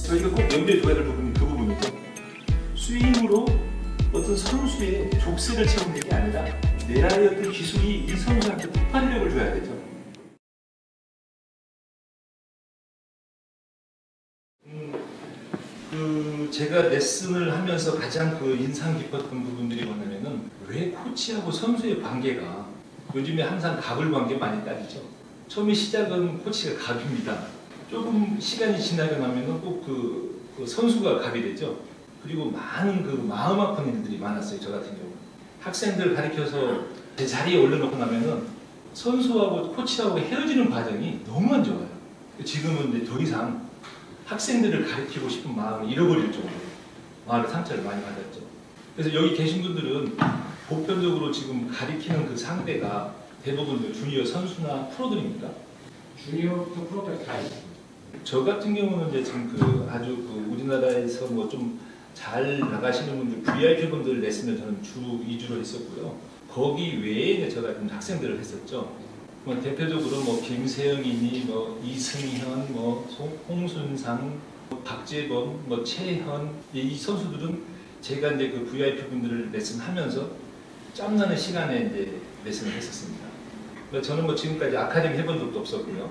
저희가 꼭 염두에 둬야 될 부분이 그 부분이죠. 스윙으로 어떤 선수의 족쇄를 채우는 게 아니라 내라의 어떤 기술이 이 선수한테 폭발력을 줘야 되죠. 제가 레슨을 하면서 가장 인상 깊었던 부분들이 뭐냐면은 왜 코치하고 선수의 관계가 요즘에 항상 갑을 관계 많이 따지죠. 처음에 시작은 코치가 갑입니다. 조금 시간이 지나고 나면은 꼭 그 선수가 갑이 되죠. 그리고 많은 마음 아픈 일들이 많았어요. 저 같은 경우 학생들 가르쳐서 제 자리에 올려놓고 나면은 선수하고 코치하고 헤어지는 과정이 너무 안 좋아요. 지금은 이제 더 이상 학생들을 가르치고 싶은 마음을 잃어버릴 정도로 마음의 상처를 많이 받았죠. 그래서 여기 계신 분들은 보편적으로 지금 가르치는 그 상대가 대부분 주니어 선수나 프로들입니까? 주니어부터 프로까지 다 있습니다. 저 같은 경우는 이제 지금 아주 우리나라에서 뭐 좀 잘 나가시는 분들, VIP 분들 레슨을 저는 주 2주로 했었고요. 거기 외에 제가 좀 학생들을 했었죠. 뭐 대표적으로 뭐 김세영이니 뭐 이승현, 뭐 홍순상, 박재범, 뭐 최현 이 선수들은 제가 이제 그 VIP 분들을 레슨하면서 짬나는 시간에 이제 레슨을 했었습니다. 저는 뭐 지금까지 아카데미 해본 적도 없었고요.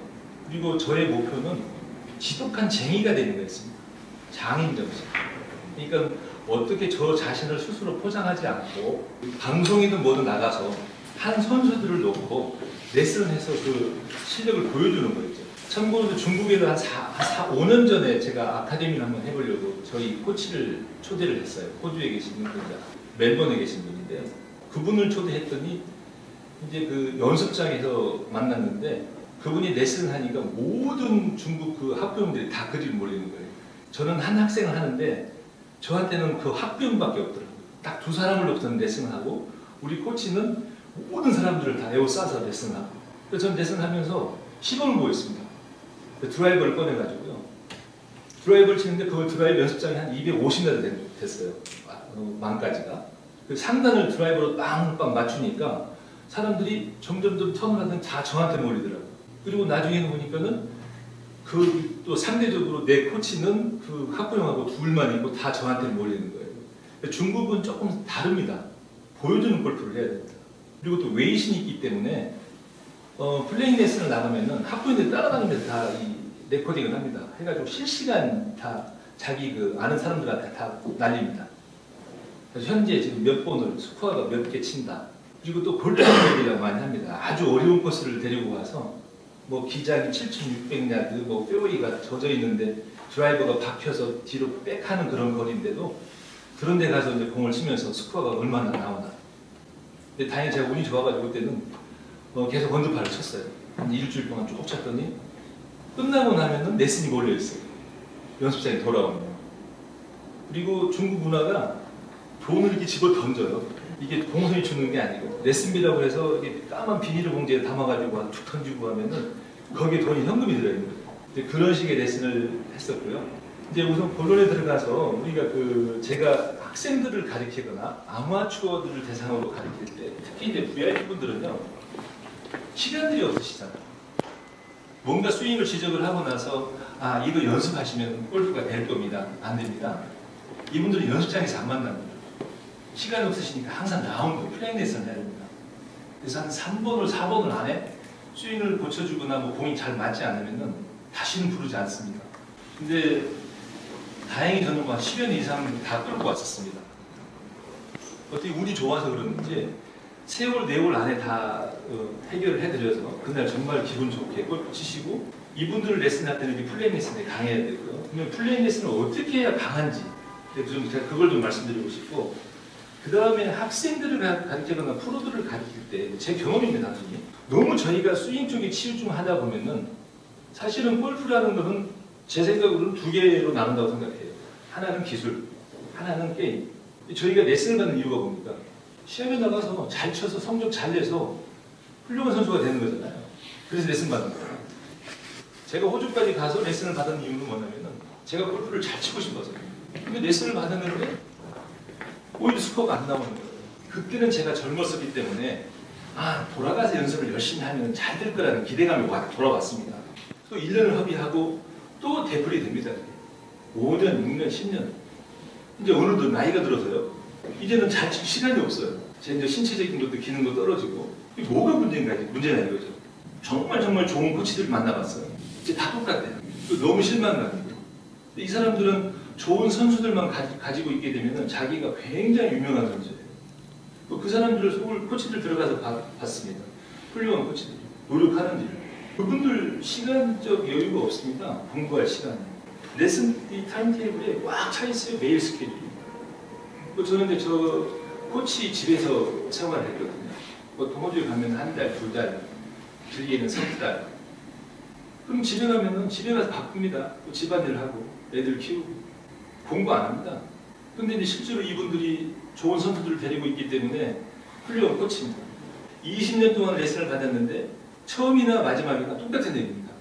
그리고 저의 목표는 지독한 쟁이가 되는 거였습니다. 장인 정신. 그러니까 어떻게 저 자신을 스스로 포장하지 않고 방송이든 뭐든 나가서 한 선수들을 놓고 레슨을 해서 그 실력을 보여주는 거였죠. 참고로 중국에는 한 5년 전에 제가 아카데미를 한번 해보려고 저희 코치를 초대를 했어요. 호주에 계신 분, 멜번에 계신 분인데 그분을 초대했더니 이제 그 연습장에서 만났는데 그분이 레슨을 하니까 모든 중국 그 학부형들이 다 그리를 몰리는 거예요. 저는 한 학생을 하는데 저한테는 그 학부형밖에 없더라고요. 딱 두 사람을 놓고서는 레슨을 하고 우리 코치는 모든 사람들을 다 에워싸서 레슨을 하고 그래서 저는 레슨을 하면서 시범을 보였습니다. 드라이버를 꺼내가지고요. 드라이버를 치는데 그 드라이버 연습장이 한 250m 됐어요. 만까지가. 그 상단을 드라이버로 빵빵 맞추니까 사람들이 점점 턴을 하던 다 저한테 몰리더라고요. 그리고 나중에 보니까는 또 상대적으로 내 코치는 그 학부형하고 둘만 있고 다 저한테 몰리는 거예요. 중국은 조금 다릅니다. 보여주는 골프를 해야 됩니다. 그리고 또 웨이신이 있기 때문에 플레잉 레슨을 나가면은 학부형들이 따라다니면서 다 이 레코딩을 합니다. 해가지고 실시간 다 자기 아는 사람들한테 다 날립니다. 그래서 현재 지금 몇 번을 스코어가 몇 개 친다. 그리고 또 골프를 많이 합니다. 아주 어려운 코스를 데리고 가서 뭐 기장이 7,600야드, 뭐 페어웨이가 젖어 있는데 드라이버가 박혀서 뒤로 백하는 그런 거리인데도 그런 데 가서 이제 공을 치면서 스코어가 얼마나 나오나. 근데 다행히 제가 운이 좋아가지고 그때는 계속 원두팔을 쳤어요. 한 일주일 동안 쭉 쳤더니 끝나고 나면은 레슨이 몰려 있어요. 연습장에 돌아오면. 그리고 중국 문화가 돈을 이렇게 집어 던져요. 이게 공손히 주는 게 아니고 레슨비라고 해서 이게 까만 비닐 봉지에 담아가지고 툭 던지고 하면은 거기에 돈이 현금이 들어있는 거예요. 그런 식의 레슨을 했었고요. 이제 우선 본론에 들어가서 우리가 제가 학생들을 가르치거나 아마추어들을 대상으로 가르칠 때 특히 이제 VIP 분들은요 시간들이 없으시잖아요. 뭔가 스윙을 지적을 하고 나서 이거 연습하시면 골프가 될 겁니다. 안 됩니다. 이분들은 연습장에서 안 만납니다. 시간이 없으시니까 항상 라운드, 플레잉 레슨을 해야 됩니다. 그래서 한 3번을 4번을 안에 스윙을 고쳐주거나 뭐 공이 잘 맞지 않으면은 다시는 부르지 않습니다. 근데 다행히 저는 한 10년 이상 다 끌고 왔었습니다. 어떻게 운이 좋아서 그러는지 세월, 4월 안에 다 해결을 해드려서 그날 정말 기분 좋게 골프 치시고 이분들을 레슨할 때는 플레잉 레슨에 강해야 되고요. 그러면 플레잉 레슨을 어떻게 해야 강한지 제가 그걸 좀 말씀드리고 싶고 그 다음에 학생들을 가르치거나 프로들을 가르칠 때 제 경험입니다. 단순히 너무 저희가 스윙 쪽에 치중하다 보면은 사실은 골프라는 것은 제 생각으로는 두 개로 나눈다고 생각해요. 하나는 기술, 하나는 게임. 저희가 레슨을 받는 이유가 뭡니까? 시합에 나가서 잘 쳐서 성적 잘 내서 훌륭한 선수가 되는 거잖아요. 그래서 레슨 받는 거예요. 제가 호주까지 가서 레슨을 받은 이유는 뭐냐면은 제가 골프를 잘 치고 싶어서요. 근데 레슨을 받았는데 오히려 스코어가 안 나오는 거예요. 그때는 제가 젊었었기 때문에 돌아가서 연습을 열심히 하면 잘 될 거라는 기대감이 돌아왔습니다. 또 1년을 합의하고 또 되풀이 됩니다. 5년, 6년, 10년. 이제 어느덧 나이가 들어서요. 이제는 잘 칠 시간이 없어요. 제 이제 신체적인 것도 기능도 떨어지고 이게 뭐가 문제냐 이거죠. 정말 좋은 코치들 만나봤어요. 이제 다 똑같아요. 너무 실망감이고. 이 사람들은 좋은 선수들만 가지고 있게 되면 자기가 굉장히 유명한 선수예요. 그 사람들을 서울 코치들 들어가서 봤습니다. 훌륭한 코치들 노력하는지를. 그분들 시간적 여유가 없습니다. 공부할 시간이. 레슨 이 타임테이블에 꽉 차 있어요. 매일 스케줄이. 저는 이제 저 코치 집에서 생활을 했거든요. 보통 호주에 가면 한 달, 2달, 길게는 3달. 그럼 집에 가면은 집에 가서 바쁩니다. 또 집안일 하고 애들 키우고 공부 안 합니다. 근데 이제 실제로 이분들이 좋은 선수들을 데리고 있기 때문에 훌륭한 코치입니다. 20년 동안 레슨을 받았는데 처음이나 마지막이나 똑같은 얘기입니다.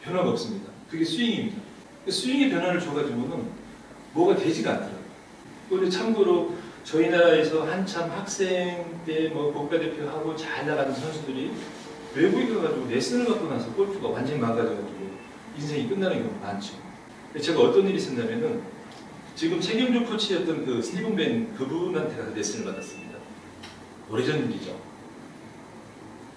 변화가 없습니다. 그게 스윙입니다. 스윙의 변화를 줘가지고는 뭐가 되지가 않더라고요. 그런데 참고로 저희 나라에서 한참 학생 때 뭐 국가대표하고 잘 나가는 선수들이 외국에 가가지고 레슨을 받고 나서 골프가 완전히 망가져가지고 인생이 끝나는 경우가 많죠. 제가 어떤 일이 있었냐면은 지금 최경주 코치였던 그 스티븐 벤 그분한테 가서 레슨을 받았습니다. 오래전 일이죠.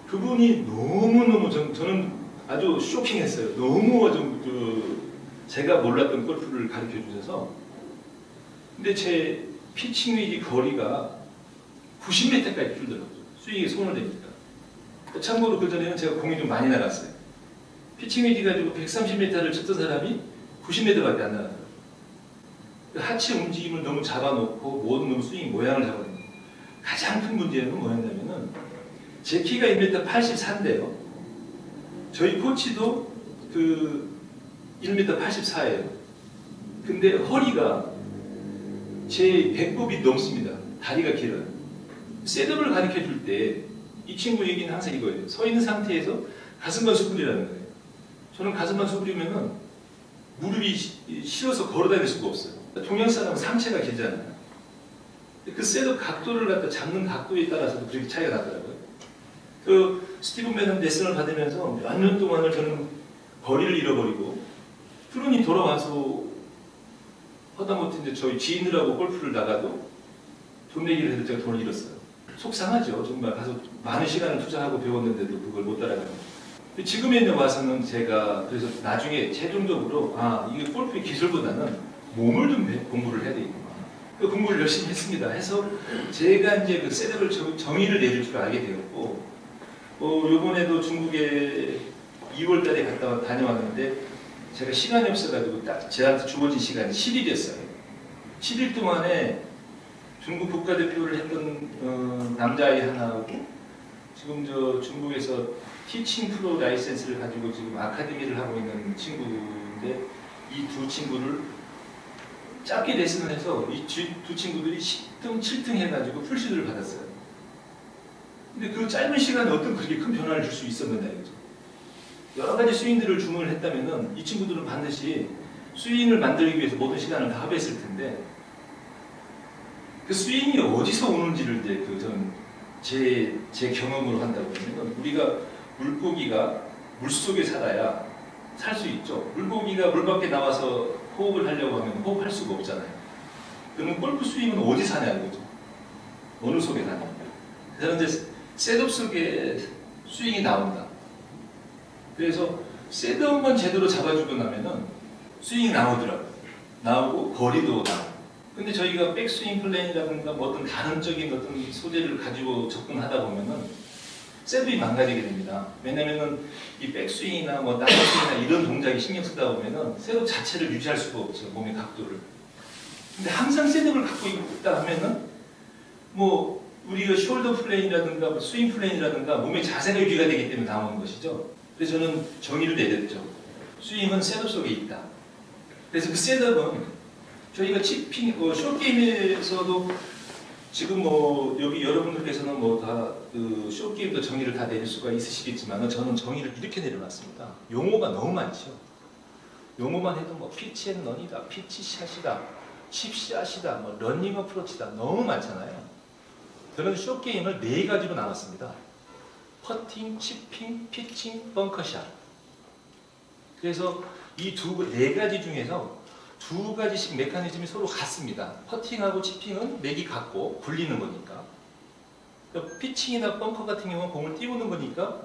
그분이 너무너무 저는 아주 쇼킹했어요. 너무 좀 제가 몰랐던 골프를 가르쳐 주셔서. 근데 제 피칭 위지 거리가 90m까지 줄더라고요. 스윙에 손을 대니까. 참고로 그 전에는 제가 공이 좀 많이 나갔어요. 피칭 위지 가지고 130m를 쳤던 사람이 90m밖에 안 나가더라고요. 하체 움직임을 너무 잡아놓고 모든 놈 스윙 모양을 잡아놓는 거예요. 가장 큰 문제는 뭐였냐면은 제 키가 1m 84인데요. 저희 코치도 그 1m 84예요. 근데 허리가 제 배꼽이 넘습니다. 다리가 길어요. 셋업을 가르쳐 줄 때 이 친구 얘기는 항상 이거예요. 서 있는 상태에서 가슴만 수그리라는 거예요. 저는 가슴만 수그리면은 무릎이 실어서 걸어 다닐 수가 없어요. 동양 사람은 상체가 길잖아요. 그 셋업 각도를 갖다 잡는 각도에 따라서도 그렇게 차이가 나더라고요. 그 스티븐 맨은 레슨을 받으면서 몇 년 동안을 저는 거리를 잃어버리고 프로니 돌아와서 하다못해 이제 저희 지인들하고 골프를 나가도 돈 내기를 해도 제가 돈을 잃었어요. 속상하죠. 정말 가서 많은 시간을 투자하고 배웠는데도 그걸 못 따라가는. 지금에 와서는 제가 그래서 나중에 최종적으로 이게 골프의 기술보다는 몸을 좀 공부를 해야 되겠구나. 그 공부를 열심히 했습니다. 해서 제가 이제 그 셋업을 정의를 내릴 줄 알게 되었고, 요번에도 중국에 2월달에 다녀왔는데 제가 시간이 없어가지고 딱 저한테 주어진 시간이 7일이었어요. 7일 동안에 중국 국가대표를 했던 남자아이 하나하고 지금 저 중국에서 티칭 프로 라이센스를 가지고 지금 아카데미를 하고 있는 친구인데 이 두 친구를 짧게 레슨을 해서 이 두 친구들이 10등, 7등 해가지고 풀시드를 받았어요. 근데 그 짧은 시간에 어떤 그렇게 큰 변화를 줄 수 있었느냐 이거죠. 여러 가지 스윙들을 주문을 했다면은 이 친구들은 반드시 스윙을 만들기 위해서 모든 시간을 다 합했을 텐데 그 스윙이 어디서 오는지를 이제 제 경험으로 한다고 하면 우리가 물고기가 물속에 살아야 살 수 있죠. 물고기가 물 밖에 나와서 호흡을 하려고 하면 호흡할 수가 없잖아요. 그러면 골프 스윙은 어디 사냐 이거죠. 어느 속에 사냐. 그래서 이제 셋업 속에 스윙이 나온다. 그래서 셋업만 제대로 잡아주고 나면은 스윙이 나오더라고요. 나오고 거리도 나오고. 근데 저희가 백스윙 플랜이라든가 뭐 어떤 다른적인 어떤 소재를 가지고 접근하다 보면은 셋업이 망가지게 됩니다. 왜냐면은 이 백스윙이나 뭐 다운스윙이나 이런 동작이 신경 쓰다 보면은 셋업 자체를 유지할 수가 없죠. 몸의 각도를. 근데 항상 셋업을 갖고 있다 하면은 뭐 우리가 숄더 플레인이라든가 스윙 플레인이라든가 몸의 자세가 유지가 되기 때문에 나오는 것이죠. 그래서 저는 정의를 내렸죠. 스윙은 셋업 속에 있다. 그래서 그 셋업은 저희가 치핑, 숏게임에서도 지금 뭐 여기 여러분들께서는 뭐 다 그 숏게임도 정의를 다 내릴 수가 있으시겠지만 저는 정의를 이렇게 내려놨습니다. 용어가 너무 많죠. 용어만 해도 뭐 피치앤런이다, 피치샷이다, 칩샷이다, 뭐 러닝 어프로치다 너무 많잖아요. 저는 숏게임을 4가지로 나눴습니다. 퍼팅, 치핑, 피칭, 벙커샷. 그래서 이 4가지 중에서 두 가지씩 메커니즘이 서로 같습니다. 퍼팅하고 치핑은 맥이 같고 굴리는 거니까. 그러니까 피칭이나 벙커 같은 경우는 공을 띄우는 거니까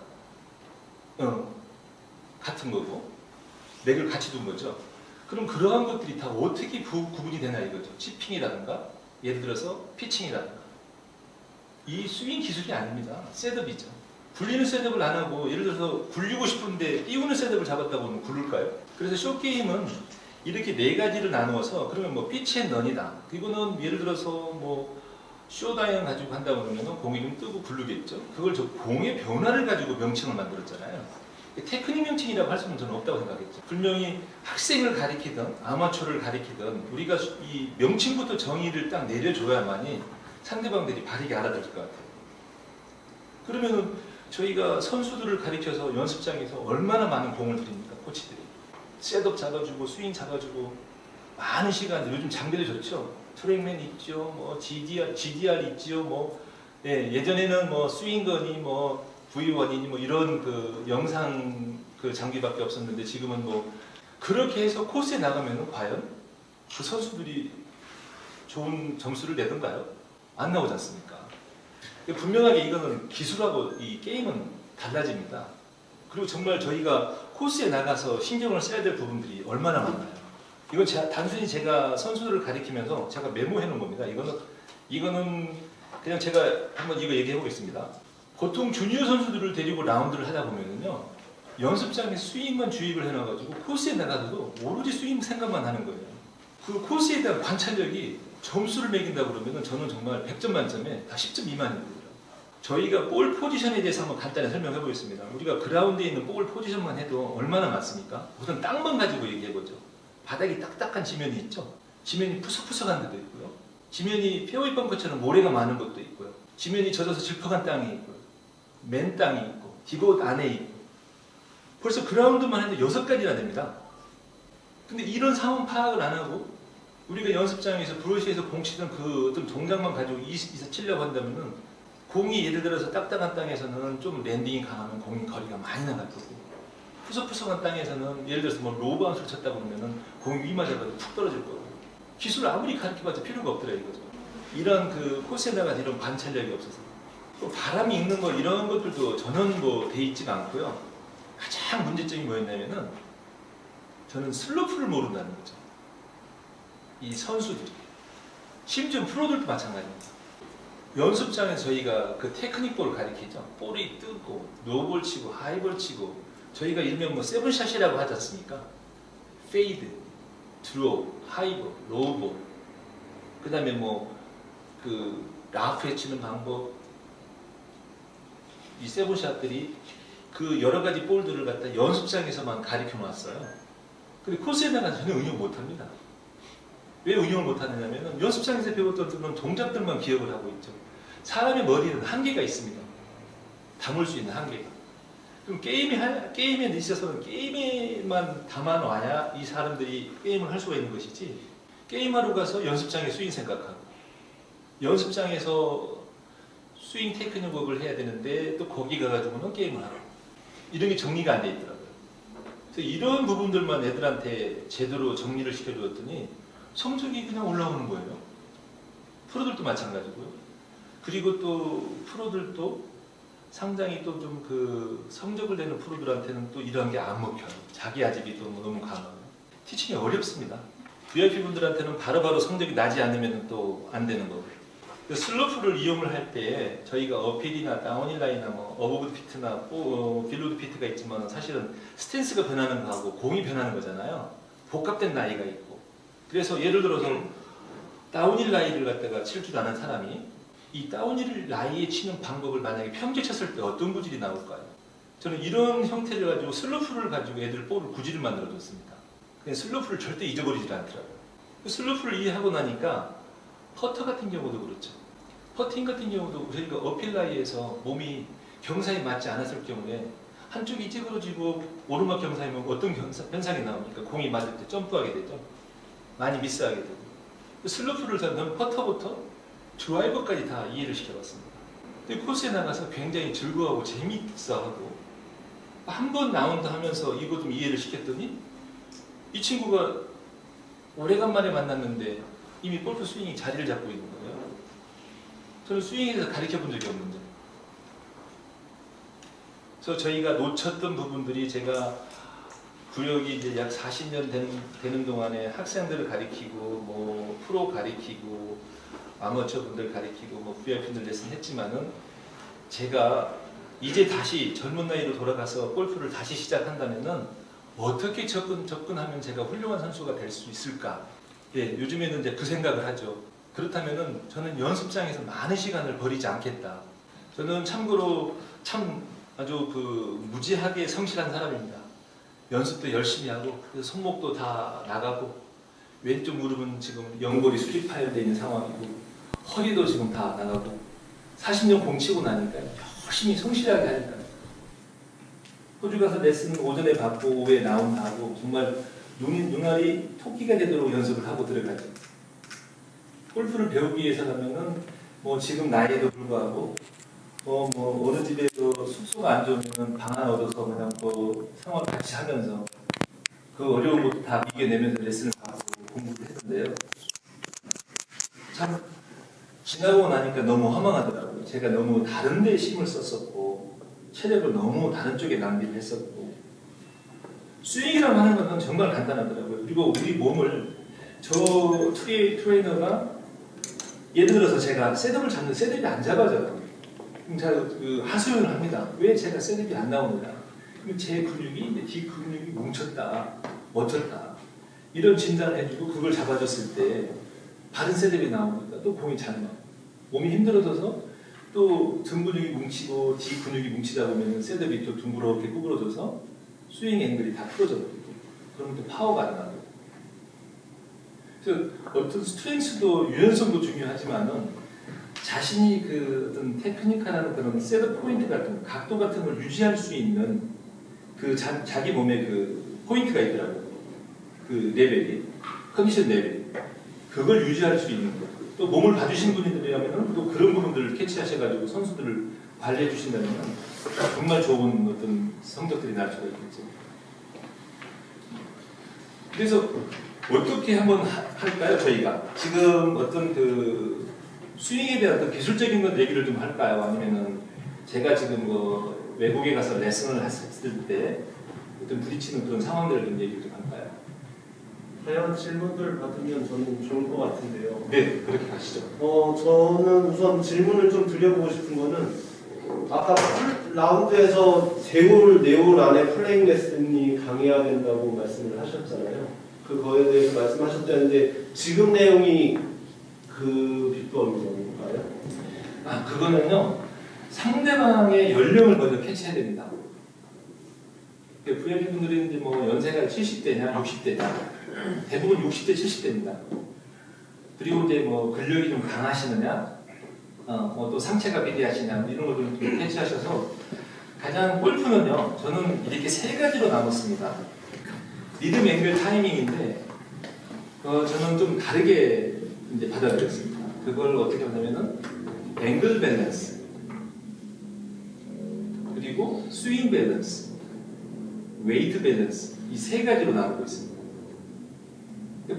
같은 거고 맥을 같이 둔 거죠. 그럼 그러한 것들이 다 어떻게 구분이 되나 이거죠. 치핑이라든가 예를 들어서 피칭이라든가 이 스윙 기술이 아닙니다. 셋업이죠. 굴리는 셋업을 안 하고 예를 들어서 굴리고 싶은데 띄우는 셋업을 잡았다고 하면 굴릴까요? 그래서 숏게임은 이렇게 네 가지를 나누어서 그러면 뭐 피치 앤 런이다. 이거는 예를 들어서 뭐 쇼다이언 가지고 한다고 그러면 공이 좀 뜨고 굴르겠죠. 그걸 저 공의 변화를 가지고 명칭을 만들었잖아요. 테크닉 명칭이라고 할 수는 저는 없다고 생각했죠. 분명히 학생을 가리키든 아마추어를 가리키든 우리가 이 명칭부터 정의를 딱 내려줘야만이 상대방들이 바르게 알아들을 것 같아요. 그러면은 저희가 선수들을 가리켜서 연습장에서 얼마나 많은 공을 들입니까? 코치들이. 셋업 잡아주고 스윙 잡아주고 많은 시간들 요즘 장비도 좋죠. 트랙맨 있죠. 뭐 GDR 있죠. 뭐 예전에는 뭐 스윙건이 뭐 V1이니 뭐 이런 그 영상 그 장비밖에 없었는데 지금은 뭐 그렇게 해서 코스에 나가면은 과연 그 선수들이 좋은 점수를 내던가요? 안 나오지 않습니까? 분명하게 이거는 기술하고 이 게임은 달라집니다. 그리고 정말 저희가 코스에 나가서 신경을 써야 될 부분들이 얼마나 많나요? 이건 단순히 제가 선수들을 가리키면서 제가 메모해 놓은 겁니다. 이거는 그냥 제가 한번 이거 얘기해 보겠습니다. 보통 주니어 선수들을 데리고 라운드를 하다 보면은요, 연습장에 스윙만 주입을 해놔가지고 코스에 나가서도 오로지 스윙 생각만 하는 거예요. 그 코스에 대한 관찰력이 점수를 매긴다고 그러면은 저는 정말 100점 만점에 다 10점 미만이거든요. 저희가 볼 포지션에 대해서 한번 간단히 설명해 보겠습니다. 우리가 그라운드에 있는 볼 포지션만 해도 얼마나 많습니까? 우선 땅만 가지고 얘기해 보죠. 바닥이 딱딱한 지면이 있죠. 지면이 푸석푸석한 데도 있고요. 지면이 페어웨이 벙커처럼 모래가 많은 것도 있고요. 지면이 젖어서 질퍽한 땅이 있고요. 맨 땅이 있고 디봇 안에 있고 벌써 그라운드만 해도 6가지나 됩니다. 근데 이런 상황 파악을 안 하고 우리가 연습장에서 브러쉬에서 공 치던 그 어떤 동작만 가지고 이서 치려고 한다면은 공이 예를 들어서 딱딱한 땅에서는 좀 랜딩이 강하면 공이 거리가 많이 나갈 거고 푸석푸석한 땅에서는 예를 들어서 뭐 로브아웃을 쳤다고 그러면은 공이 위 맞아가지고 푹 떨어질 거고 기술을 아무리 가르쳐봤자 필요가 없더라 이거죠. 이런 그 코스에 나가서 이런 관찰력이 없어서 또 바람이 있는 거 이런 것들도 전혀 뭐 돼 있지가 않고요. 가장 문제점이 뭐였냐면은 저는 슬로프를 모른다는 거죠. 이 선수들이 심지어 프로들도 마찬가지입니다. 연습장에서 저희가 그 테크닉 볼을 가리키죠. 볼이 뜨고 노볼 치고 하이볼 치고 저희가 일명 뭐 세븐샷이라고 하지 않습니까? 페이드, 드로우, 하이볼, 로우볼 그 다음에 뭐 그 라프에 치는 방법 이 세븐샷들이 그 여러 가지 볼들을 갖다 연습장에서만 가리켜 놨어요. 근데 코스에 나가서 전혀 응용 못 합니다. 왜 응용을 못 하느냐면 연습장에서 배웠던 그런 동작들만 기억을 하고 있죠. 사람의 머리는 한계가 있습니다. 담을 수 있는 한계가. 그럼 게임에 있어서는 게임에만 담아놔야 이 사람들이 게임을 할 수가 있는 것이지 게임하러 가서 연습장에 스윙 생각하고 연습장에서 스윙 테크닉을 해야 되는데 또 거기 가가지고는 게임을 하고 이런 게 정리가 안 돼 있더라고요. 그래서 이런 부분들만 애들한테 제대로 정리를 시켜주었더니 성적이 그냥 올라오는 거예요. 프로들도 마찬가지고요. 그리고 또 프로들도 상당히 또 좀 그 성적을 내는 프로들한테는 또 이런 게 안 먹혀요. 자기 아집이 또 너무 강하고 티칭이 어렵습니다. VIP 분들한테는 바로바로 성적이 나지 않으면 또 안 되는 거고. 슬로프를 이용을 할 때 저희가 어필이나 다운힐 라인이나 뭐 어버브 피트나 빌로드 피트가 있지만 사실은 스탠스가 변하는 거하고 공이 변하는 거잖아요. 복합된 라이가 있고. 그래서 예를 들어서 다운힐 라이를 갖다가 칠 줄 아는 사람이 이 다운힐 라이에 치는 방법을 만약에 평지 쳤을 때 어떤 구질이 나올까요? 저는 이런 형태를 가지고 슬로프를 가지고 애들 볼을 구질을 만들어 줬습니다. 슬로프를 절대 잊어버리지 않더라고요. 슬로프를 이해하고 나니까 퍼터 같은 경우도 그렇죠. 퍼팅 같은 경우도 저희가 어필 라이에서 몸이 경사에 맞지 않았을 경우에 한쪽이 찌그러지고 오르막 경사이면 어떤 현상이 나옵니까? 공이 맞을 때 점프하게 되죠. 많이 미스하게 되고. 슬로프를 저는 퍼터부터 드라이버까지 다 이해를 시켜봤습니다. 근데 코스에 나가서 굉장히 즐거워하고 재미있어하고 한 번 라운드 하면서 이거 좀 이해를 시켰더니 이 친구가 오래간만에 만났는데 이미 골프 스윙이 자리를 잡고 있는 거예요. 저는 스윙에 대해서 가르쳐 본 적이 없는데. 그래서 저희가 놓쳤던 부분들이 제가 구력이 이제 약 40년 되는 동안에 학생들을 가리키고 뭐 프로 가리키고 아마추어 분들 가리키고 뭐 VIP들 레슨 했지만은 제가 이제 다시 젊은 나이로 돌아가서 골프를 다시 시작한다면은 어떻게 접근하면 제가 훌륭한 선수가 될 수 있을까? 예, 요즘에는 이제 그 생각을 하죠. 그렇다면은 저는 연습장에서 많은 시간을 버리지 않겠다. 저는 참고로 참 아주 그 무지하게 성실한 사람입니다. 연습도 열심히 하고 그래서 손목도 다 나가고 왼쪽 무릎은 지금 연골이 수직파열되어 있는 상황이고 허리도 지금 다 나가고 40년 공 치고 나니까 열심히 성실하게 하니까 호주 가서 레슨 오전에 받고 오후에 나온다 하고 정말 눈알이 토끼가 되도록 연습을 하고 들어가죠. 골프를 배우기 위해서라면은 뭐 지금 나이에도 불구하고 뭐 어느 집에도 숙소가 안 좋으면 방 하나 얻어서 그냥 그 생활 같이 하면서 그 어려운 것도 다 이겨내면서 레슨을 받고 공부를 했는데요. 참 지나고 나니까 너무 허망하더라고요. 제가 너무 다른 데 힘을 썼었고 체력을 너무 다른 쪽에 낭비를 했었고 스윙이라고 하는 것은 정말 간단하더라고요. 그리고 우리 몸을 저 트레이너가 예를 들어서 제가 셋업을 잡는 셋업이 안 잡아져요. 그럼 제가 그 하소연을 합니다. 왜 제가 셋업이 안 나오느냐? 그럼 제 근육이 뒤 근육이 뭉쳤다, 멈췄다 이런 진단을 해주고 그걸 잡아줬을 때 바른 셋업이 나오니까 또 공이 잘 나와. 몸이 힘들어져서 또 등 근육이 뭉치고 뒤 근육이 뭉치다 보면 셋업이 또 둥그렇게 구부러져서 스윙 앵글이 다 풀어져 버리고 그러면 또 파워가 안 나고. 그래서 어떤 스트렝스도 유연성도 중요하지만은 자신이 그 어떤 테크니컬한 그런 셋업 포인트 같은 각도 같은 걸 유지할 수 있는 그 자기 몸에 그 포인트가 있더라고요. 그 레벨이 컨디션 레벨 그걸 유지할 수 있는 거. 또 몸을 봐주신 분들이라면 또 그런 부분들을 캐치하셔가지고 선수들을 관리해 주신다면 정말 좋은 어떤 성적들이 날 수가 있겠죠. 그래서 어떻게 한번 할까요? 저희가 지금 어떤 그 스윙에 대한 어떤 기술적인 것 얘기를 좀 할까요? 아니면은 제가 지금 뭐 외국에 가서 레슨을 했을 때 어떤 부딪히는 그런 상황들을 좀 얘기를 좀 할까요? 다양한 질문들 받으면 저는 좋을 것 같은데요. 네, 그렇게 가시죠. 저는 우선 질문을 좀 드려보고 싶은 거는 아까 라운드에서 3홀, 4홀 안에 플레잉 레슨이 강해야 된다고 말씀을 하셨잖아요. 그거에 대해서 말씀하셨다는데 지금 내용이 그 비법인 건가요? 아, 그거는요. 상대방의 연령을 먼저 캐치해야 됩니다. VIP 분들이 이제 뭐 연세가 70대냐, 60대냐, 대부분 60대, 70대입니다. 그리고 이제 뭐 근력이 좀 강하시느냐, 뭐 또 상체가 비대하시냐, 이런 걸 좀 캐치하셔서 가장 골프는요, 저는 이렇게 3가지로 나눴습니다. 리듬, 앵글, 타이밍인데, 저는 좀 다르게 이제 받아들였습니다. 그걸 어떻게 하냐면은 앵글 밸런스, 그리고 스윙 밸런스, 웨이트 밸런스 이 3가지로 나누고 있습니다.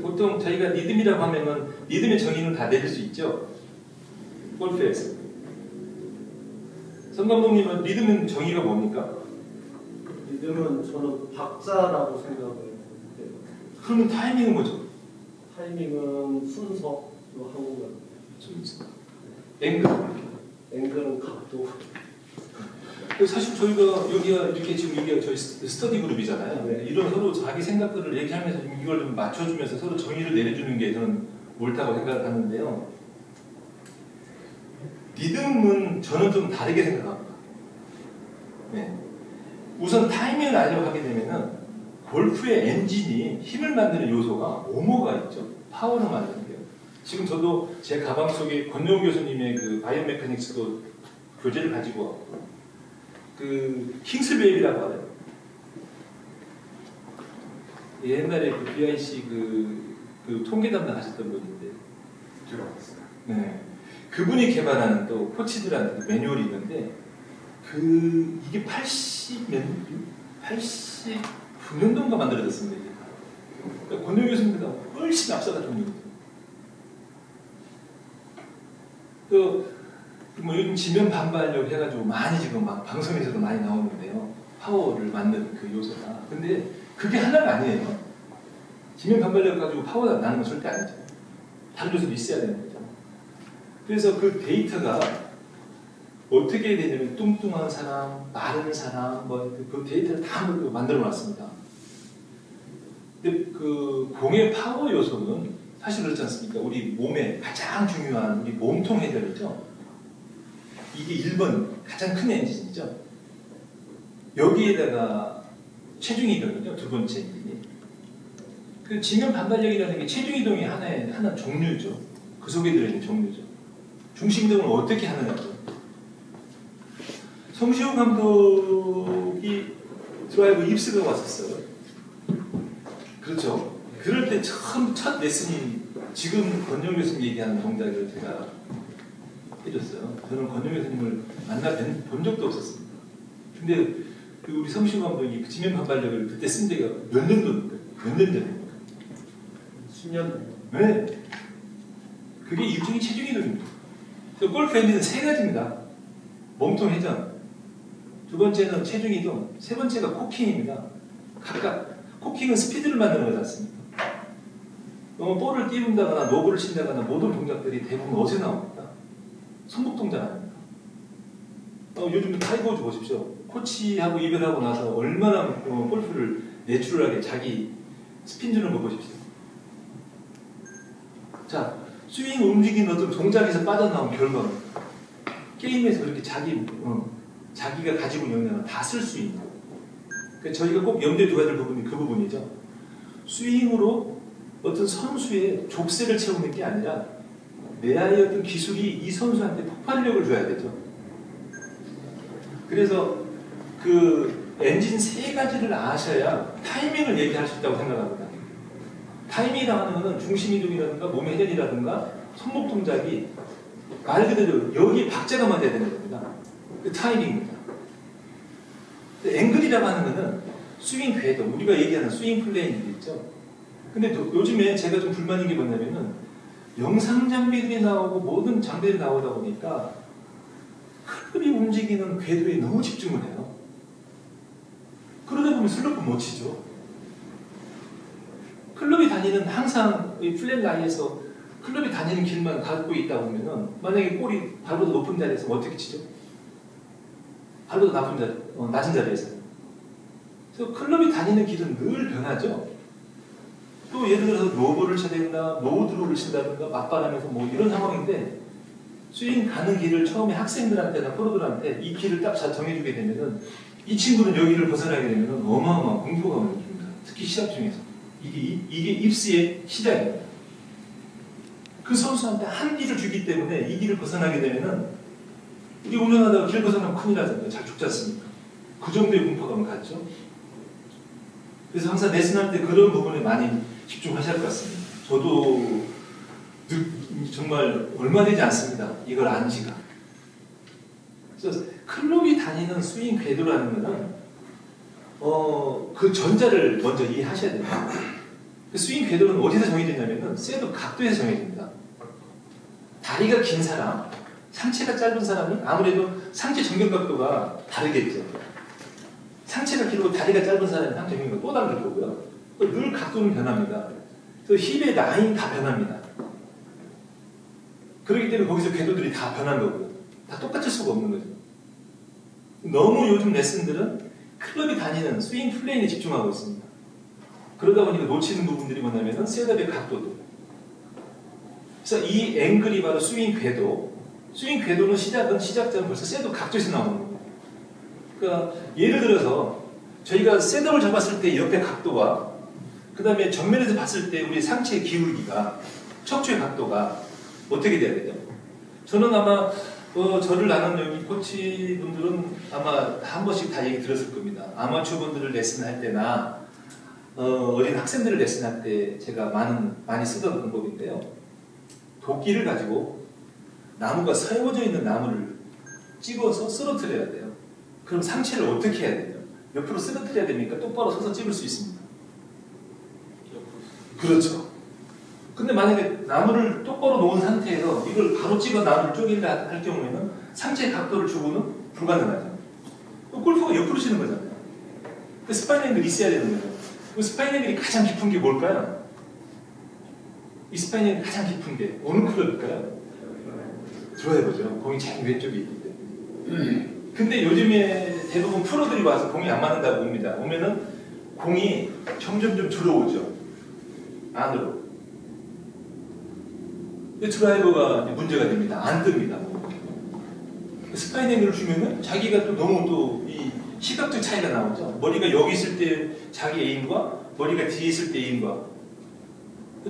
보통 저희가 리듬이라고 하면은 리듬의 정의는 다 내릴 수 있죠. 골프에서. 선 감독님은 리듬의 정의가 뭡니까? 리듬은 저는 박자라고 생각을 해요. 그러면 타이밍은 뭐죠? 타이밍은 순서로 하고 앵글. 앵글은 각도. 사실 저희가 여기가 이렇게 지금 이게 저희 스터디 그룹이잖아요. 네. 이런 서로 자기 생각들을 얘기하면서 이걸 좀 맞춰주면서 서로 정의를 내려주는 게 저는 옳다고 생각을 하는데요. 리듬은 저는 좀 다르게 생각합니다. 네. 우선 타이밍을 알려고 하게 되면은 골프의 엔진이 힘을 만드는 요소가 오모가 있죠. 파워를 만드는 게요. 지금 저도 제 가방 속에 권용 교수님의 그 바이오 메카닉스도 교재를 가지고 왔고 그 킹스베이비라고 하네요. 옛날에 그 BIC 그 통계 담당하셨던 분인데 들어봤어요. 네. 그분이 개발하는 또 코치들한테 매뉴얼이 있는데 이게 89년도인가 만들어졌습니다. 그러니까 권영 교수님보다 훨씬 앞서가 정리거든요. 뭐 요즘 지면 반발력 해가지고 많이 지금 막 방송에서도 많이 나오는데요. 파워를 만드는 그 요소가. 근데 그게 하나가 아니에요. 지면 반발력 가지고 파워가 나는 건 절대 아니죠. 다른 요소도 있어야 되는 거죠. 그래서 그 데이터가 어떻게 되냐면 뚱뚱한 사람, 마른 사람, 그 데이터를 다 만들어 놨습니다. 근데 그 공의 파워 요소는 사실 그렇지 않습니까? 우리 몸에 가장 중요한 우리 몸통 회전이죠. 이게 1번 가장 큰 엔진이죠. 여기에다가 체중 이동이죠. 두 번째 엔진이. 그 지면 반발력이라는 게 체중 이동의 하나 종류죠. 그 속에 들어있는 종류죠. 중심 이동을 어떻게 하느냐죠. 성시호 감독이 드라이브 입스가 왔었어요. 그렇죠. 그럴 때 첫 레슨이 지금 권영 교수님 얘기하는 동작을 제가 해줬어요. 저는 권영 교수님을 본 적도 없었습니다. 근데 그 우리 성시호 감독이 그 지면 반발력을 그때 쓴 데가 몇 년도입니까? 몇 년 전입니까? 10년. 네. 그게 일종의 체중 이동입니다. 골프 엔진은 세 가지입니다. 몸통 회전, 두 번째는 체중 이동, 세 번째가 코킹입니다. 각각 코킹은 스피드를 만드는 거지 않습니까? 볼을 띄운다거나 노브를 친다거나 모든 동작들이 대부분 어디서 나옵니까? 손목 동작 아닙니까? 요즘 타이거 우즈 보십시오. 코치하고 이별하고 나서 얼마나 골프를 내추럴하게 자기 스핀 주는 거 보십시오. 자, 스윙 움직이는 어떤 동작에서 빠져나온 결과입니다. 게임에서 그렇게 자기가 가지고 있는 영향을 다 쓸 수 있는. 그러니까 저희가 꼭 염두에 둬야 될 부분이 그 부분이죠. 스윙으로 어떤 선수의 족쇄를 채우는 게 아니라 내 아이의 어떤 기술이 이 선수한테 폭발력을 줘야 되죠. 그래서 그 엔진 세 가지를 아셔야 타이밍을 얘기할 수 있다고 생각합니다. 타이밍이라는 것은 중심 이동이라든가 몸의 회전이라든가 손목 동작이 말 그대로 여기 박자가 맞아야 되는 겁니다. 그 타이밍입니다. 앵글이라고 하는 것은 스윙 궤도, 우리가 얘기하는 스윙 플레인도 있죠. 근데 요즘에 제가 좀 불만인 게 뭐냐면은 영상 장비들이 나오고 모든 장비들이 나오다 보니까 클럽이 움직이는 궤도에 너무 집중을 해요. 그러다 보면 슬로프 못 치죠. 클럽이 다니는 항상 이 플랫 라이에서 클럽이 다니는 길만 갖고 있다 보면은 만약에 볼이 발보다 높은 자리에서 어떻게 치죠? 발보다 낮은 자리에서. 그래서 클럽이 다니는 길은 늘 변하죠. 또 예를 들어서 노브를 쳐야 된다, 노드로를 친다든가 맞바람에서 뭐 이런 상황인데 스윙 가는 길을 처음에 학생들한테나 프로들한테 이 길을 딱 정해주게 되면은 이 친구는 여기를 벗어나게 되면은 어마어마한 공포가 올라옵니다. 특히 시합 중에서. 이게 입스의 시작입니다. 그 선수한테 한 길을 주기 때문에 이 길을 벗어나게 되면은 우리 운전하다가 길 벗어나면 큰일 나잖아요. 잘 죽지 않습니까? 그 정도의 공포감을 갖죠. 그래서 항상 레슨할 때 그런 부분에 많이 집중하셔야 할 것 같습니다. 저도 정말 얼마 되지 않습니다. 이걸 안 지가. 그래서 클럽이 다니는 스윙 궤도라는 것은 그 전자를 먼저 이해하셔야 됩니다. 그 스윙 궤도는 어디서 정해지냐면은 셋업 각도에서 정해집니다. 다리가 긴 사람, 상체가 짧은 사람이 아무래도 상체 정면 각도가 다르겠죠. 상체가 길고 다리가 짧은 사람이 상체 정면 각도가 또 다를 거고요. 늘 각도는 변합니다. 또 힙의 라인이 다 변합니다. 그렇기 때문에 거기서 궤도들이 다 변한 거고요. 다 똑같을 수가 없는 거죠. 너무 요즘 레슨들은 클럽이 다니는 스윙 플레인에 집중하고 있습니다. 그러다 보니까 놓치는 부분들이 뭐냐면 셋업의 각도도. 그래서 이 앵글이 바로 스윙 궤도. 스윙 궤도는 시작자는 벌써 셋업 각도에서 나오는 거예요. 그러니까 예를 들어서 저희가 셋업을 잡았을 때 옆의 각도와 그 다음에 정면에서 봤을 때 우리 상체의 기울기가 척추의 각도가 어떻게 돼야 되죠? 저는 아마 저를 아는 여기 코치분들은 아마 한 번씩 다 얘기 들었을 겁니다. 아마추어 분들을 레슨할 때나 어린 학생들을 레슨할 때 제가 많이 쓰던 방법인데요. 도끼를 가지고 나무가 세워져 있는 나무를 찍어서 쓰러뜨려야 돼요. 그럼 상체를 어떻게 해야 되죠? 옆으로 쓰러뜨려야 됩니까? 똑바로 서서 찍을 수 있습니다. 그렇죠. 근데 만약에 나무를 똑바로 놓은 상태에서 이걸 바로 찍어 나무를 쪼갠다 할 경우에는 상체의 각도를 주고는 불가능하죠. 골프가 옆으로 치는 거잖아요. 그 스파인 앵글이 있어야 되는 거죠. 그 스파인 앵글이 가장 깊은 게 뭘까요? 이 스파인 앵글이 가장 깊은 게 어느 클럽일까요? 드라이버죠. 공이 제일 왼쪽에 있기 때문에. 근데 요즘에 대부분 프로들이 와서 공이 안 맞는다고 봅니다. 오면은 공이 점점 좀 들어오죠. 안으로. 근데 드라이버가 이제 문제가 됩니다. 안 뜹니다. 스파인 앵글을 주면은 자기가 또 너무 또 이 시각적 차이가 나오죠. 머리가 여기 있을 때 자기 애인과 머리가 뒤에 있을 때 애인과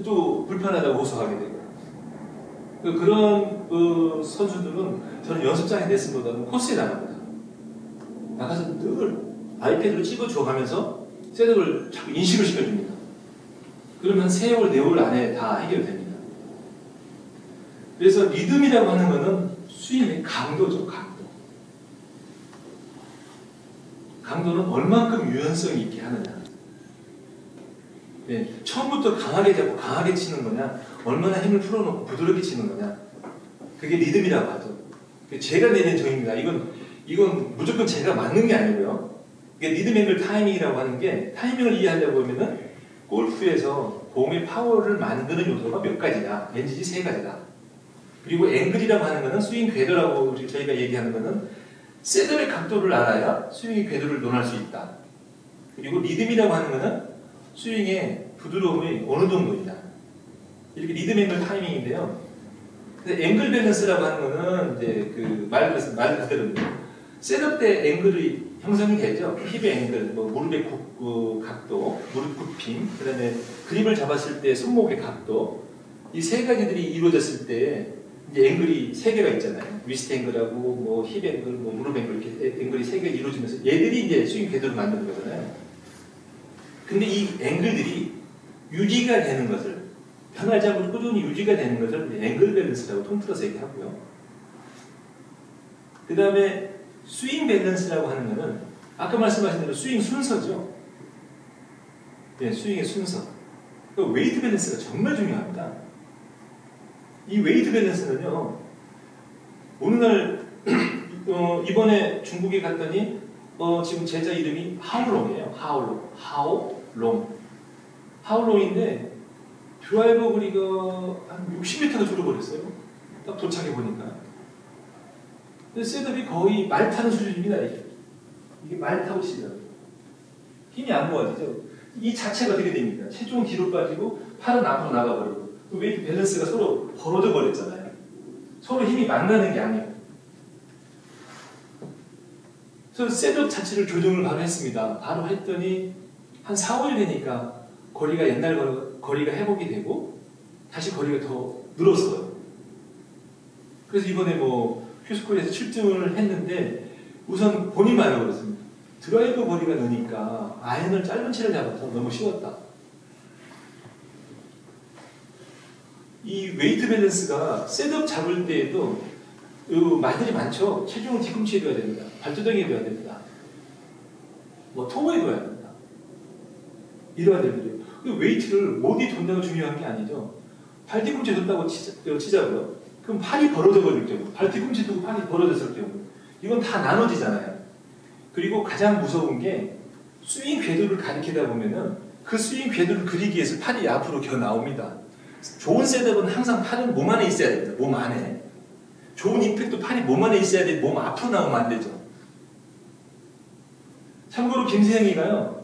또 불편하다고 호소하게 되고. 그런 선수들은 저는 연습장에 냈음보다는 코스에 나갑니다. 나가서 늘 아이패드로 찍어줘 가면서 셋업을 자꾸 인식을 시켜줍니다. 그러면 3홀, 4홀 안에 다 해결됩니다. 그래서 리듬이라고 하는 것은 스윙의 강도죠, 강도. 강도는 얼만큼 유연성이 있게 하느냐. 네, 처음부터 강하게 잡고 강하게 치는 거냐, 얼마나 힘을 풀어놓고 부드럽게 치는 거냐. 그게 리듬이라고 하죠. 제가 내는 정의입니다. 이건 무조건 제가 맞는 게 아니고요. 이게 리듬 앵글 타이밍이라고 하는 게 타이밍을 이해하려고 하면은 골프에서 공의 파워를 만드는 요소가 몇 가지냐. NGG 3가지다. 그리고 앵글이라고 하는 거는 스윙 궤도라고 저희가 얘기하는 거는 셋업의 각도를 알아야 스윙의 궤도를 논할 수 있다. 그리고 리듬이라고 하는 거는 스윙의 부드러움이 어느 정도이냐. 이렇게 리듬 앵글 타이밍인데요. 근데 앵글 밸런스라고 하는 거는 이제 말 그대로입니다. 셋업 때 앵글이 형성이 되죠. 힙의 앵글, 무릎의 각도, 무릎 굽힘, 그 다음에 그립을 잡았을 때 손목의 각도. 이 3가지들이 이루어졌을 때 이제 앵글이 3개가 있잖아요. 위스트 앵글하고 힙 앵글, 무릎 앵글 이렇게 앵글이 3개 이루어지면서 얘들이 이제 스윙 궤도를 만드는 거잖아요. 근데 이 앵글들이 유지가 되는 것을 변하지 않고 꾸준히 유지가 되는 것을 앵글 밸런스라고 통틀어서 얘기하고요. 그 다음에 스윙 밸런스라고 하는 것은 아까 말씀하신 대로 스윙 순서죠. 네, 스윙의 순서. 그 웨이트 밸런스가 정말 중요합니다. 이 웨이트 밸런스는요, 어느 날 이번에 중국에 갔더니 지금 제자 이름이 하울롱이에요. 하울롱인데 드라이버 거리가 한 60m가 줄어버렸어요. 딱 도착해 보니까. 근데 셋업이 거의 말 타는 수준입니다. 이게 말 타고 치더라고요. 힘이 안 모아지죠. 이 자체가 어떻게 됩니까? 체중은 뒤로 빠지고 팔은 앞으로 나가버리고 그 웨이트 밸런스가 서로 벌어져 버렸잖아요. 서로 힘이 만나는 게 아니에요. 그래서 셋업 자체를 조정을 바로 했습니다. 바로 했더니 한 4, 5일 되니까 거리가 옛날 거리가 회복이 되고 다시 거리가 더 늘었어요. 그래서 이번에 휴스콜에서 7등을 했는데 우선 본인 말로 그렇습니다. 드라이버 거리가 느니까 아이언을 짧은 채를 잡아서 너무 쉬웠다. 이 웨이트 밸런스가 셋업 잡을 때에도 말들이 많죠. 체중을 뒤꿈치에 둬야 됩니다. 발두덩이에 둬야 됩니다. 토우에 둬야 됩니다. 이러한 일들이에요. 웨이트를 어디 둔다가 중요한 게 아니죠. 발 뒤꿈치에 둔다고 치자고요. 그럼 팔이 벌어져 버릴 경우, 발 뒤꿈치 두고 팔이 벌어졌을 경우, 이건 다 나눠지잖아요. 그리고 가장 무서운 게 스윙 궤도를 가리키다 보면은 그 스윙 궤도를 그리기 위해서 팔이 앞으로 겨 나옵니다. 좋은 셋업은 항상 팔은 몸 안에 있어야 됩니다. 몸 안에. 좋은 임팩트 팔이 몸 안에 있어야 돼. 몸 앞으로 나오면 안 되죠. 참고로 김세영이가요.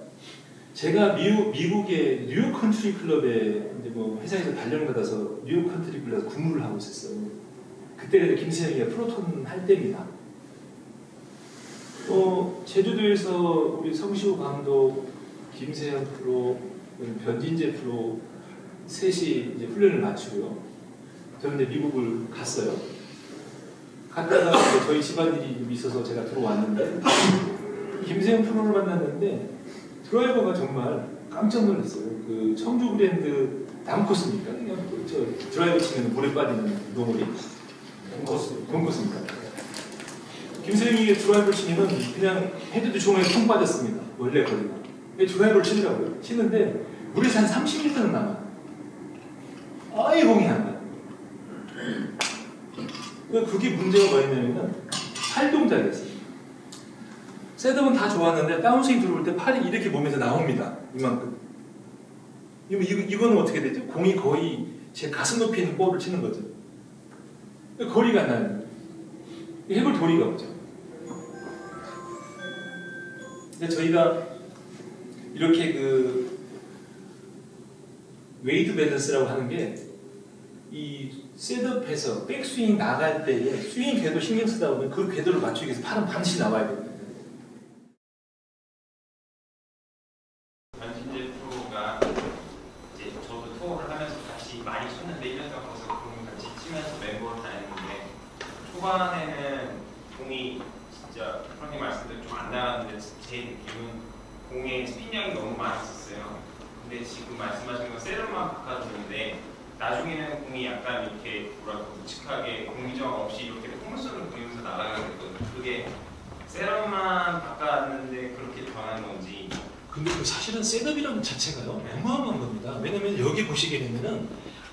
제가 미국의 뉴욕 컨트리 클럽에 이제 회사에서 단련을 받아서 뉴욕 컨트리 클럽에서 근무를 하고 있었어요. 그때가 김세영이가 프로톤 할 때입니다. 제주도에서 우리 성시호 감독, 김세영 프로, 변진재 프로 셋이 이제 훈련을 마치고요. 저는 이제 미국을 갔어요. 갔다가 저희 집안일이 좀 있어서 제가 들어왔는데 김세영 프로를 만났는데 드라이버가 정말 깜짝 놀랐어요. 그 청주 브랜드 남코스입니까? 그냥 저 드라이버 치면 물에 빠지는 노물이 곰코스입니까? 김세영이 드라이버를 치면 그냥 헤드도 조금에 통 빠졌습니다. 원래 거리가. 드라이버를 치더라고요. 치는데 물에서 한 30m는 남아요. 아예 공이 안 나요. 그게 문제가 뭐였냐면은 팔 동작이었어요. 셋업은 다 좋았는데 다운스윙 들어올 때 팔이 이렇게 몸에서 나옵니다. 이만큼. 이거는 어떻게 되죠? 공이 거의 제 가슴 높이에 있는 볼을 치는 거죠. 거리가 안 나요. 해볼 도리가 없죠. 근데 저희가 이렇게 그 웨이트 밸런스라고 하는 게 이 셋업해서 백스윙 나갈 때에 스윙 궤도 신경 쓰다 보면 그 궤도를 맞추기 위해서 팔은 반드시 나와야 됩니다. 변진재 프로가 이제 저도 투어를 하면서 같이 많이 쳤는데 1년 동안 거기서 공을 같이 치면서 멤버로 다녔는데 초반에는 공이 진짜 프로님 말씀대로 좀 안 나갔는데 제 느낌은 공의 스핀량이 너무 많이 있었어요. 근데 지금 말씀하신 건 세련만 바꿔주는데 나중에는 공이 약간 이렇게 뭐랄까 묵직하게 공기저항 없이 이렇게 포물선을 그리면서 나가게 됐거든요. 그게 세련만 바꿨는데 그렇게 변한 건지. 근데 그 사실은 셋업이라는 자체가요 어마어마한 겁니다. 왜냐면 여기 보시게 되면은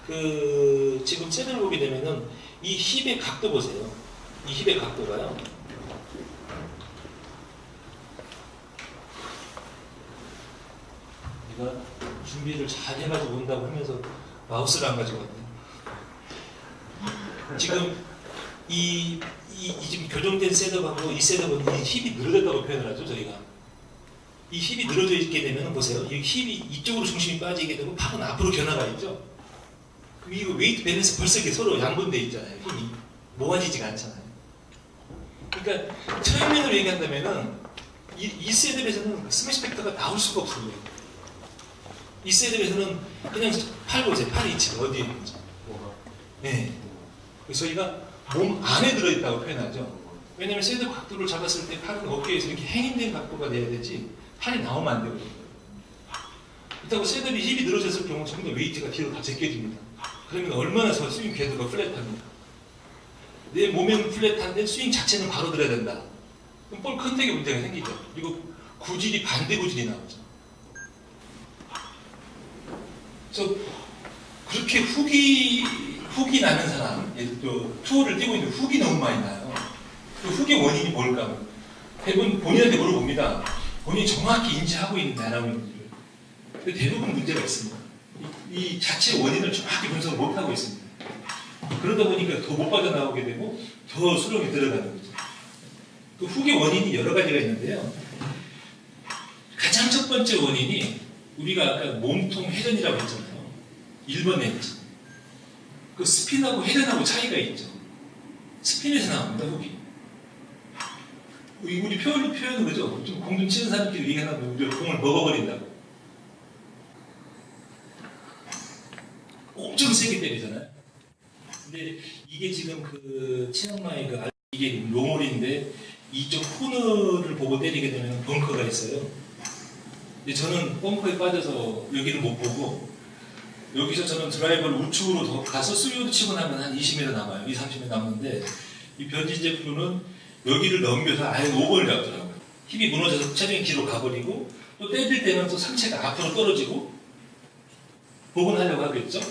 그 지금 셋업을 보게 되면은 이 힙의 각도 보세요. 이 힙의 각도가요. 내가 준비를 잘 해가지고 온다고 하면서 마우스를 안 가지고 왔네. 지금 지금 교정된 셋업하고 이 셋업은 이 힙이 늘어졌다고 표현을 하죠 저희가. 이 힙이 늘어져 있게 되면 보세요. 이 힙이 이쪽으로 중심이 빠지게 되고 팔은 앞으로 변화가 있죠. 그럼 이거 웨이트 밸런스 벌써 이렇게 서로 양분돼 있잖아요. 힘이 모아지지가 않잖아요. 그러니까 처음면으로 얘기한다면은 이 셋업에서는 스매시 팩터가 나올 수가 없어요. 이 셋업에서는 그냥 팔 보세요. 팔의 위치가 어디에 있는지. 네. 그래서 저희가 몸 안에 들어있다고 표현하죠. 왜냐면 셋업 각도를 잡았을 때 팔은 어깨에서 이렇게 행인된 각도가 돼야 되지 팔이 나오면 안 되거든요. 그렇다고 셋업이 힙이 늘어졌을 경우 전부 다 웨이트가 뒤로 다 제껴집니다. 그러면 얼마나 스윙 궤도가 플랫합니까? 내 몸에는 플랫한데 스윙 자체는 바로 들어야 된다. 그럼 볼 컨택에 문제가 생기죠. 그리고 구질이 반대 구질이 나오죠. 그래서 그렇게 훅이 나는 사람, 투어를 뛰고 있는데 훅이 너무 많이 나요. 그 훅의 원인이 뭘까? 대부분 본인한테 물어봅니다. 본인이 정확히 인지하고 있는지 안 하고 있는지를. 근데 대부분 문제가 있습니다. 이 자체 원인을 정확히 분석을 못하고 있습니다. 그러다 보니까 더 못 빠져나오게 되고 더 수렁에 들어가는 거죠. 그 훅의 원인이 여러 가지가 있는데요. 가장 첫 번째 원인이 우리가 아까 몸통 회전이라고 했잖아요. 1번 엣지. 그 스핀하고 회전하고 차이가 있죠. 스핀에서 나옵니다, 훅이. 우리 표현은 그죠? 좀 공 좀 치는 사람끼리 얘기하면 우리 공을 먹어버린다고. 엄청 세게 때리잖아요. 근데 이게 지금 그 치앙마이 이게 롱홀인데 이쪽 코너를 보고 때리게 되면 벙커가 있어요. 근데 저는 벙커에 빠져서 여기를 못 보고 여기서 저는 드라이버를 우측으로 더 가서 스윙으로 치고 나면 한 20m 남아요. 20-30m 남는데 이 변진재 프로는 여기를 넘겨서 아예 5번을 잡더라고요. 힙이 무너져서 체중이 뒤로 가버리고 또 때릴 때는 또 상체가 앞으로 떨어지고 복원하려고 하겠죠?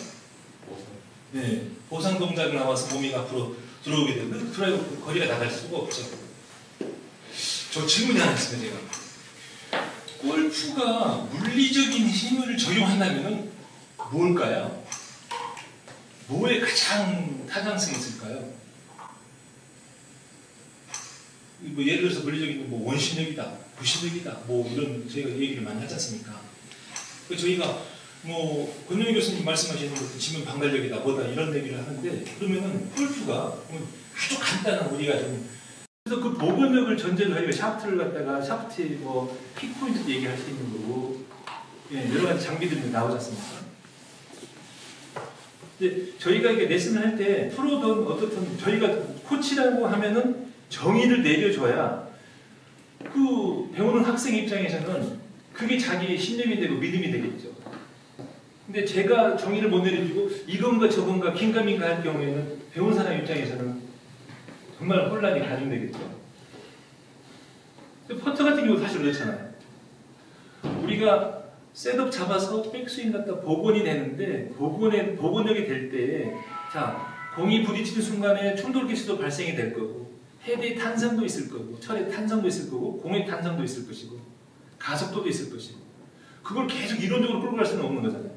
네, 보상 동작이 나와서 몸이 앞으로 들어오게 되면 드라이버 거리가 나갈 수가 없죠. 저 질문이 하나 있습니다, 제가. 골프가 물리적인 힘을 적용한다면 뭘까요? 뭐에 가장 타당성이 있을까요? 뭐 예를 들어서 물리적인 뭐 원심력이다, 부심력이다, 뭐 이런 저희가 얘기를 많이 하지 않습니까? 저희가 뭐 권영희 교수님 말씀하시는 것도 지면 방발력이다, 뭐다 이런 얘기를 하는데 그러면은 골프가 아주 간단한 우리가 좀 그래서 그 보건력을 전제로 해요. 샤프트를 갖다가 샤프트 뭐 픽포인트도 얘기할 수 있는 거고 예, 여러 가지 장비들이 나오지 않습니까? 근데 저희가 이게 레슨을 할 때 프로든 어떻든 저희가 코치라고 하면은 정의를 내려줘야 그 배우는 학생 입장에서는 그게 자기의 신념이 되고 믿음이 되겠죠. 근데 제가 정의를 못 내려주고 이건가 저건가 긴가민가 할 경우에는 배운 사람 입장에서는 정말 혼란이 가중되겠죠. 근데 퍼터 같은 경우 사실 그렇잖아요. 우리가 셋업 잡아서 백스윙 갖다 복원이 되는데 복원력이 될 때 자 공이 부딪히는 순간에 충돌 기수도 발생이 될 거고 헤드의 탄성도 있을 거고 철의 탄성도 있을 거고 공의 탄성도 있을 것이고 가속도도 있을 것이고 그걸 계속 이론적으로 끌고 갈 수는 없는 거잖아요.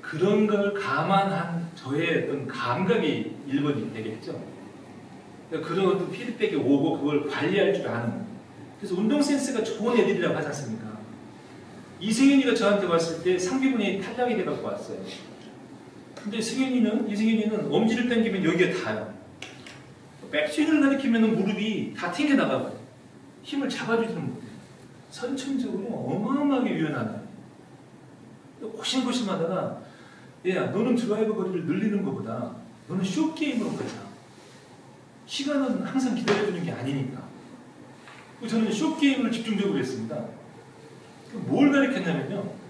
그런 걸 감안한 저의 어떤 감각이 1번이 되겠죠. 그러니까 그런 어떤 피드백이 오고 그걸 관리할 줄 아는. 그래서 운동 센스가 좋은 애들이라고 하지 않습니까? 이승현이가 저한테 왔을 때 상비분이 탈락이 돼갖고 왔어요. 근데 이승현이는 엄지를 당기면 여기가 닿아요. 백스윙을 가리키면 무릎이 다 튕겨나가고 힘을 잡아주지는 못해요. 선천적으로 어마어마하게 유연하다. 고심고심하다가 야 너는 드라이버 거리를 늘리는 것보다 너는 숏게임으로 가자. 시간은 항상 기다려주는 게 아니니까. 저는 숏게임을 집중적으로 했습니다. 뭘 가르쳤냐면요.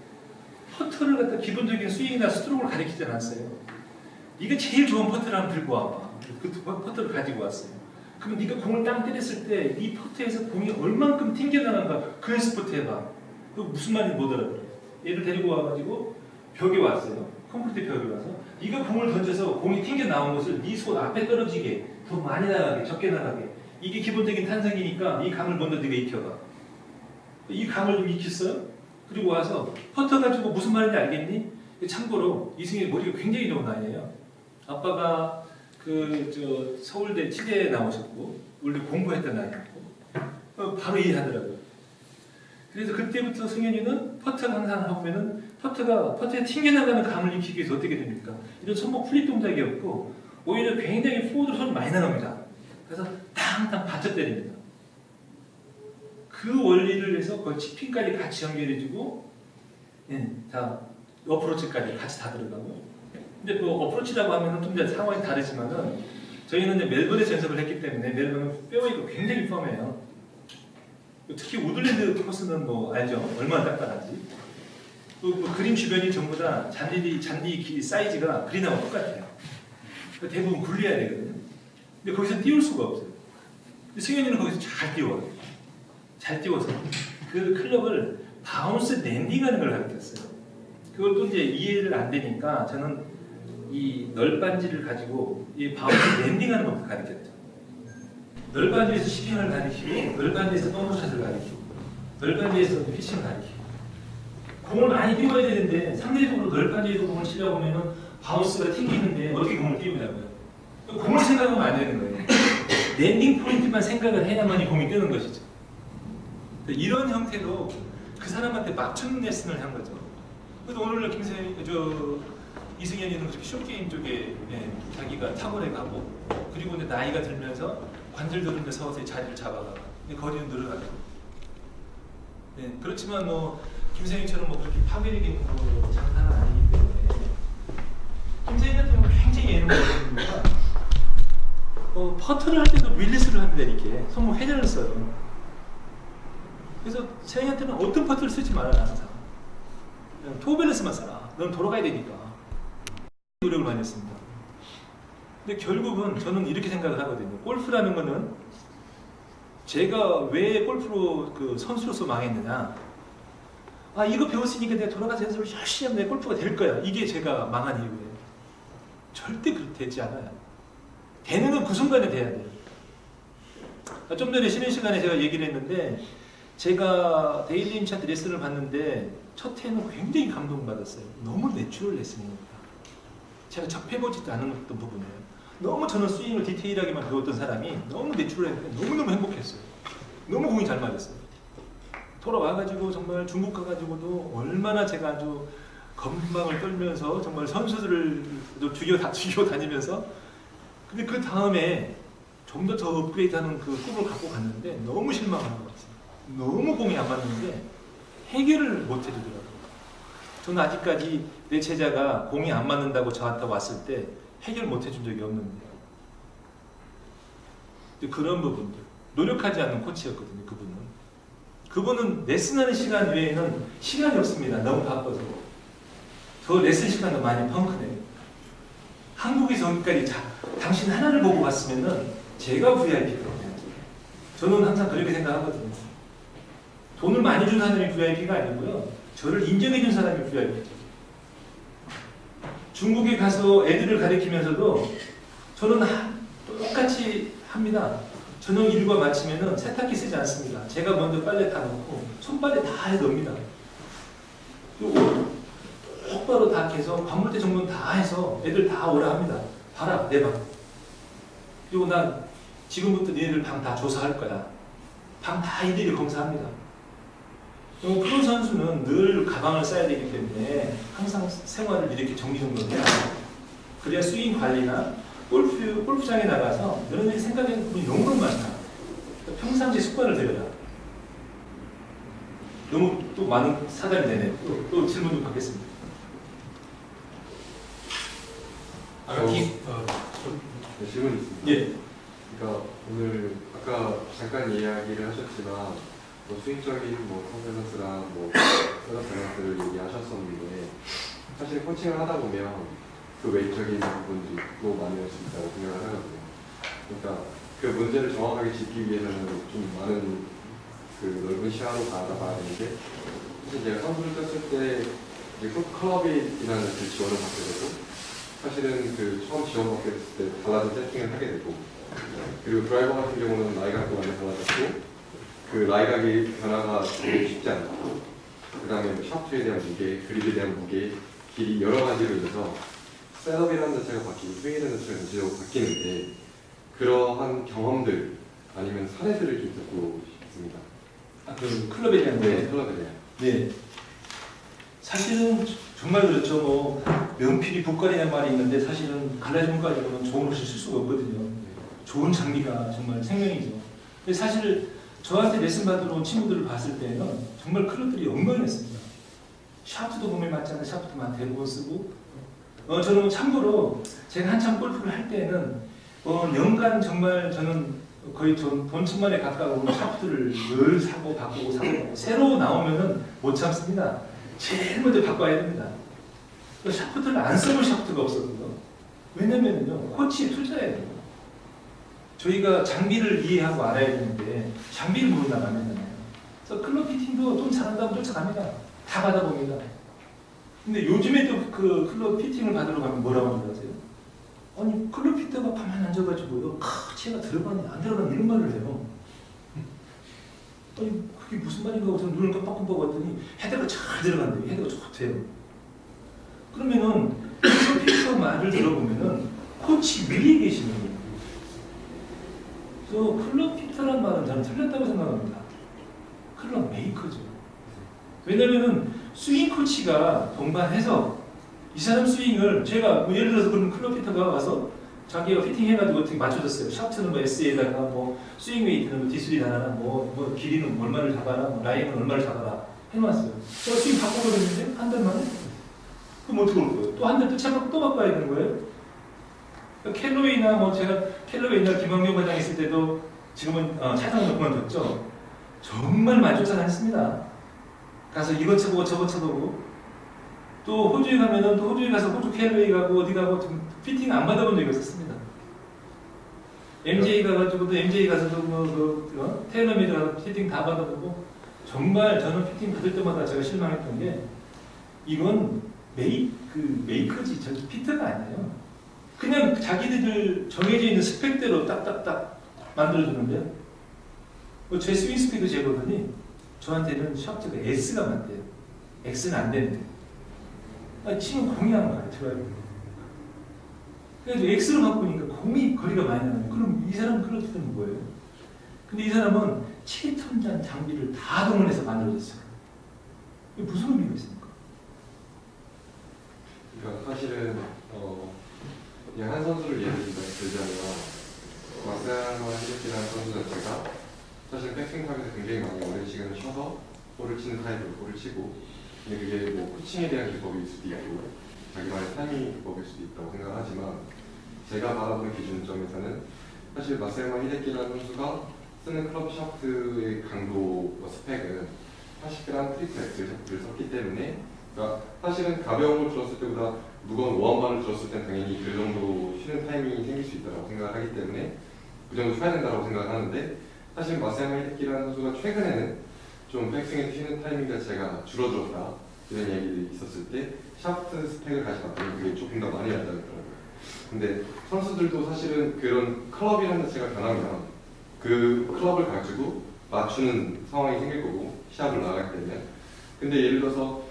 퍼터를 갖다 기본적인 스윙이나 스트로크를 가르치지 않았어요. 네가 제일 좋은 퍼터를 한번 들고 와봐. 그 퍼터를 가지고 왔어요. 그럼 네가 공을 땅 때렸을 때 네 퍼터에서 공이 얼만큼 튕겨나가는가 그 연습부터 해봐. 그 무슨 말인지 못 알아들어요. 얘를 데리고 와가지고 벽에 왔어요. 콘크리트 벽에 와서 네가 공을 던져서 공이 튕겨나온 것을 네 손 앞에 떨어지게 더 많이 나가게 적게 나가게 이게 기본적인 탄성이니까 이 감을 먼저 네가 익혀봐. 이 감을 좀 익혔어요. 그리고 와서 퍼터 가지고 무슨 말인지 알겠니? 참고로 이승희 머리가 굉장히 좋은 아이예요. 아빠가 서울대 치대에 나오셨고 원래 공부했던 아이였고 바로 이해하더라고요. 그래서 그때부터 승현이는 퍼터를 항상 하면은 퍼터에 튕겨나가는 감을 익히기 위해서 어떻게 됩니까? 이런 손목 플립 동작이 없고 오히려 굉장히 포워드로 손이 많이 나갑니다. 그래서 탕탕 받쳐 때립니다. 그 원리를 해서 거의 치핑까지 같이 연결해주고 다 어프로치까지 같이 다 들어가고 근데 그 어프로치라고 하면은 좀 이제 상황이 다르지만은 저희는 이제 멜번에서 연습을 했기 때문에 멜번은 페어웨이가 굉장히 펌해요. 특히 우들랜드 코스는 뭐 알죠? 얼마나 딱딱한지. 그 그린 주변이 전부 다 잔디 사이즈가 그린하고 똑같아요. 대부분 굴려야 되거든요. 근데 거기서 띄울 수가 없어요. 승현이는 거기서 잘 띄워요. 잘 띄워서 그 클럽을 바운스 랜딩하는 걸 가르쳤어요. 그걸 또 이제 이해를 안 되니까 저는 이 널빤지를 가지고 이 바운스 랜딩하는 것부터 가르쳤죠. 널빤지에서 시핑을 가르치고 널빤지에서 덤프샷을 가르치고 널빤지에서 피싱을 가르치고 공을 많이 띄워야 되는데 상대적으로 널빤지에서 공을 치려고 하면 바운스가 튕기는데 어떻게 공을 띄우냐고요. 공을 생각하면 안 되는 거예요. 랜딩 포인트만 생각을 해야만이 공이 뜨는 것이죠. 이런 형태로 그 사람한테 맞추는 레슨을 한 거죠. 그래서 오늘 이승현이는 그렇게 숏게임 쪽에 자기가 탁월해 가고 그리고 이제 나이가 들면서 관절 들은데 서서히 자리를 잡아가고 거리는 늘어가고 그렇지만 뭐 김세윤처럼 뭐 그렇게 파괴력이 뭐 장난은 아니기 때문에 김세윤 같은 경우는 굉장히 예능을 보입니다. 퍼터를 할 때도 릴리스를 합니다. 이렇게 손목 회전을 써요. 그래서 세윤한테는 어떤 퍼터를 쓰지 말아라 항상. 토밸런스만 써라. 넌 돌아가야 되니까. 노력을 많이 했습니다. 근데 결국은 저는 이렇게 생각을 하거든요. 골프라는 거는 제가 왜 골프로 그 선수로서 망했느냐. 아 이거 배웠으니까 내가 돌아가서 연습을 열심히 하면 내 골프가 될 거야. 이게 제가 망한 이유예요. 절대 그렇게 되지 않아요. 되는 건 그 순간에 돼야 돼요. 좀 전에 쉬는 시간에 제가 얘기를 했는데 제가 데일리 인차트 레슨을 받는데 첫 해는 굉장히 감동받았어요. 너무 내추럴 레슨입니다. 제가 접해보지도 않은 어떤 부분이에요. 너무 저는 스윙을 디테일하게만 배웠던 사람이 너무 내추럴했는데 너무너무 행복했어요. 너무 공이 잘 맞았어요. 돌아와가지고 정말 중국 가가지고도 얼마나 제가 아주 건방을 떨면서 정말 선수들을 죽여 다니면서 근데 그 다음에 좀 더 업그레이드하는 그 꿈을 갖고 갔는데 너무 실망을 한 것 같아요. 너무 공이 안 맞는데 해결을 못 해주더라고요. 저는 아직까지 내 제자가 공이 안 맞는다고 저한테 왔을 때 해결 못 해준 적이 없는데 그런 부분들 노력하지 않는 코치였거든요. 그분은 레슨하는 시간 외에는 시간이 없습니다. 너무 바빠서 저 레슨 시간도 많이 펑크네요. 한국에서 여기까지 당신 하나를 보고 왔으면은 제가 VIP거든요. 저는 항상 그렇게 생각하거든요. 돈을 많이 준 사람이 VIP가 아니고요. 저를 인정해준 사람이 VIP죠. 중국에 가서 애들을 가르치면서도 저는 똑같이 합니다. 저녁 일과 마치면은 세탁기 쓰지 않습니다. 제가 먼저 빨래 다 넣고 손빨래 다 해놓습니다. 그리고 똑바로 다 해서 관물대 정돈 다 해서 애들 다 오라 합니다. 봐라 내 방. 그리고 난 지금부터 너희들 방 다 조사할 거야. 방 다 이들이 검사합니다. 프로 선수는 늘 가방을 싸야 되기 때문에 항상 생활을 이렇게 정리정돈을 해야 돼요. 그래야 스윙 관리나 골프장에 나가서 너희들이 생각하는 부분이 너무 많다. 평상시 습관을 들여라. 너무 또 많은 사담이 되네요. 또 질문 좀 받겠습니다. 네, 질문 있습니다. 예. 그러니까 오늘 아까 잠깐 이야기를 하셨지만 뭐 수익적인 뭐 컨센서스랑 뭐 셋업 밸런스를 얘기하셨었는데 사실 코칭을 하다 보면 그 외적인 부분도 있고 많을 수 있다고 생각을 하거든요. 그러니까 그 문제를 정확하게 짚기 위해서는 좀 많은 그 넓은 시야로 바라봐야 되는데 사실 제가 선수를 떴을 때 이제 클럽이라는 그 지원을 받게 되고 사실은 그 처음 지원받게 됐을 때 달라진 세팅을 하게 되고 그리고 드라이버 같은 경우는 라이각도 많이 달라졌고 그 라이각의 변화가 되게 쉽지 않고 그 다음에 샤프트에 대한 무게, 그립에 대한 무게, 길이 여러 가지로 인해서 셋업이라는 자체가 바뀌고 스윙이라는 자체가 전체적으로 바뀌는데 그러한 경험들 아니면 사례들을 좀 듣고 싶습니다. 그 클럽에 대한 네, 클럽에 대한. 네. 사실은 정말 그렇죠. 뭐 명필이 북걸이라는 말이 있는데 사실은 갈라진 가지고는 좋은 것을 쓸 수가 없거든요. 좋은 장비가 정말 생명이죠. 근데 사실 저한테 레슨 받으러 온 친구들을 봤을 때는 정말 클럽들이 엉망이었습니다. 샤프트도 몸에 맞지 않는 샤프트만 대부분 쓰고 저는 참고로 제가 한참 골프를 할 때는 연간 정말 저는 거의 돈 1,000만에 가까운 샤프트를 늘 사고 바꾸고 사고 새로 나오면은 못 참습니다. 제일 먼저 바꿔야 됩니다. 샤프트를 안 써볼 샤프트가 없었거든요. 왜냐면요 코치에 투자해야 돼요. 저희가 장비를 이해하고 알아야 되는데 장비를 모른다면 안 되잖아요. 그래서 클럽 피팅도 돈 잘한다고 쫓아갑니다. 다 받아봅니다. 근데 요즘에 또 그 클럽 피팅을 받으러 가면 뭐라고 하는지 아세요? 아니 클럽 피터가 가만히 앉아가지고요 치가 들어가냐 안 들어가냐 이런 말을 해요. 아니 그게 무슨 말인가 하고 저는 눈을 깜빡깜빡 봤더니 헤드가 잘 들어간대요. 헤드가 좋대요. 그러면은 클럽 피터 말을 들어보면은 코치 위에 계시는 거예요. 그래서 클럽 피터란 말은 저는 틀렸다고 생각합니다. 클럽 메이커죠. 왜냐면은 스윙 코치가 동반해서 이 사람 스윙을 제가 뭐 예를 들어서 그런 클럽 피터가 와서 자기가 피팅해가지고 어떻게 맞춰줬어요. 샤프트는 뭐 S에다가 뭐 스윙 웨이트는 뭐 디스리 달아라 뭐 길이는 얼마를 잡아라 뭐 라인은 얼마를 잡아라 해놨어요. 제가 스윙 바꿔버렸는데 한 달 만에 그럼 어떻게 올 거예요? 또 한 달 또 차가 또 바꿔야 되는 거예요? 캘로웨이나 뭐 제가 캘로웨이나 김광용 과장 있을 때도 지금은 차장으로 그만뒀죠. 정말 많이 쫓아다녔습니다. 가서 이것 쳐보고 저것 쳐보고 또 호주에 가면은 또 호주에 가서 호주 캘로웨이 가고 어디 가고 피팅 안 받아본 적이 없었습니다. MJ 가가지고도 MJ 가서도 뭐 테일러메이드 가서 피팅 다 받아보고 정말 저는 피팅 받을 때마다 제가 실망했던 게 이건 메이커지 저 피터가 아니에요. 그냥 자기들 정해져 있는 스펙대로 딱딱딱 만들어주는데요. 제 스윙 스피드 재보더니 저한테는 샤프트가 S가 맞대요. X는 안 되는데. 치면 공이 안 가요. 드라이브. 그래서 X로 바꾸니까 공이 거리가 많이 나요. 그럼 이 사람은 클럽 피터는 뭐예요? 근데 이 사람은 7톤짜리 장비를 다 동원해서 만들어졌어요. 이게 무슨 의미가 있습니까? 그러니까 사실은 그냥 한 선수를 예를 들자면 마사야마 히데키라는 선수 자체가 사실 백스윙 타임에서 굉장히 많이 오랜 시간을 쉬어서 볼을 치는 타입으로 볼을 치고 근데 그게 뭐 코칭에 대한 기법일 수도 있고 자기만의 타이밍 기법일 수도 있다고 생각하지만 제가 바라보는 기준점에서는 사실 마사야마 히데키라는 선수가 쓰는 클럽 샤프트의 강도 스펙은 80g 트리플 엑셀 샤프트를 썼기 때문에 그러니까 사실은 가벼운 걸 들었을 때보다 무거운 오한바를 들었을 땐 당연히 그 정도 쉬는 타이밍이 생길 수 있다고 생각을 하기 때문에 그 정도 쉬어야 된다고 생각을 하는데 사실 마사야마 히데키라는 선수가 최근에는 좀 백스윙에서 쉬는 타이밍 자체가 줄어들었다 이런 얘기들이 있었을 때 샤프트 스펙을 가져갔더니 그게 조금 더 많이 나더라고요. 근데 선수들도 사실은 그런 클럽이라는 자체가 변하면 그 클럽을 가지고 맞추는 상황이 생길 거고 시합을 나갈 때는. 근데 예를 들어서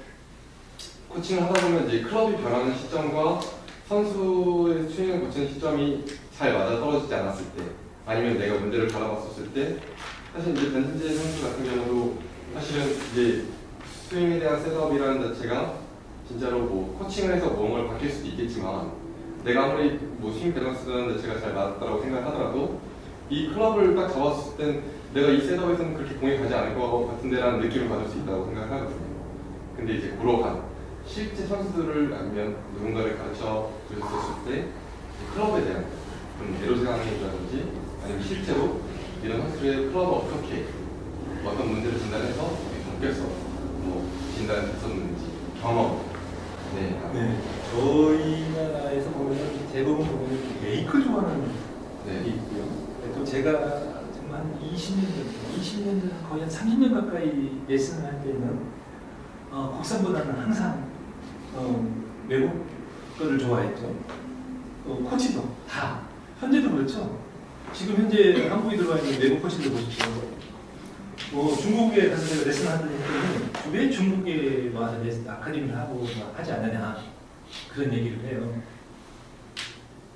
코칭을 하다 보면 이제 클럽이 변하는 시점과 선수의 스윙을 고치는 시점이 잘 맞아 떨어지지 않았을 때, 아니면 내가 문제를 바라봤었을 때, 사실 이제 변진재 선수 같은 경우도 사실은 이제 스윙에 대한 셋업이라는 자체가 진짜로 뭐 코칭을 해서 뭔가를 바뀔 수도 있겠지만, 내가 아무리 뭐 스윙 밸런스라는 자체가 잘 맞았다고 생각하더라도 이 클럽을 딱 잡았을 땐 내가 이 셋업에서는 그렇게 공이 가지 않을 것 같은데라는 느낌을 받을 수 있다고 생각하거든요. 근데 이제 그러한 실제 선수들을 아니면 누군가를 가르쳐 주셨을 때 클럽에 대한 그런 애로사항이라든지 아니면 실제로 이런 선수들의 클럽을 어떻게 어떤 문제를 진단해서 바뀌어서 뭐 진단이 됐었는지 경험. 네. 네, 저희 나라에서 보면 대부분 보면 메이크를 좋아하는 네. 게 있고요. 또 제가 정말 한 20년 전 거의 한 30년 가까이 레슨을 할 때는 국산보다는 항상 외국 거를 좋아했죠. 코치도 다 현재도 그렇죠. 지금 현재 한국에 들어와 있는 외국 코치들 보십시오. 중국에 가서 제가 레슨 하던 때는 왜 중국에 와서 레슨 아카데미를 하고 하지 않느냐 그런 얘기를 해요.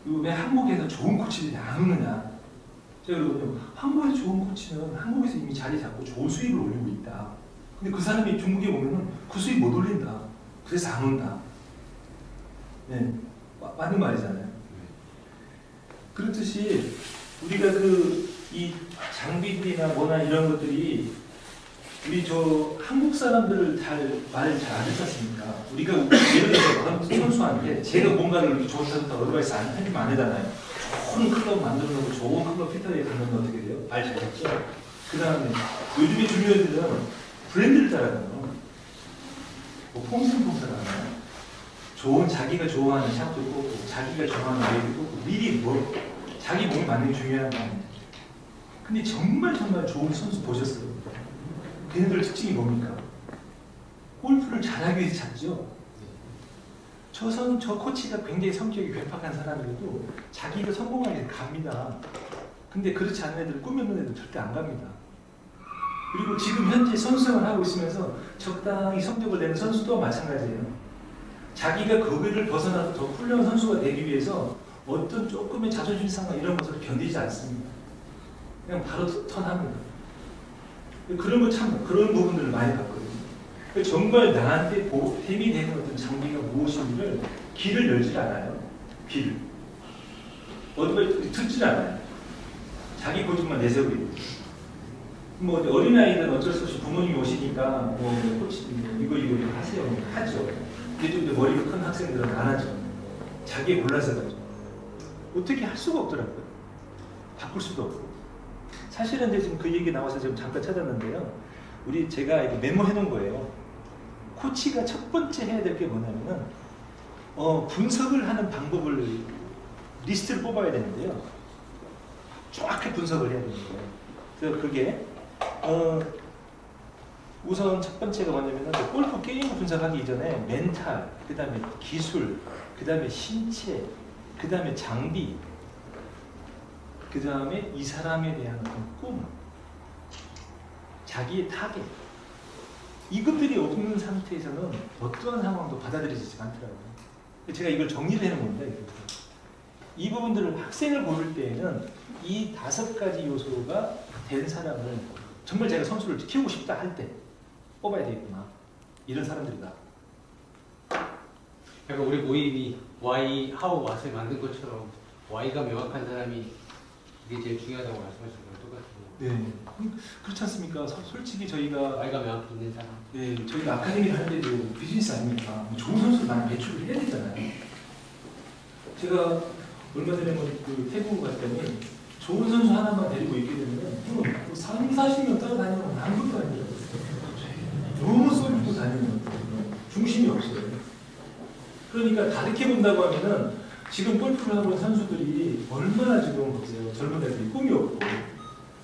그리고 왜 한국에서 좋은 코치들이 안 오느냐. 제가 그러거든요. 한국에서 좋은 코치는 한국에서 이미 자리 잡고 좋은 수입을 올리고 있다. 근데 그 사람이 중국에 오면은 그 수입 못 올린다. 그래서 안 온다. 네, 맞는 말이잖아요. 그렇듯이 우리가 이 장비들이나 뭐나 이런 것들이 우리 한국 사람들을 말 잘 안 했지 않습니까? 우리가 예를 들어서 선수한테 제가 뭔가를 이렇게 좋다고 어드바이스 하면 안 하잖아요. 좋은 클럽 만들어 놓고 좋은 클럽 피터에 가면 어떻게 돼요? 말 잘했죠? 그 다음에 요즘에 주니어들은 브랜드를 따라가요. 폼생폼 따라가요. 좋은 자기가 좋아하는 샵도 꽂고 자기가 좋아하는 아이도 꽂고 미리 자기 몸에 맞는 게 중요한 거 아닙니까? 근데 정말 좋은 선수 보셨어요? 걔네들 특징이 뭡니까? 골프를 잘하기 위해서 찾죠. 저 코치가 굉장히 성격이 괴팍한 사람이라도 자기가 성공하기 위해서 갑니다. 근데 그렇지 않은 애들, 꿈이 없는 애들 절대 안 갑니다. 그리고 지금 현재 선수생활 하고 있으면서 적당히 성적을 내는 선수도 마찬가지예요. 자기가 거기를 벗어나서 더 훌륭한 선수가 되기 위해서 어떤 조금의 자존심 상한 이런 것을 견디지 않습니다. 그냥 바로 턴합니다. 그런 그런 부분들을 많이 봤거든요. 정말 나한테 보탬이 되는 어떤 장비가 무엇인지를 길을 열지 않아요. 길을. 어디가 듣질 않아요. 자기 고집만 내세우고. 어린아이들은 어쩔 수 없이 부모님이 오시니까 코치 이거 하세요. 하죠. 근데 또 머리가 큰 학생들은 안 하죠. 자기 골라서 가죠. 어떻게 할 수가 없더라고요. 바꿀 수도 없고. 사실은 이제 지금 그 얘기 나와서 지금 잠깐 찾았는데요. 제가 이렇게 메모해 놓은 거예요. 코치가 첫 번째 해야 될 게 뭐냐면은 분석을 하는 방법을 리스트를 뽑아야 되는데요. 정확히 분석을 해야 되는 거예요. 그래서 그게 우선 첫 번째가 뭐냐면은 골프 게임 분석하기 이전에 멘탈, 그 다음에 기술, 그 다음에 신체, 그 다음에 장비, 그 다음에 이 사람에 대한 꿈, 자기의 타겟, 이것들이 없는 상태에서는 어떠한 상황도 받아들여지지 않더라고요. 제가 이걸 정리를 해놓은 겁니다. 이 부분들을 학생을 고를 때에는 이 5가지 요소가 된 사람을 정말 제가 선수를 키우고 싶다 할 때 뽑아야 되겠구나. 이런 사람들이다. 그러니까 우리 모임이 Why, How, What을 만든 것처럼 Why가 명확한 사람이 이게 제일 중요하다고 말씀하신 거랑 똑같은 네, 그렇지 않습니까? 솔직히 저희가 Why가 명확히 있는 사람. 네, 저희가 아카데미를 할 때도 비즈니스 아닙니까? 좋은 선수를 많이 배출을 해야 되잖아요. 제가 얼마 전에 태국 갔더니 좋은 선수 하나만 데리고 있게 되면 3, 40년 따라다니면 아무것도 아니에요. 너무 쏠고 다니는 중심이 없어요. 그러니까 다르게 본다고 하면은 지금 골프를 하고 있는 선수들이 얼마나 지금 보세요. 젊은 애들이 꿈이 없고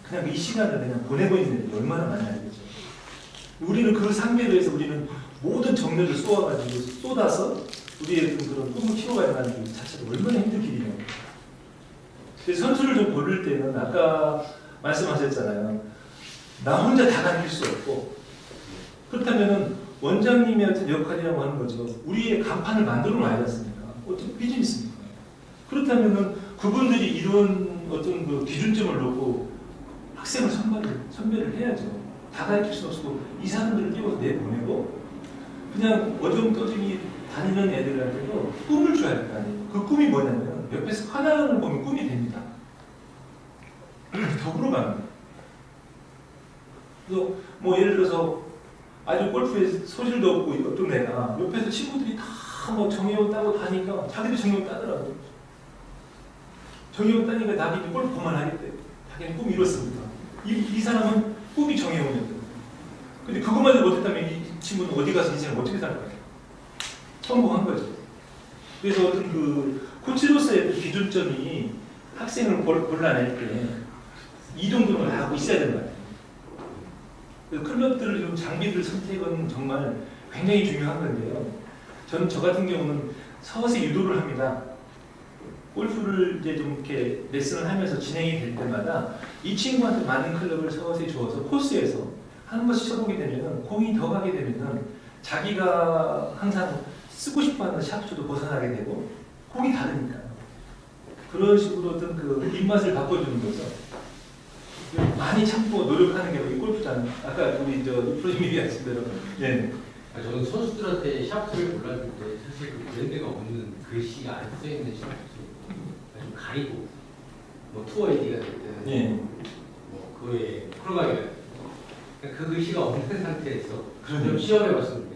그냥 이 시간을 그냥 보내고 있는 애들이 얼마나 많이 알겠죠. 우리는 그 상대로 해서 우리는 모든 정열을 쏟아가지고 쏟아서 우리의 그런 꿈을 키워가는 게 자체도 얼마나 힘든 길이냐고. 그래서 선수를 좀 고를 때는 아까 말씀하셨잖아요. 나 혼자 다 가르칠 수 없고 그렇다면은 원장님의 어떤 역할이라고 하는 거죠. 우리의 간판을 만들어 놔야 않습니까? 어떤 비즈니스입니까? 그렇다면은 그분들이 이런 어떤 그 기준점을 놓고 학생을 선별을 해야죠. 다 가르칠 수 없고 이 사람들을 띄워서 내보내고 그냥 어정떠정이 다니는 애들한테도 꿈을 줘야 될 거 아니에요. 그 꿈이 뭐냐면 옆에서 화나는 보면 꿈이 됩니다. 더불어 가는 거예요. 그래서 뭐 예를 들어서 아주 골프에 소질도 없고 어떤 애가 옆에서 친구들이 다 뭐 정혜원 따고 다니까 자기도 정혜원 따더라고요. 정혜원 따니까 자기도 골프 그만하겠대. 자기는 꿈이 이렇습니다. 이 사람은 꿈이 정혜원이었거든요. 근데 그것마저 못했다면 이 친구는 어디 가서 인생을 어떻게 살까요? 성공한 거죠. 그래서 어떤 그 코치로서의 그 기준점이 학생을 골라낼 때 이 정도는 하고 있어야 되는 거 같아요. 그래서 클럽들을 좀 장비들 선택은 정말 굉장히 중요한 건데요. 저는 저 같은 경우는 서서히 유도를 합니다. 골프를 이제 좀 이렇게 레슨을 하면서 진행이 될 때마다 이 친구한테 맞는 클럽을 서서히 주어서 코스에서 한 번씩 쳐보게 되면 공이 더 가게 되면 자기가 항상 쓰고 싶어하는 샷수도 벗어나게 되고 공이 다르니까 그런 식으로 어떤 그 입맛을 바꿔주는 거죠. 많이 참고 노력하는 게 우리 골프장. 아까 우리 저 프로님이 얘기하신 대로. 네. 저는 선수들한테 샤프를 골라줄 때 사실 그 브랜드가 없는 글씨가 안 써있는 샤프 좀 가리고 뭐 투어 AD가 될 때는 네. 뭐 그의 프로그램이 그 글씨가 없는 상태에서 그러네요. 좀 시험해봤으면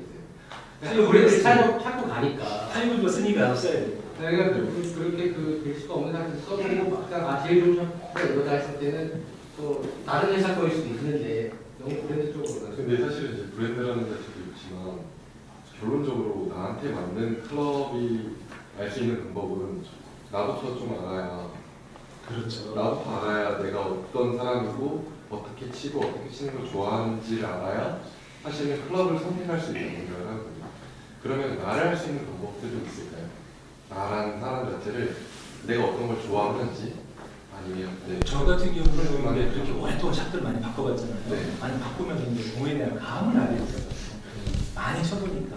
좋겠어요. 브랜드 찾고 가니까 타이밍도 쓰니까 써야 돼요. 내가 그렇게 그 글씨가 없는 상태에서 써보고 막상 제일 좋은 샤프가 이거다 했을 때는 또 다른 회사 거일 수도 있는데 너무 브랜드 쪽으로 가서 근데 사실은 이제 브랜드라는 자체도 있지만 결론적으로 나한테 맞는 클럽이 알 수 있는 방법은 나부터 좀 알아야 그렇죠. 나부터 알아야 내가 어떤 사람이고 어떻게 치고 어떻게 치는 걸 좋아하는지를 알아야 사실은 클럽을 선택할 수 있는 생각을 하거든요. 그러면 나를 할 수 있는 방법도 좀 있을까요? 나라는 사람 자체를 내가 어떤 걸 좋아하는지 아니면 저 같은 경우는 이제 그렇게 오랫동안 샷들 많이 바꿔봤잖아요. 네. 많이 바꾸면서 이제 공에 대한 감을 알게 됐어요. 많이 쳐보니까.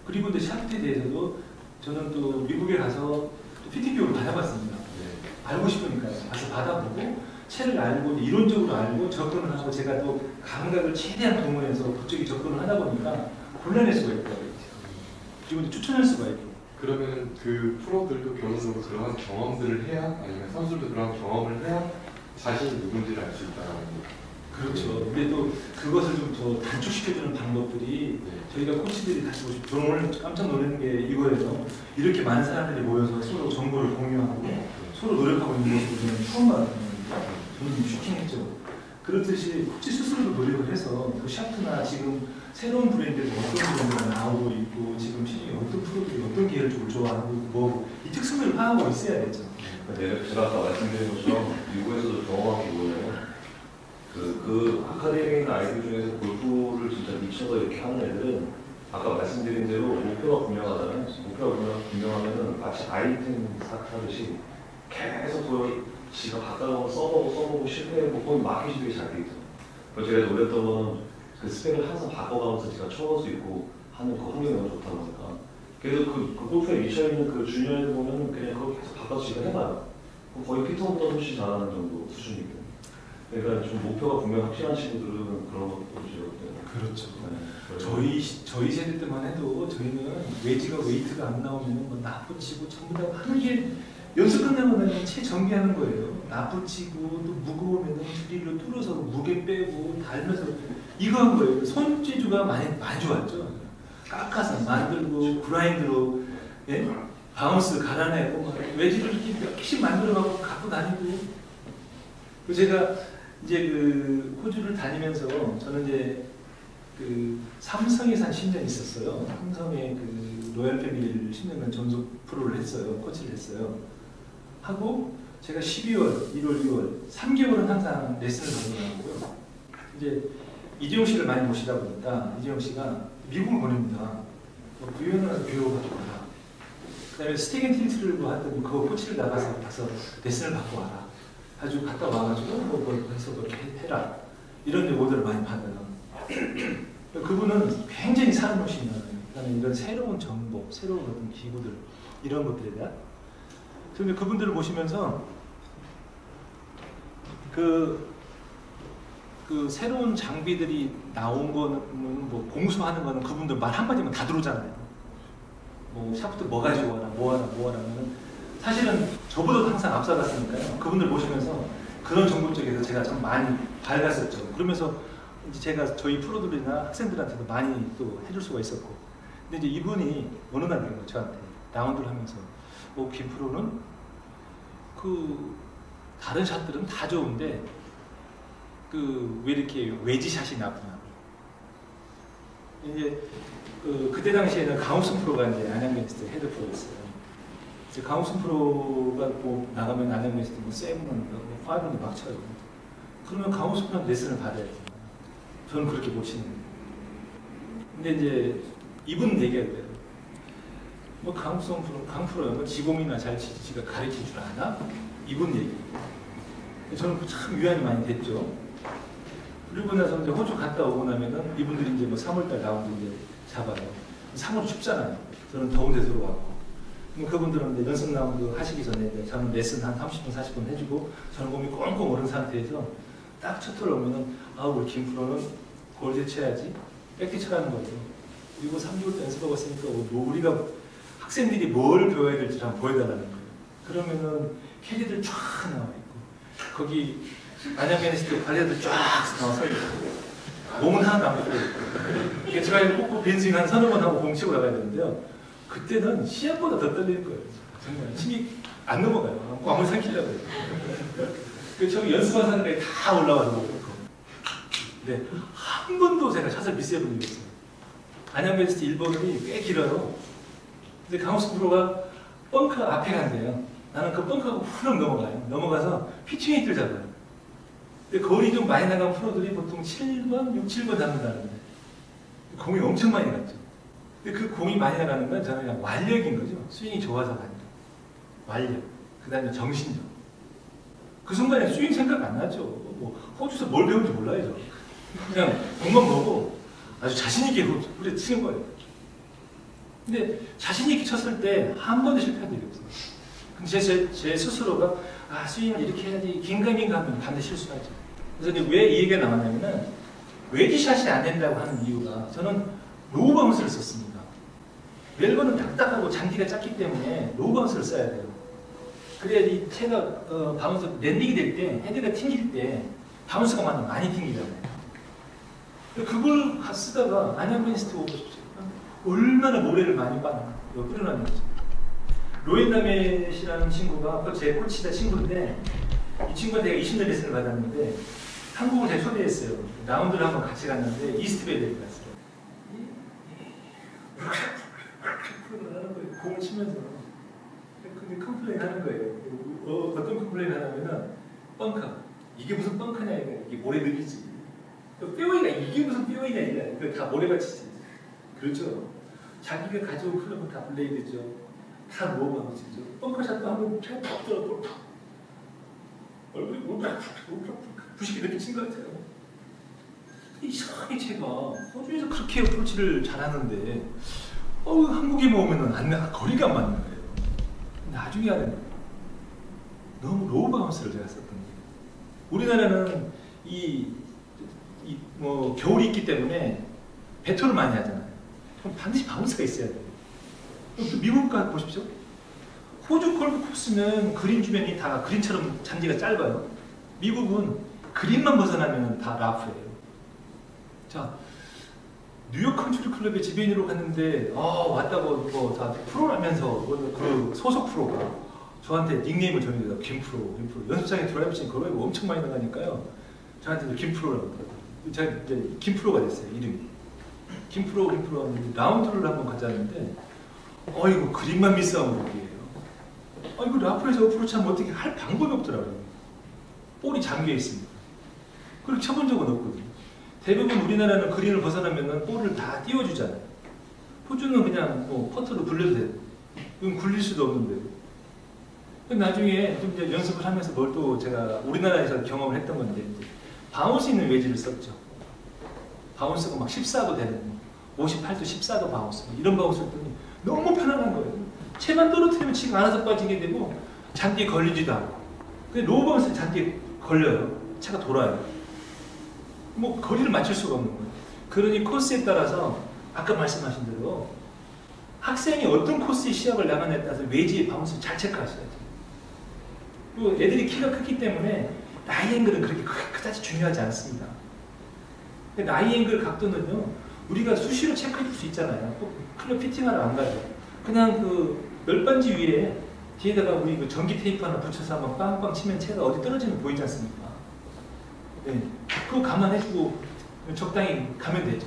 그리고 근데 샷에 대해서도 저는 또 미국에 가서 또 PT 교육을 받아봤습니다. 네. 알고 싶으니까요. 가서 받아보고 채를 알고 이론적으로 알고 접근을 하고 제가 또 감각을 최대한 동원해서 그쪽에 접근을 하다 보니까 골라낼 수가 있더라고요. 그리고 추천할 수가 있고. 그러면 그 프로들도 결론적으로 그러한 경험들을 해야 아니면 선수들도 그런 경험을 해야 자신이 누군지를 알 수 있다는 거. 그렇죠. 근데 또 그것을 좀 더 단축시켜주는 방법들이 저희가 코치들이 같이 보시고 저는 오늘 깜짝 놀라는 게 이거예요. 이렇게 많은 사람들이 모여서 서로 정보를 공유하고 서로 노력하고 있는 모습을 저는 처음 봤거든요. 저는 슈킹했죠. 그렇듯이 코치 스스로도 노력을 해서 그 샤프나 지금 새로운 브랜드가 어떤 브랜드가 나오고 있고 지금 시중에 어떤 프로들이 어떤 계열 쪽을 좋아하고 뭐 이 특성들을 파악하고 있어야겠죠. 제가 아까 말씀드린 것처럼 미국에서도 경험한 게 뭐냐면 그 아카데미에 있는 아이들 중에서 골프를 진짜 미쳐서 이렇게 하는 애들은 아까 말씀드린 대로 목표가 분명하잖아요. 목표가 분명하면은 마치 아이템 스타트하듯이 계속 그 지가 가까운 거 써보고 실패해보고 거기 마켓이 되게 잘 돼 있잖아요. 그래서 제가 노렸던 거는 그 스펙을 항상 바꿔가면서 제가 쳐볼 수 있고 하는 그 환경이 너무 좋다 보니까 그래서 그 골프에 미쳐있는 그 주니어 애들 보면 그냥 그걸 계속 바꿔서 지가 해봐요. 그럼 거의 피터보다 훨씬 잘하는 정도 수준이거든요. 그러니까 좀 목표가 분명 확실한 친구들은 그런 것도 보시거든요. 그렇죠. 네. 저희 세대 때만 해도 저희는 웨이트가 안 나오면 뭐 나붙이고 전부 다 하는 게 연습 끝나고 나면 채 정비하는 거예요. 나붙이고 또 무거우면 드릴로 뚫어서 무게 빼고 달면서 이거 한 거예요. 손재주가 많이 좋았죠. 깎아서 만들고 그라인드로 예? 바운스 갈아내고 웨지를 이렇게 몇 개씩 만들어갖고 갖고 다니고. 그리고 제가 이제 그 호주를 다니면서 저는 이제 그 삼성에서 한 10년 있었어요. 삼성의 그 로얄 패밀리를 10년간 전속 프로를 했어요. 코치를 했어요. 하고 제가 12월, 1월, 2월 3개월은 항상 레슨을 받고 나오고요. 이제 이재용 씨를 많이 모시다 보니까 이재용 씨가 미국을 보냅니다. 부연을 가서 배워가지고 와라. 그다음에 스테이크 틴트를 하더니 그거 코치를 나가서 가서 레슨을 받고 와라. 아주 갔다 와가지고 거기서 그렇게 해라. 이런 오더를 많이 받아요. 그분은 굉장히 사람없이 그다음에 이런 새로운 정보, 새로운 어떤 기구들 이런 것들에 대한. 그런데 그분들을 보시면서 그 새로운 장비들이 나온 거는 뭐 공수하는 거는 그분들 말 한마디면 다 들어오잖아요. 뭐 샤프트 뭐 가지고 와라, 뭐 하라는 사실은 저보다 항상 앞서갔으니까요. 그분들 보시면서 그런 정보 쪽에서 제가 참 많이 밝았었죠. 그러면서 이제 제가 저희 프로들이나 학생들한테도 많이 또 해줄 수가 있었고. 근데 이제 이분이 어느 날 그런 거 저한테 라운드를 하면서 김프로는 그 다른 샷들은 다 좋은데 왜 이렇게 웨지샷이 나쁘나. 이제 그때 당시에는 강욱순 프로가 이제 안양메스트 헤드 프로였어요. 이제 강욱순 프로가 뭐 나가면 안양메스트 뭐 세븐은 뭐 파이브는 막 쳐요. 그러면 강욱순 프로는 레슨을 받아야 돼요. 저는 그렇게 못 치는 거예요. 근데 이제 이분 얘기하더라고요. 뭐 강프로야 뭐 지공이나 잘 치지 지가 가르칠 줄 아나? 이분 얘기. 저는 참 위안이 많이 됐죠. 그리고 나서 이제 호주 갔다 오고 나면은 이분들이 이제 뭐 3월달 라운드 이제 잡아요. 3월 춥잖아요. 저는 더운 데서 왔고. 그럼 그분들은 이제 연습 라운드 하시기 전에 이제 저는 레슨 한 30분, 40분 해주고 저는 몸이 꽁꽁 얼은 상태에서 딱 첫 톨 오면은 우리 김프로는 골드 쳐야지. 백티 쳐라는 거죠. 그리고 3개월 때 연습하고 있으니까 뭐 우리가 학생들이 뭘 배워야 될지 한번 보여달라는 거예요. 그러면은 캐디들 쫙 나와 있고 거기 안양메스트 관리자들 쫙 나와서 몸은 하나도 안 붙고 있고 제가 꼭 벤스윙 한 서너 번 하고 공 치고 나가야 되는데요. 그때는 시합보다 더 떨리는 거예요. 정말 힘이 안 넘어가요. 꽝을 삼키려고 해요. 저기 연습한 사람들이 다 올라와서 먹고 근데 한 번도 제가 샷을 미스해본 적이 없어요. 안양메스트 1번이 꽤 길어요. 근데 강호수 프로가 벙커 앞에 간대요. 나는 그 벙커하고 훌렁 넘어가요. 넘어가서 피칭8를 잡아요. 근데 거리 좀 많이 나간 프로들이 보통 7번, 6, 7번 잡는다는데 공이 엄청 많이 갔죠. 근데 그 공이 많이 나가는 건 저는 그냥 완력인 거죠. 스윙이 좋아서가 아니라 완력. 그 다음에 정신력. 그 순간에 스윙 생각 안 나죠. 뭐 호주에서 뭘 배운지 몰라요. 저. 그냥 공만 보고 아주 자신 있게 홀에 치는 거예요. 근데 자신 있게 쳤을 때 한 번도 실패한 적이 없어요. 근데 제 스스로가 스윙을 이렇게 해야지 긴가민가 하면 반드시 실수하죠. 그래서 이제 왜 이 얘기가 나왔냐면은 웨지샷이 안 된다고 하는 이유가 저는 로우 바운스를 썼습니다. 멜버는 딱딱하고 잔디가 작기 때문에 로우 바운스를 써야 돼요. 그래야지 채가 바운스 랜딩이 될 때 헤드가 튕길 때 바운스가 많이 튕기잖아요. 그걸 쓰다가 안양메스트 오고 싶죠. 얼마나 모래를 많이 뿌려놨는 거죠. 로엔다멧이라는 친구가 제 코치다 친구인데 이 친구가 내가 20년 레슨을 받았는데 한국을 제가 초대했어요. 라운드를 한번 같이 갔는데 이스트베이를 갔어요. 하는 거예요. 공을 치면서 근데 컴플레인 하는 거예요. 어떤 컴플레인 하냐면은 벙커. 이게 무슨 벙커냐 이게 모래들이지. 뼈이가 이게 무슨 뼈이냐 이거 다 모래밭이지. 그렇죠. 자기가 가져온 클럽은 다 블레이드죠. 다 로우바운스죠. 벙커샷도 한번 팍 들어도 얼굴이 부식이 이렇게 친 것 같아요. 이상하게 제가 호주에서 그렇게 어프로치를 잘하는데 한국에 오면은 거리가 안 맞는 거예요. 나중에 알았는데 너무 로우 바운스를 제가 썼던 거예요. 우리나라는 뭐 겨울이 있기 때문에 배토를 많이 하잖아요. 그럼 반드시 바운스가 있어야 돼요. 미국 가 보십시오. 호주 골프 코스는 그린 주변이 다 그린처럼 잔디가 짧아요. 미국은 그린만 벗어나면 다 라프예요. 자, 뉴욕 컨트리 클럽에 지배인으로 갔는데 왔다고 다 프로라면서 그 소속 프로가 저한테 닉네임을 정해줘요. 김프로. 연습장에 드라이브 친 거를 엄청 많이 나가니까요. 저한테도 김프로라고 그러더라고요. 제가 이제 김프로가 됐어요. 이름이. 김프로 하는데 라운드를 한번 가자는데 이거 그림만 미스하면 여기에요. 이거 라프에서 어프로치 하면 어떻게 할 방법이 없더라고요. 볼이 잠겨 있습니다. 그리고 쳐본 적은 없거든요. 대부분 우리나라는 그린을 벗어나면은 볼을 다 띄워주잖아요. 호주는 그냥 뭐 퍼트로 굴려도 돼요. 이건 굴릴 수도 없는데. 나중에 좀 이제 연습을 하면서 뭘 또 제가 우리나라에서 경험을 했던 건데 이제 바운스 있는 웨지를 썼죠. 바운스가 막 14도 되는 58도 14도 바운스 이런 바운스를 했더니 너무 편안한 거예요. 채만 떨어뜨리면 지금 알아서 빠지게 되고 잔디에 걸리지도 않고. 근데 로우 바운스 잔디에 걸려요. 차가 돌아요. 뭐 거리를 맞출 수가 없는 거예요. 그러니 코스에 따라서 아까 말씀하신 대로 학생이 어떤 코스의 시합을 나가냐에 따라서 웨지의 바운스를 잘 체크하셔야 돼요. 그리고 애들이 키가 크기 때문에 나이 앵글은 그렇게 그다지 중요하지 않습니다. 나이 앵글 각도는요, 우리가 수시로 체크해 줄 수 있잖아요. 꼭 클럽 피팅하러 안 가죠. 그냥 그 널빤지 위에 뒤에다가 우리 그 전기 테이프 하나 붙여서 한번 빵빵 치면 채가 어디 떨어지는 거 보이지 않습니까? 네. 그거 감안해주고 적당히 가면 되죠.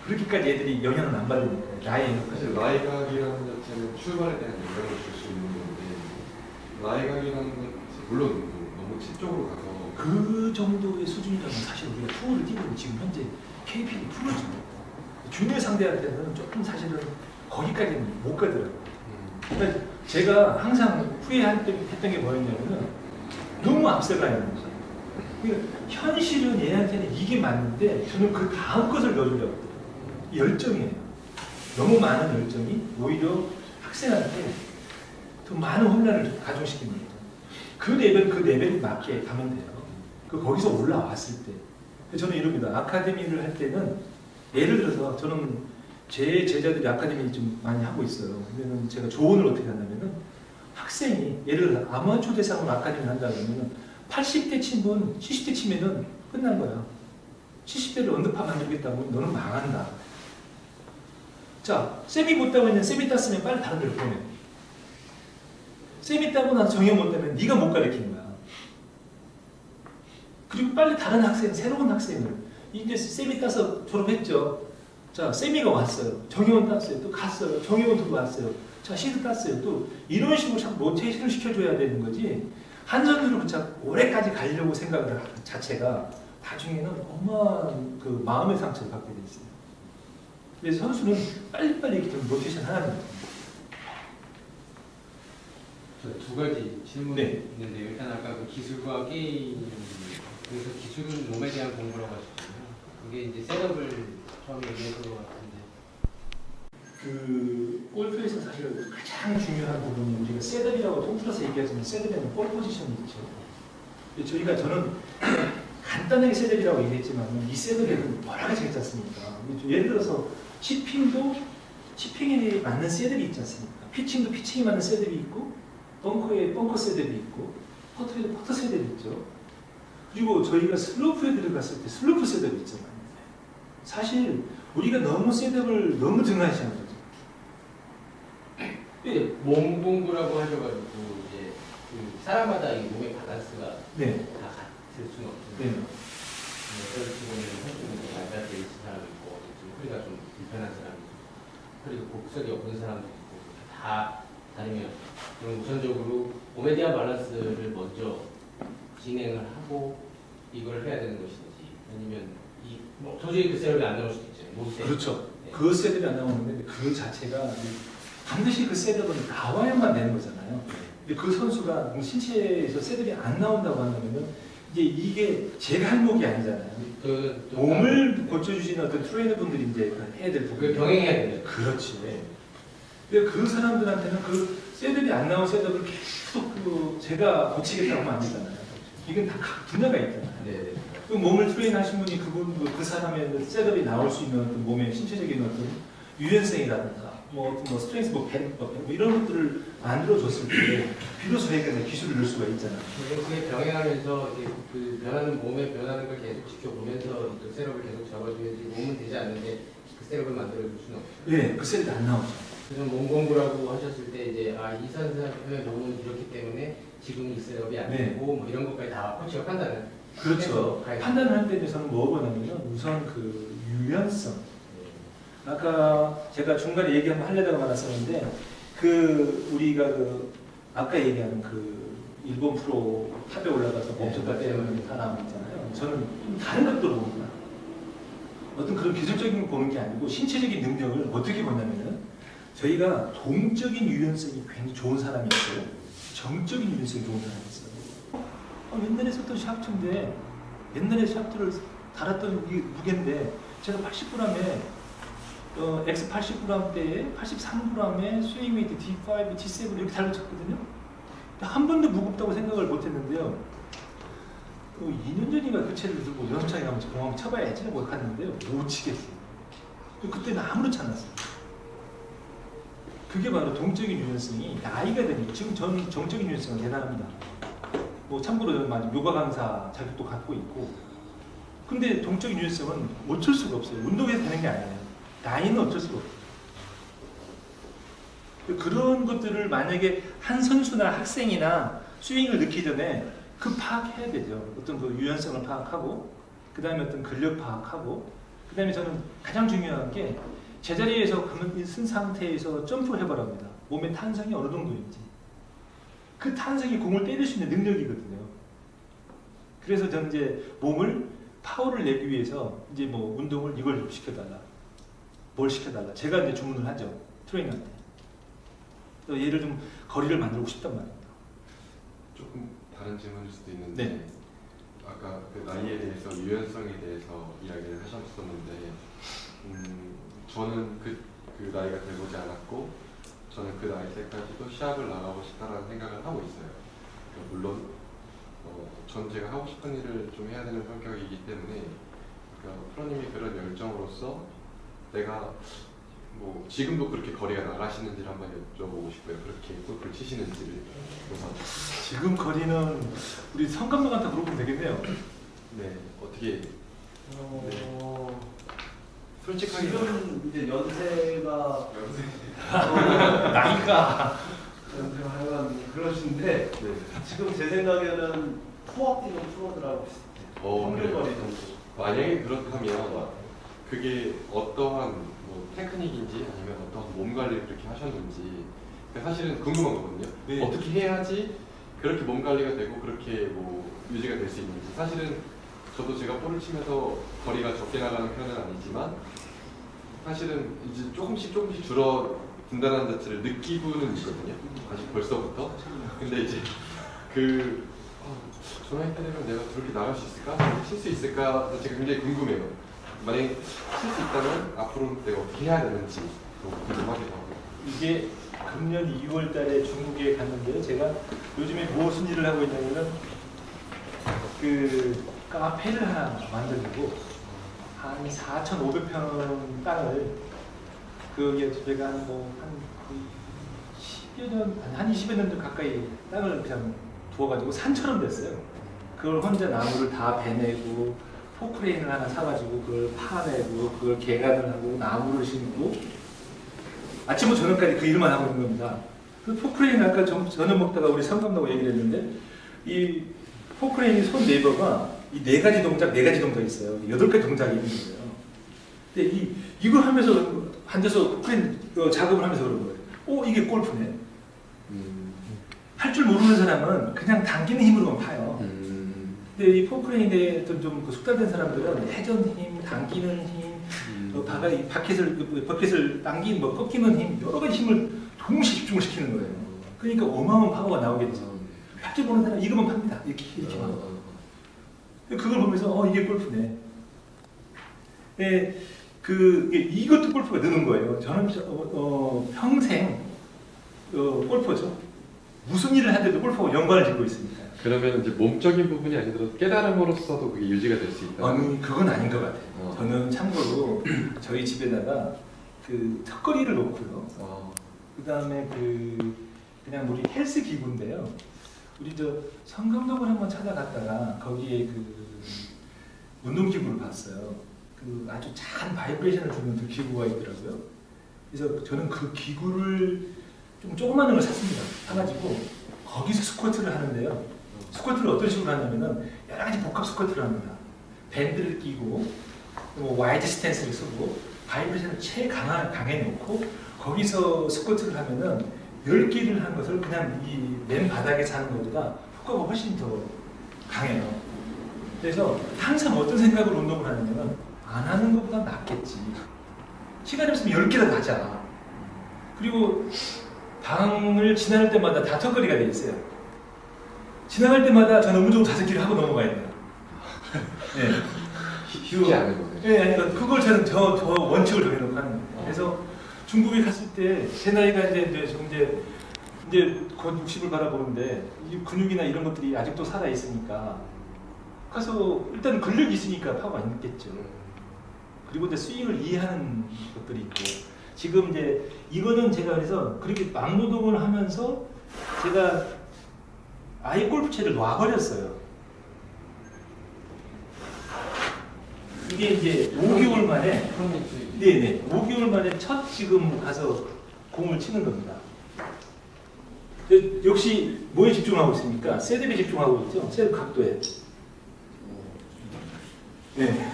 그렇게까지 애들이 영향을 안 받으니까, 나이 앵글까지. 사실 라이각이라는 자체는 출발에 대한 영향을 줄 수 있는 건데 라이각이라는 건 물론 너무 치쪽으로 가서 그 정도의 수준이라면 사실 우리가 투어를 뛰고 지금 현재 KPL 프로죠. 주니어 상대한테는 조금 사실은 거기까지는 못 가더라고요. 그러니까 제가 항상 후회했던 게 뭐였냐면은 너무 앞서가 있는 거죠. 그러니까 현실은 얘한테는 이게 맞는데 저는 그 다음 것을 넣어주려고 해요. 열정이에요. 너무 많은 열정이 오히려 학생한테 더 많은 혼란을 가중시키는 거죠. 그 레벨이 맞게 가면 돼요. 거기서 올라왔을 때. 저는 이럽니다. 아카데미를 할 때는 예를 들어서 저는 제 제자들이 아카데미 좀 많이 하고 있어요. 그러면 제가 조언을 어떻게 하냐면은 학생이 예를 들어 아마추어 대상으로 아카데미를 한다 그러면은 80대 치면 70대 치면은 끝난 거야. 70대를 언더파 만들겠다고 너는 망한다. 자, 쌤이 못 따고 있는 쌤이 땄으면 빨리 다른 데를 보내. 쌤이 따고 나서 정형 못 따면 네가 못 가르치는 거야. 그리고 빨리 다른 학생, 새로운 학생을 이제 쌤이 따서 졸업했죠. 자, 세미가 왔어요. 정형원 땄어요. 또 갔어요. 정형원 또 왔어요. 자, 시드 땄어요. 또 이런 식으로 자꾸 로테이션을 시켜줘야 되는 거지. 한 선수로 자꾸 올해까지 가려고 생각을 하는 자체가 나중에는 어마어마한 그 마음의 상처를 받게 돼 있어요. 그래서 선수는 빨리빨리 이렇게 좀 로테이션 하는 거예요. 두 가지 질문이 네. 있는데 일단 아까 그 기술과 게임 그래서 기술은 몸에 대한 공부라고 하셨잖아요. 그게 이제 셋업을 처음에 얘기했던 것 같은데 그 골프에서 사실 가장 중요한 부분이 우리가 셋업이라고 통틀어서 얘기하지만 셋업에는 볼 포지션이 있죠. 저는 간단하게 셋업이라고 얘기했지만 이 셋업에는 여러 가지가 있지 않습니까? 예를 들어서 치핑에 맞는 셋업이 있지 않습니까? 피칭도 피칭에 맞는 셋업이 있고 벙커에 벙커 셋업이 있고 퍼터에도 퍼터 셋업이 있죠. 그리고 저희가 슬로프에 들어갔을 때 슬로프 셋업이 있잖아요. 사실 우리가 너무 셋업을 너무 등한시한 거죠. 몸 공부라고 하셔가지고 이제 그 사람마다 이 몸의 밸런스가 네. 다 같을 수는 없는데 네. 어떤 친구는 좀 얇게 있는 사람이 있고 좀 허리가 좀 불편한 사람이 있고 허리가 곡석이 없는 사람도 있고 다 다르면 그럼 우선적으로 몸에 대한 밸런스를 먼저 진행을 하고 이걸 해야 되는 것인지 아니면 뭐 도저히 그 셋업이 안 나올 수도 있잖아요. 못 셋. 그렇죠. 네. 그 셋업이 안 나오는데 그 자체가 반드시 그 셋업은 나와야만 되는 거잖아요. 근데 그 선수가 신체에서 셋업이 안 나온다고 한다면 이게 제가 할 목이 아니잖아요. 몸을 고쳐주시는 어떤 트레이너 분들이 이제 해야 될 부분. 그걸 병행해야 돼요. 그렇지. 근데 그 사람들한테는 그 셋업이 안 나온 셋업을 계속 제가 고치겠다고 하면 안 되잖아요. 이건 다 각 분야가 있잖아요. 네. 그 몸을 트레인 하신 분이 그 사람의 셋업이 나올 수 있는 어떤 몸의 신체적인 어떤 유연성이라든가 뭐 스트렝스 뭐 이런 것들을 만들어줬을 때 비로소 저희가 기술을 넣을 수가 있잖아요. 그게 병행하면서 이제 그 변하는 몸의 변하는 걸 계속 지켜보면서 그 셋업을 계속 잡아줘야지 몸은 되지 않는데 그 셋업을 만들어줄 수는 없죠. 네, 그 셋업이 안 나오죠. 그래서 몸 공부라고 하셨을 때 이제 이 선수의 몸은 이렇기 때문에 지금 이 셋업이 안 되고 뭐 이런 것까지 다 코치가 판단을 그렇죠. 판단을 할 때 저는 뭐가 나냐면 우선 그 유연성. 아까 제가 중간에 얘기 한번 하려다가 말았었는데 우리가 아까 얘기하는 일본 프로 탑에 올라가서 멈췄다 때리는 사람 있잖아요. 저는 다른 것도 봅니다. 어떤 그런 기술적인 걸 보는 게 아니고 신체적인 능력을 어떻게 보냐면은 저희가 동적인 유연성이 굉장히 좋은 사람이 있어요. 정적인 유연성이 좋은 사람이 있어요. 옛날에 썼던 샤프트인데 옛날에 샤프트를 달았던 이 무게인데 제가 80g에 X 80g대에 83g에 스윙 웨이트 D5, D7 이렇게 달고 쳤거든요. 한 번도 무겁다고 생각을 못했는데요. 2년 전인가 그 채를 들고 연습장에 가면 공 한번 쳐봐야지 하고 갔는데요. 못 치겠어요. 그때는 아무렇지 않았어요. 그게 바로 동적인 유연성이 나이가 되니 지금 전 정적인 유연성은 대단합니다. 뭐 참고로 저는 아직 요가 강사 자격도 갖고 있고 근데 동적인 유연성은 어쩔 수가 없어요. 운동에서 되는 게 아니에요. 나이는 어쩔 수가 없어요. 그런 것들을 만약에 한 선수나 학생이나 스윙을 넣기 전에 그 파악해야 되죠. 어떤 그 유연성을 파악하고 그 다음에 어떤 근력 파악하고 그 다음에 저는 가장 중요한 게 제자리에서 가만히 쓴 상태에서 점프를 해보랍니다. 몸의 탄성이 어느 정도인지 그 탄성이 공을 때릴 수 있는 능력이거든요. 그래서 저는 이제 몸을 파워를 내기 위해서 이제 뭐 운동을 이걸 좀 시켜달라 뭘 시켜달라 제가 이제 주문을 하죠. 트레이너한테 얘를 좀 거리를 만들고 싶단 말입니다. 조금 다른 질문일 수도 있는데 네. 아까 그 나이에 대해서 유연성에 대해서 이야기를 하셨었는데 저는 그 나이가 되보지 않았고 저는 그 나이 때까지도 시합을 나가고 싶다라는 생각을 하고 있어요. 그러니까 물론 전 제가 하고 싶은 일을 좀 해야 되는 성격이기 때문에 그러니까 프로님이 그런 열정으로서 내가 뭐 지금도 그렇게 거리가 나가시는지를 한번 여쭤보고 싶고요. 그렇게 골프를 치시는지를 우선. 지금 거리는 우리 성 감독한테 물어보면 되겠네요. 네, 어떻게 솔직하게 지금 이제 연세가 나이가 연세가 하여간 그러신데 네. 지금 제 생각에는 투어 뛰는 프로들하고 비슷해요. 평균 거리 정도. 만약에 그렇다면 그게 어떠한 뭐 테크닉인지 아니면 어떠한 몸 관리를 그렇게 하셨는지 사실은 궁금한 거거든요. 네. 어떻게 해야지 그렇게 몸 관리가 되고 그렇게 뭐 유지가 될 수 있는지. 사실은 저도 제가 볼을 치면서 거리가 적게 나가는 편은 아니지만 사실은 이제 조금씩 줄어든다는 자체를 느끼고는 있거든요. 아직 벌써부터. 근데 이제 저 나이 때 되면 내가 그렇게 나갈 수 있을까? 칠 수 있을까? 제가 굉장히 궁금해요. 만약에 칠 수 있다면 앞으로 내가 어떻게 해야 되는지 궁금하기도 하고. 이게 금년 2월 달에 중국에 갔는데요. 제가 요즘에 무슨 일을 하고 있냐면은 그 카페를 하나 만들고 한 4,500평 땅을 그게 제가 한 10여 년, 한 20여 년 가까이 땅을 그냥 두어가지고 산처럼 됐어요. 그걸 혼자 나무를 다 베내고 포크레인을 하나 사가지고 그걸 파내고 그걸 개간을 하고 나무를 심고 아침부터 저녁까지 그 일만 하고 있는 겁니다. 그 포크레인 아까 저녁 먹다가 우리 성감독하고 얘기를 했는데 이 포크레인이 손 레버가 이 4가지 동작이 있어요. 8가지 동작이 있는 거예요. 근데 이걸 하면서 앉아서 포크레인 작업을 하면서 그런 거예요. 이게 골프네. 할 줄 모르는 사람은 그냥 당기는 힘으로만 파요. 근데 이 포크레인에 좀 숙달된 사람들은 회전 힘, 당기는 힘, 버킷을 당긴 꺾이는 힘, 여러 가지 힘을 동시에 집중을 시키는 거예요. 그러니까 어마어마한 파워가 나오게 되죠. 할 줄 모르는 사람은 이것만 팝니다. 이렇게만. 그걸 보면서 이게 골프네. 네, 이것도 골프가 느는 거예요. 저는 평생 골퍼죠. 무슨 일을 하더라도 골프하고 연관을 짓고 있으니까. 그러면 이제 몸적인 부분이 아니더라도 깨달음으로서도 그게 유지가 될 수 있다. 그건 아닌 것 같아요. 저는 참고로 저희 집에다가 그 턱걸이를 놓고요. 그 다음에 그냥 우리 헬스 기구인데요. 우리 성감독을 한번 찾아갔다가 거기에 운동 기구를 봤어요. 아주 작은 바이브레이션을 주는 그 기구가 있더라고요. 그래서 저는 그 기구를 좀 조그만 걸 샀습니다. 사가지고 거기서 스쿼트를 하는데요. 스쿼트를 어떤 식으로 하냐면은 여러 가지 복합 스쿼트를 합니다. 밴드를 끼고 와이드 스탠스를 쓰고 바이브레이션을 강해 놓고 거기서 스쿼트를 하면은 10개를 한 것을 그냥 이 맨 바닥에서 하는 것보다 효과가 훨씬 더 강해요. 그래서 항상 어떤 생각으로 운동을 하냐면 안 하는 것보다 낫겠지. 시간이 없으면 10개라도 하자. 그리고 방을 지나갈 때마다 다툼거리가 돼 있어요. 지나갈 때마다 저는 무조건 5개를 하고 넘어가야 돼요. 네. 쉽지 않은 거네요. 네, 그러니까 그걸 저는 저 원칙을 정해놓고 하는 거예요. 그래서 중국에 갔을 때 제 나이가 이제 곧 60을 바라보는데 이 근육이나 이런 것들이 아직도 살아 있으니까 가서 일단 근력이 있으니까 파워가 있겠죠. 그리고 이제 스윙을 이해하는 것들이 있고 지금 이제 이거는 제가 그래서 그렇게 막노동을 하면서 제가 아예 골프채를 놔버렸어요. 이게 이제 5개월 만에 네네 5개월 만에 첫 지금 가서 공을 치는 겁니다. 역시 뭐에 집중하고 있습니까? 셋업에 집중하고 있죠. 셋업 각도에. 네.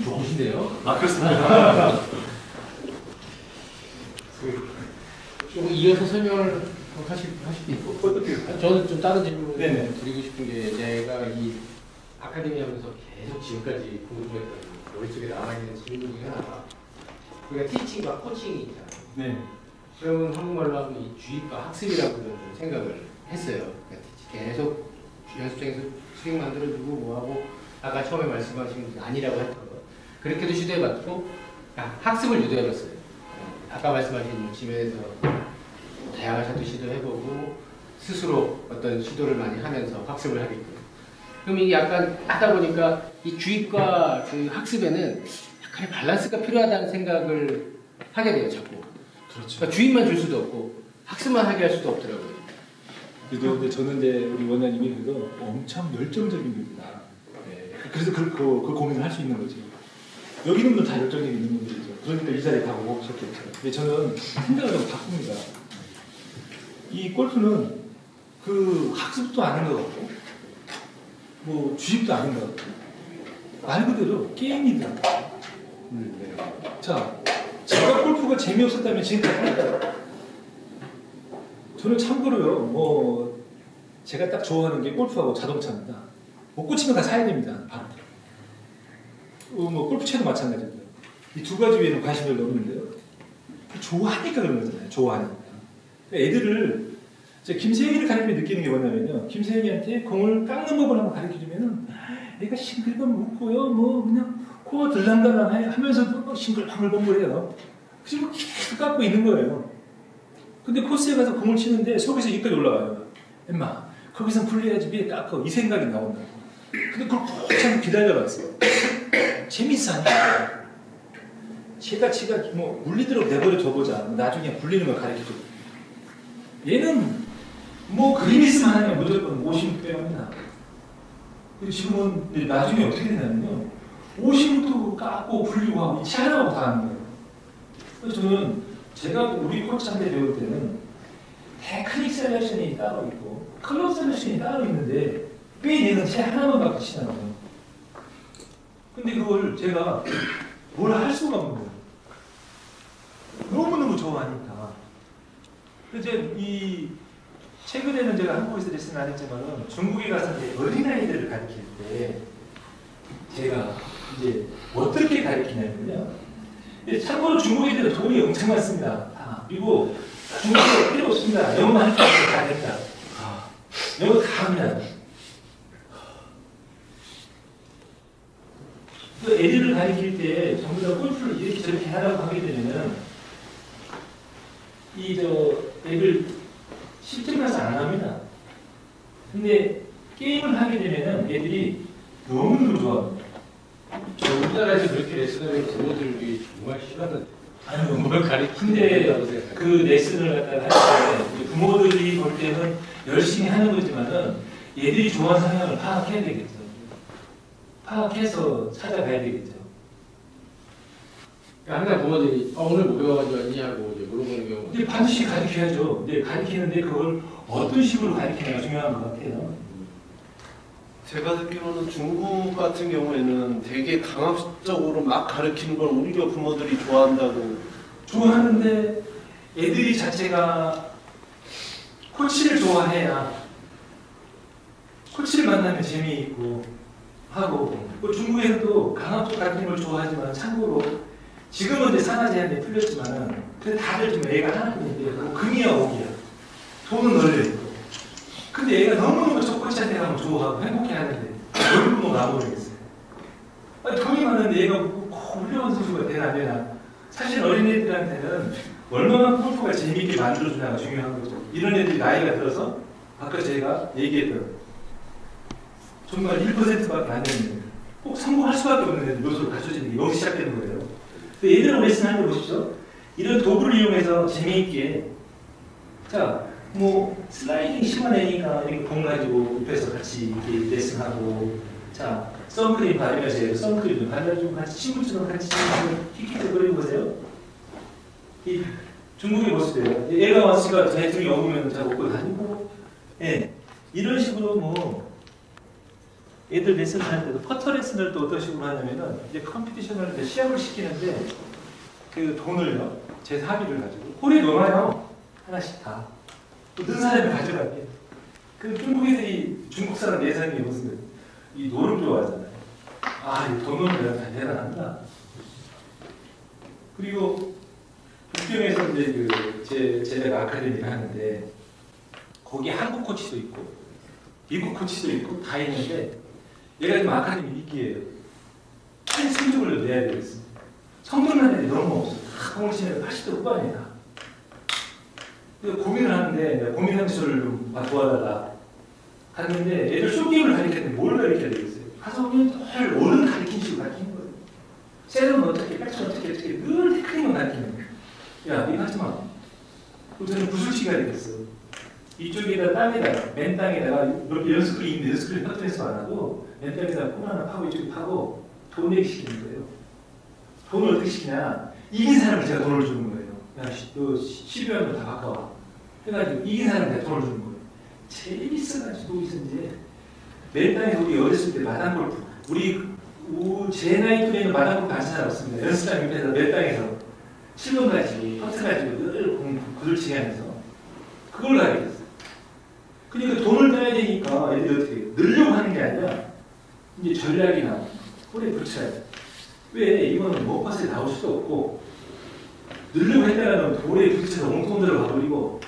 좋으신데요? 아 그렇습니다. 조금 이어서 설명을 하실 수 있고 어떻게 할까요? 저는 좀 다른 질문을 네네. 드리고 싶은 게 제가 이 아카데미 하면서 계속 지금까지 궁금했던 머릿속에 남아있는 질문 중에 하나가 우리가 티칭과 코칭이 있잖아요. 네. 그러면 한국말로 하면 이 주입과 학습이라고 좀 생각을 했어요. 그러니까 계속 연습장에서 스윙 만들어주고 뭐하고 아까 처음에 말씀하신 게 아니라고 했던 거 그렇게도 시도해봤고 학습을 유도해봤어요. 아까 말씀하신 집에서 다양한 샷도 시도해보고 스스로 어떤 시도를 많이 하면서 학습을 하게끔 그럼 이게 약간 하다 보니까 이 주입과 그 학습에는 약간의 밸런스가 필요하다는 생각을 하게 돼요 자꾸. 그렇죠. 그러니까 주입만 줄 수도 없고 학습만 하게 할 수도 없더라고요. 근데 저는 이제 우리 원장님이 그래도 엄청 열정적인 분이다. 네. 그래서 그 고민을 할 수 있는 거죠. 여기 있는 분들 다 열정적인 있는 분들이죠. 그러니까 이 자리에 다 오셨겠죠. 근데 저는 생각을 좀 바꿉니다. 이 골프는 그 학습도 아닌 것 같고, 뭐 주입도 아닌 것 같고, 말 그대로 게임이더라고요. 네. 자, 제가 골프가 재미없었다면 지금까지 할까요? 저는 참고로요, 뭐 제가 딱 좋아하는 게 골프하고 자동차입니다. 못 고치면 다 사야 됩니다. 바로. 뭐 골프채도 마찬가지고요. 이 두 가지 외에는 관심을 없는데요. 좋아하니까 그런 거잖아요. 좋아하니까. 애들을 김세영이를 가르치면 느끼는 게 뭐냐면요. 김세영이한테 공을 깎는 법을 한번 가르쳐주면은 애가 싱글벙글 웃고요. 뭐 그냥 코가 들랑달랑 하면서도 싱글벙글벙글해요. 그리고 계속 깎고 있는 거예요. 근데 코스에 가서 공을 치는데 속에서 여기까지 올라가요. 엄마 거기서 굴려야지 위에 깎어. 이 생각이 나온다고. 근데 그걸 꼭 참 기다려봤어요. 재밌어 하니까. 제가 뭐 물리도록 내버려 둬보자. 나중에 굴리는 걸 가르쳐줘. 얘는 뭐 그림 있으면 하면 무조건 50대 합니다. 그리고 지금은 나중에 어떻게 되냐면요. 50도 깎고 굴리고 하고 이 하나하고 다 하는 거예요. 그래서 저는 제가 우리 코치한테 배울 때는 테크닉 셀렉션이 따로 있고 클럽 셀렉션이 따로 있는데 왜 얘는 채 하나만 갖고 치냐고. 근데 그걸 제가 뭘 할 수가 없는 거예요. 너무너무 좋아하니까. 이제 이 최근에는 제가 한국에서 레슨을 안 했지만 중국에 가서 이제 어린아이들을 가르칠 때 제가 이제 어떻게 가르치냐면요. 참고로 중국 애들은 돈이 엄청 많습니다. 그리고 중국어 필요 없습니다. 영어만 할 줄 알고 다 된다. 영어 다 합니다. 그 애들을 가르칠 때 전부 다 골프를 이렇게 저렇게 하라고 하게 되면은 애들 실전 가서 안 합니다. 근데 게임을 하게 되면은 애들이 너무너무 좋아합니다. 우리나라에서 그렇게 레슨하는 부모들이 정말 싫어하는 아니, 뭘 가르치는데 근데 그 레슨을 갖다가 할 때 부모들이 볼 때는 열심히 하는 거지만은 얘들이 좋아하는 성향을 파악해야 되겠죠. 파악해서 찾아가야 되겠죠. 항상 부모들이 오늘 뭐 배워가지고 왔니 하고 이제 물어보는 경우 근데 반드시 가르쳐야죠. 근데 가르치는데 그걸 어떤 식으로 가르치냐가 중요한 것 같아요. 제가 듣기로는 중국 같은 경우에는 되게 강압적으로 막 가르치는 걸 오히려 부모들이 좋아한다고. 좋아하는데 애들이 자체가 코치를 좋아해야 코치를 만나면 재미있고 하고 그 중국에서도 강압 쪽 같은 걸 좋아하지만 참고로 지금은 이제 산화제한이 풀렸지만은 근데 다들 좀 애가 하나뿐인데 뭐 금이야 오기야 돈은 널려 있고 근데 애가 너무너무 초코시한테 가면 좋아하고 행복해하는데 얼굴 뭐 나모르겠어요. 아니 돈이 많은데 얘가 꼭 훌륭한 선수가 되나 안 되나 사실 어린애들한테는 얼마나 골프가 재미있게 만들어주냐가 중요한 거죠. 이런 애들이 나이가 들어서 아까 제가 얘기했던 정말 1%밖에 안 되는 애들 꼭 성공할 수밖에 없는 애들 요소를 갖춰지는 게 여기 시작되는 거예요. 근데 얘들은 레슨하는 거 보십시오. 이런 도구를 이용해서 재미있게 자 뭐 슬라이딩 심어내니까 이렇게 공 가지고 옆에서 같이 이렇게 레슨하고 자 선크림 바르면서 선크림 좀 발라주고 같이 친구처럼 같이 킥킥 거리고 보세요. 이 중국의 모습이에요. 애가 왔으니까 자기 등이 업으면 잘 먹고 다니고 예 이런 식으로 뭐 애들 레슨을 할 때도 퍼터 레슨을 또 어떤 식으로 하냐면은 이제 컴피티션을 이제 시합을 시키는데 그 돈을요 제 사비를 가지고 홀이 넘어요 하나씩 다 는 사람이 가져갈게. 그 중국 애들이 중국 사람 예상이 무슨 이 노름 좋아하잖아요. 이 돈을 내가 다 대단한다. 그리고 북경에서 이제 그 제가 아카데미를 하는데 거기 한국 코치도 있고 미국 코치도 있고 다 있는데 얘가 좀 아카데미 위기예요. 빨리 성적을 내야 되겠습니다. 성적만 애들이 너무 없어. 다 공을 치면 80대 후반이다. 그래서 고민을 하는데 고민하면서 저를 좀 도와달라 갔는데 애들 쇼게임을 가르쳤는데 뭘 가르쳐야 되겠어요? 가서 그냥 늘 어른 가르치는 식으로 가르치는 거예요. 세는 어떻게, 백은 어떻게 늘 테크닉만 가르치는 거예요. 야 이거 하지 마. 그리고 저는 구슬치기가 되겠어. 이쪽에다 땅에다가 맨 땅에다가 연습글이 있는데 연습글이 퍼트에서 안 하고 맨 땅에다가 콩 하나 파고 이쪽에 파고 돈 내기 시키는 거예요. 돈을 어떻게 시키냐? 이긴 사람을 제가 돈을 주는 거예요. 야, 너 12원도 다 바꿔와. 해가지고 이긴 사람한테 돈을 주는 거예요. 재밌어가지고 이제 맨 땅에서 우리 어렸을 때 마당골프 제 나이 또래는 마당골프 안 사람 없습니다. 연습장 옆에서 맨 땅에서 7번 가지고 퍼트 가지고 늘 구슬치기 하면서 그걸 가게 됐어요. 그러니까 돈을 따야 되니까 애들이 어떻게 해요? 늘려고 하는 게 아니라 이제 전략이나 홀에 붙여야 돼. 왜 이거는 먹밭에 나올 수도 없고 늘려고 했다가는 돌에 부딪혀서 엉뚱대로 가버리고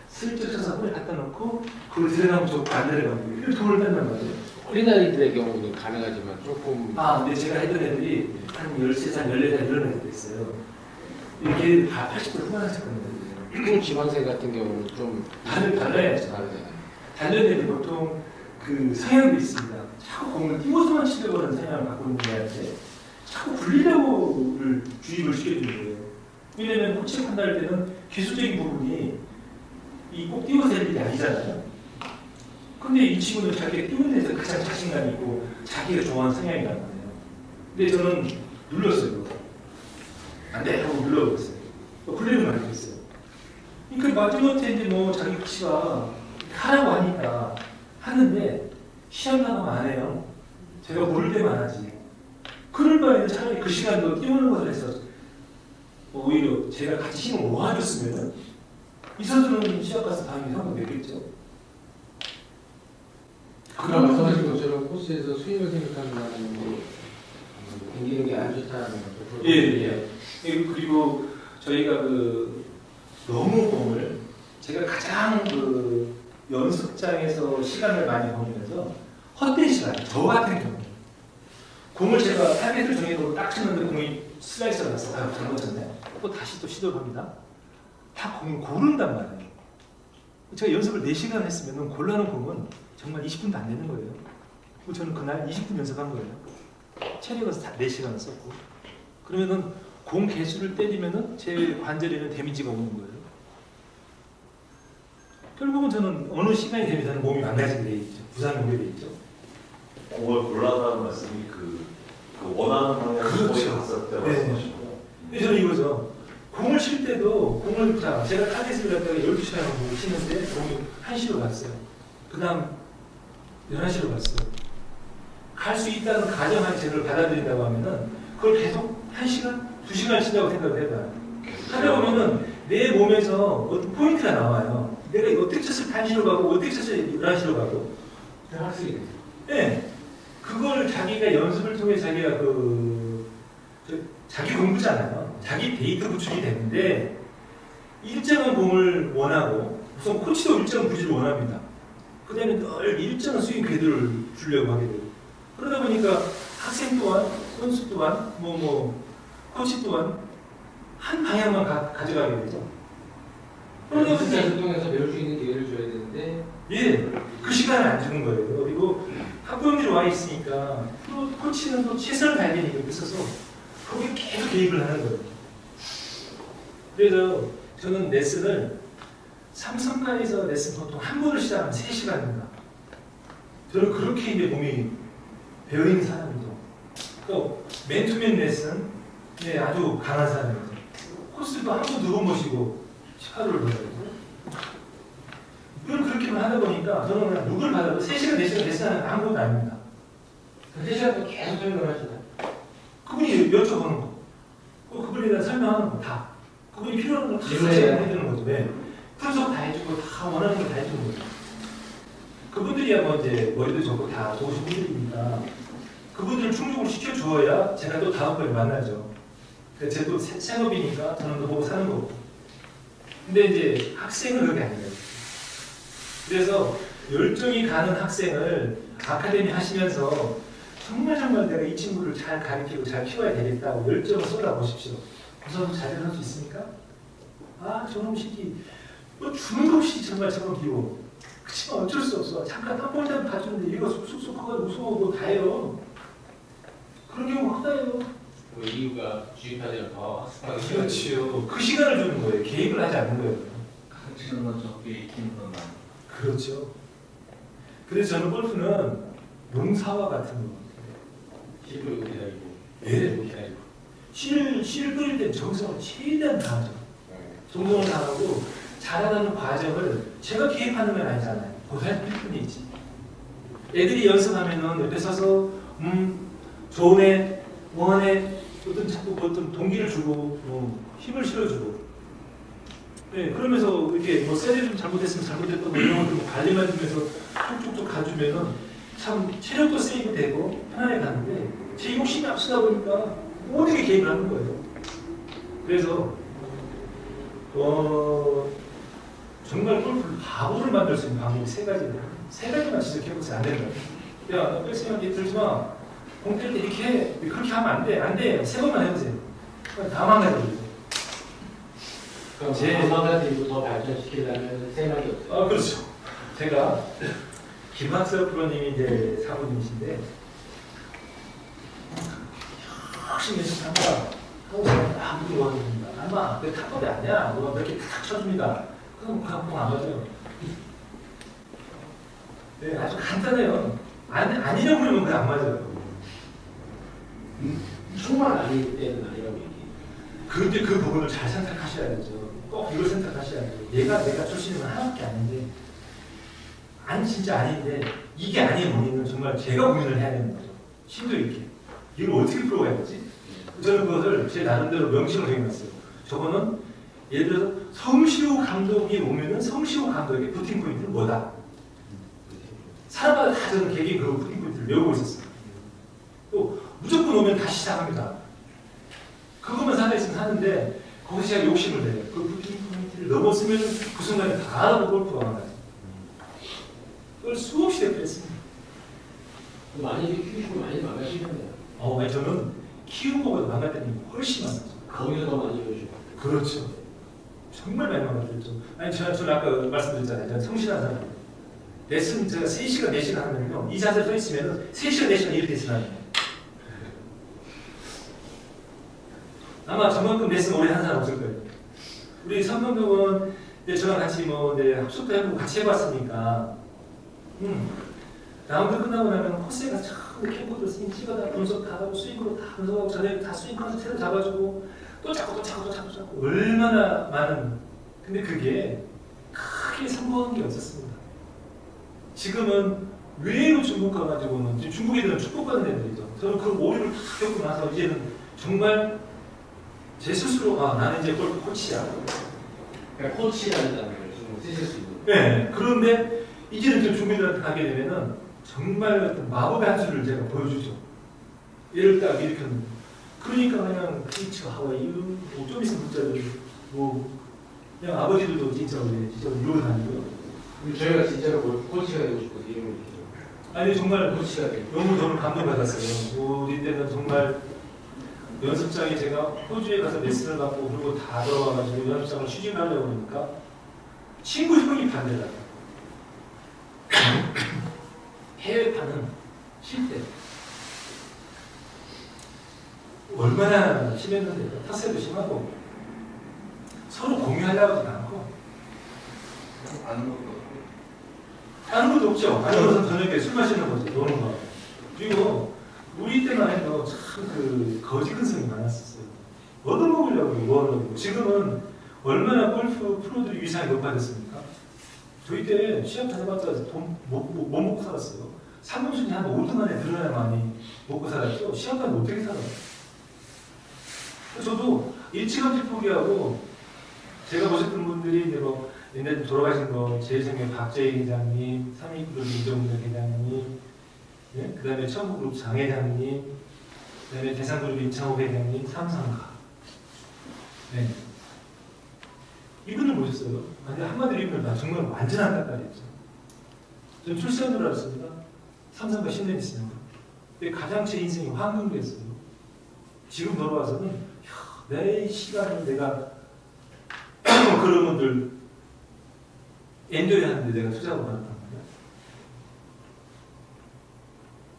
슬쩍 쳐서 홀에 갖다 놓고 그걸 들어가면 좋고 안 들어가면 이렇게 돌을 뺀단 말이에요. 어린아이들의 경우는 가능하지만 조금 근데 제가 했던 애들이 한 13살, 14살 이런 애들도 있어요. 이렇게 다 80대 후반 하셨거든요. 큰 지방생 같은 경우는 좀 달라야죠. 다른 애들이 보통 그 성향도 있습니다. 자꾸 공을 띄워서만 치려고 하는 성향을 갖고 있는 애한테 자꾸 굴리려고를 주입을 시켜주는 거예요. 왜냐면 코치를 판단할 때는 기술적인 부분이 이 꼭 띄워서 할 일이 아니잖아요. 근데 이 친구는 자기가 띄우는 데서 가장 자신감이 있고 자기가 좋아하는 성향이란 말이에요. 근데 저는 눌렀어요. 안 돼! 하고 눌러버렸어요. 굴리는 말 했어요. 그러니까 마지막에 이제 뭐 자기 코치가 하라고 하니까 하는데 시험 나가면 안 해요. 제가 모를 때만 하지. 그럴 바에는 차라리 그 시간도 띄우는 것을 해서 오히려 제가 같이 힘을 모아줬으면 이 선수는 시합 가서 다음에 상금 맺겠죠. 아까 말씀하신 것처럼 코스에서 스윙을 생각한다는 게 경기력이 안 좋다는 것도 예. 그리고 저희가 너무 공을 제가 가장 연습장에서 시간을 많이 보내면서 헛된 시간, 저 같은 경우 공을 제가 8m 정해놓고 딱 치는데 공이 슬라이스가 났어. 잘못 쳤네. 또 다시 또 시도합니다. 다 공을 고른단 말이에요. 제가 연습을 4시간 했으면 골라놓은 공은 정말 20분도 안 되는 거예요. 그리고 저는 그날 20분 연습한 거예요. 체력은 4시간을 썼고. 그러면은 공 개수를 때리면은 제 관절에는 데미지가 오는 거예요. 결국은 저는 어느 시간이 되면 저는 몸이 망가지게 돼 있죠. 부상이 오게 돼 있죠. 공을 골라라는 말씀이 그 원하는 방향으로 그렇죠. 갔을 때 네. 말씀하시고 근데 저는 이거죠. 공을 칠 때도 제가 타겟을 갖다가 12시간을 공을 치는데 공이 1시로 갔어요. 그 다음 11시로 갔어요. 갈 수 있다는 가정한 제를 받아들인다고 하면은 그걸 계속 1시간, 2시간 친다고 생각을 해봐요. 하다 보면은 내 몸에서 어떤 포인트가 나와요. 내가 어떻게 쳤을 때 1시로 가고 어떻게 쳤을 때 11시로 가고 학생이 네. 그걸 자기가 연습을 통해 자기가 자기 공부잖아요. 자기 데이터 구축이 되는데 일정한 공을 원하고 우선 코치도 일정한 구질을 원합니다. 그 다음에 늘 일정한 스윙 궤도를 주려고 하게 되고 그러다 보니까 학생 또한 선수 또한 코치 또한 한 방향만 가져가게 되죠. 그러다 보니 연습을 통해서 배울 수 있는 기회를 줘야 되는데 예, 그 시간을 안 주는 거예요. 그리고 학부형들이 와 있으니까 또 코치는 또 최선을 다해야 되니까 있어서 거기에 계속 개입을 하는 거예요. 그래서 저는 레슨을 삼성가에서 레슨 보통 한 번을 시작하면 3시간입니다. 저는 그렇게 이제 몸이 배어있는 사람이죠. 또 맨투맨 레슨 아주 강한 사람이죠. 코스도 한 번, 2번 모시고 하루를 보내고 그럼 그렇게만 하다 보니까 저는 그냥 누굴 받아도 3시간, 4시간 레슨하는 아무것도 아닙니다. 3시간 동안 계속 설명을 하시나요? 그분이 여쭤보는 거, 그분에 대한 설명하는 거 다. 그분이 필요한 거다 질문해야 해주는 거죠. 네. 분석 다 해주고 다 원하는 걸 다 해주는 거죠. 그분들이야 뭐 이제 머리도 좋고 다 좋으신 분들이니까 그분들을 충족을 시켜주어야 제가 또 다음번에 만나죠. 제 또 생업이니까 저는 또 보고 사는 거고. 근데 이제 학생은 그게 아니에요. 그래서 열정이 가는 학생을 아카데미 하시면서 정말 내가 이 친구를 잘 가르치고 잘 키워야 되겠다고 열정을 쏟아보십시오. 우선 잘 할 수 있습니까? 아 저놈 새끼 뭐 주는 거 없이 정말 저런 비워. 그치만 어쩔 수 없어. 잠깐 한 번이라도 봐주는데 얘가 쑥쑥 커가지고 무서워하고 다 해요. 그런 경우가 허다해요. 그 이유가 주입하되면 더 학습하기 그렇지요. 그 시간을 주는 거예요. 개입을 하지 않는 거예요. 가르치는 건 적게 익히는 건 많아. 그렇죠. 그래서 저는 골프는 농사와 같은 거. 실을 기다리고 예. 기다리고 씨를 끓일 때 정성을 최대한 다하죠. 정성을 다하고 자라나는 과정을 제가 개입하는 건 아니잖아요. 보살필 뿐이지. 애들이 연습하면은 옆에 서서 좋은 원에 어떤 동기를 주고 힘을 실어주고 그러면서 이렇게 뭐 세례 좀 잘못했으면 잘못했던 이런 것들 관리만 주면서 쪽쪽쪽 가주면은 참 체력도 세이브 되고 편하게 가는데 제 욕심이 앞서다 보니까 모든 게 개입을 하는 거예요. 그래서 정말 골프를 바보를 만들 수 있는 방법이 3가지예요. 3가지만 지적해보세요. 안 된다. 야, 너 백스윙 들지 마. 공 뗄 때 이렇게 해. 그렇게 하면 안 돼. 안 돼. 3번만 해보세요. 다 망가져요. 그럼 제 방망이를 더 발전시키려면 생각이 없어요. 그렇죠. 제가 김학석 프로님이 이제 사부님이신데 열심히 연습한다 하고 제가 아무도 원합니다. 아마 내 탑법이 아니야. 너가 몇 개 탁 쳐줍니다. 그럼 공 안 맞아요. 네, 아주 간단해요. 아니라고 그러면 그게 안 맞아요. 정말 아닐 때는 아니라고 얘기해요. 그런데 그 부분을 잘 선택하셔야죠. 꼭 이걸 선택하셔야죠. 내가 줄 수 있는 건 하나밖에 아닌데 진짜 아닌데 이게 아닌 원인은 정말 제가 고민을 해야 되는 거죠. 심도 있게. 이걸 어떻게 풀어가야 되지? 저는 그것을 제 나름대로 명칭을 정해놨어요. 저거는 예를 들어서 성시호 감독이 오면은 성시호 감독의 부팅 포인트는 뭐다? 사람마다 다 저는 개개인 그 부팅 포인트를 외우고 있었어요. 또 무조건 오면 다시 시작합니다. 그것만 살아있으면 하는데 거기서 제가 욕심을 내요. 그 부팅 포인트를 넘었으면 그 순간에 바로 골프가 나가요. 그걸 수없이 대표했습니다. 많이 키우시고 많이 망가시겠네요. 아니 저는 키운 것보다 망가뜨린 게 훨씬 많았죠. 거기서 더 많이 배우시고. 그렇죠. 정말 많이 망가뜨렸죠. 저는 아까 말씀드렸잖아요. 저는 성실한 사람. 레슨 제가 3시간, 4시간 하면요. 이 자세로 서 있으면 3시간, 4시간 이렇게 레슨하는 거예요. 아마 저만큼 레슨 오래 한 사람 없을 거예요. 우리 선감독은 저랑 같이 합숙도 해보고 같이 해봤으니까 라운드 끝나고 나면 코스에 가서 처음 캠코드 스윙 찍어다 분석 다 하고 스윙으로 다 분석하고 전에 다 스윙 컨셉을 잡아주고 또 잡고 얼마나 많은 근데 그게 크게 성공한 게 없었습니다. 지금은 외로 중국 가가지고는 지금 중국 애들은 축복받는 애들이죠. 저는 그 오류를 다 겪고 나서 이제는 정말 제 스스로 나는 이제 골프 코치야. 그러니까 코치라는 단어를 좀 쓰실 수 있는. 네. 그런데 이제는 좀 중국 애들한테 가게 되면은 정말 어떤 마법의 한 수를 제가 보여주죠. 얘를 딱 일으켰는데. 그러니까 그냥 피치가 하와이유, 뭐좀 있으면 문자들, 뭐 그냥 아버지들도 진짜 이러고 다니고요. 저희가 진짜로 코치가 되고 싶어서 이름을 이렇게 아니 정말 코치가 되고 너무 저는 감동받았어요. 우리 때는 정말 연습장에 제가 호주에 가서 레슨을 받고 그리고 다 들어와가지고 연습장을 휴직하려고 그러니까 친구 형이 반대다. 해외파는 실대 얼마나 심했는데 탓세도 심하고 서로 공유하려고 하지 않고 아는 것도 없죠. 아는 것은 저녁에 술 마시는 거지, 노는 거. 그리고 우리 때만 해도 참 그 거지 근성이 많았었어요. 얻어먹으려고 뭐 하려고. 지금은 얼마나 골프 프로들이 위상이 높아졌습니까? 저희 때 시합 다녀봤자 돈 못 먹고 살았어요. 삼성순위 한 5등 안에 들어야만이 먹고 살았죠. 시합까지 어떻게 살아요? 저도 일찌감치 포기하고 제가 보셨던 분들이 이제 뭐 옛날에 돌아가신 거 제일생명 박재희 회장님, 삼익그룹 이정재 회장님, 네? 그 다음에 천국그룹 장 회장님, 그 다음에 대상그룹 임창호 회장님, 삼성가. 네. 이분을 모셨어요. 근데 한마디로 이분을 다 정말 완전한 닭다리였죠. 전 출세한 줄 알았습니다. 삼성가 10년 있으니까. 근데 가장 제 인생이 황금기였어요. 지금 돌아와서는 내 시간을 내가 그런 분들 엔조이 하는데 내가 투자하고 받았단 말이야.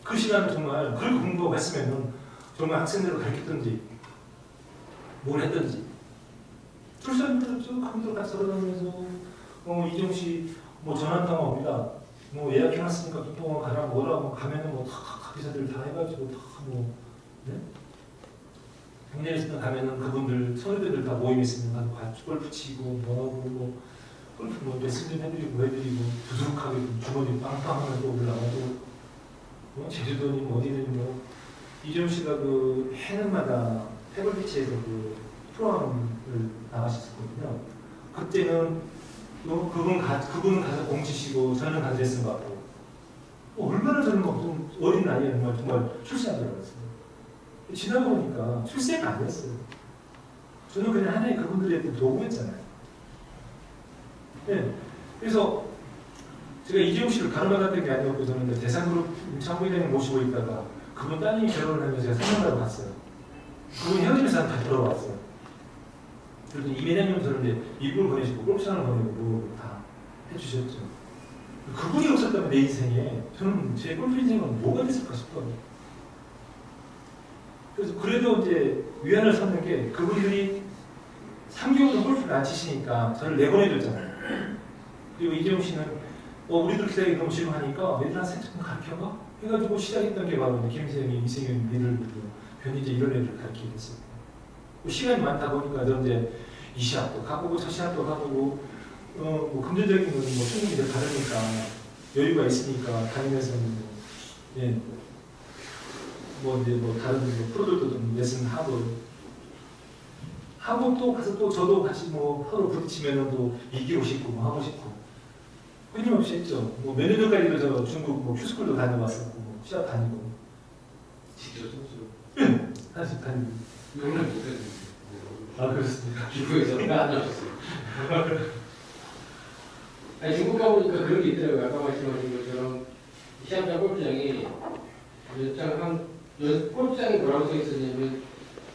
그 시간을 정말 그렇게 공부하고 했으면은 정말 학생들을 가르쳤든지 뭘 했든지 출산을 좀 감독 같이 돌아다니면서 이정씨 뭐 전화통화 옵니다. 뭐 예약해놨으니까 김동원 가라 뭐라고 가면은 뭐 탁탁 기사들 다 해가지고 다뭐 네? 국내에 있으면 가면은 그분들 선후배들 다 모임 있으면 가서 골프 치고 뭐하고 뭐 골프 뭐 레슨 좀 해드리고 부족하게 주머니 빵빵하게 또 올라가고 제주도니 뭐 어디든 뭐 이정 씨가 그 해는마다 패블비치에서 그 프로그램을 나가셨었거든요. 그때는 그분은 가서 공치시고 저는 가서 레슨 받고 얼마나 저는 좀 어린 나이에 정말 출세하더라고요. 지나고 보니까 출세가 아니었어요. 저는 그냥 하나의 그분들의 도구였잖아요. 네. 그래서 제가 이재용 씨를 가로막았던 게 아니었고 저는 대상그룹 임창호 회장님 모시고 있다가 그분 따님이 결혼을 하면서 제가 상담하러 갔어요. 그분 헤어지면서 다 들어왔어요. 그래서 이 회장님은 저를 이제 미국을 보내시고 골프장을 보내고 다 해주셨죠. 그분이 없었다면 내 인생에 저는 제 골프 인생은 뭐가 됐을까 싶어요. 그래서 그래도 이제 위안을 삼는 게 그분들이 3개월도 골프를 안 치시니까 저를 내보내줬잖아요. 그리고 이재용 씨는 우리들 기사에 너무 지루하니까 애들한테 좀 가르쳐봐 해가지고 시작했던 게 바로 김세영이, 이승윤, 미들, 변희재 이런 애들을 가르치게 됐어요. 시간이 많다 보니까 저 이제 이 시합도 가보고 저 시합도 가보고 뭐 금전적인 건 뭐 충분히 이제 다르니까 여유가 있으니까 다니면서 예. 뭐 이제 뭐 다른 뭐 프로들도 좀 레슨하고 또 가서 또 저도 같이 뭐 서로 부딪히면은 또 이기고 싶고 뭐 하고 싶고 끊임없이 했죠. 뭐 몇 년 전까지도 저 중국 뭐 큐스쿨도 다녀왔었고 뭐 시합 다니고 직접 선수로 예 다시 다니고 용납 못해요. 그렇습니다. 중국에서 왜안 하셨어요? 아니 중국 가보니까 그런 게 있더라고요. 아까 말씀하신 것처럼 시합장 골프장이 골프장이 뭐라고 써 있었냐면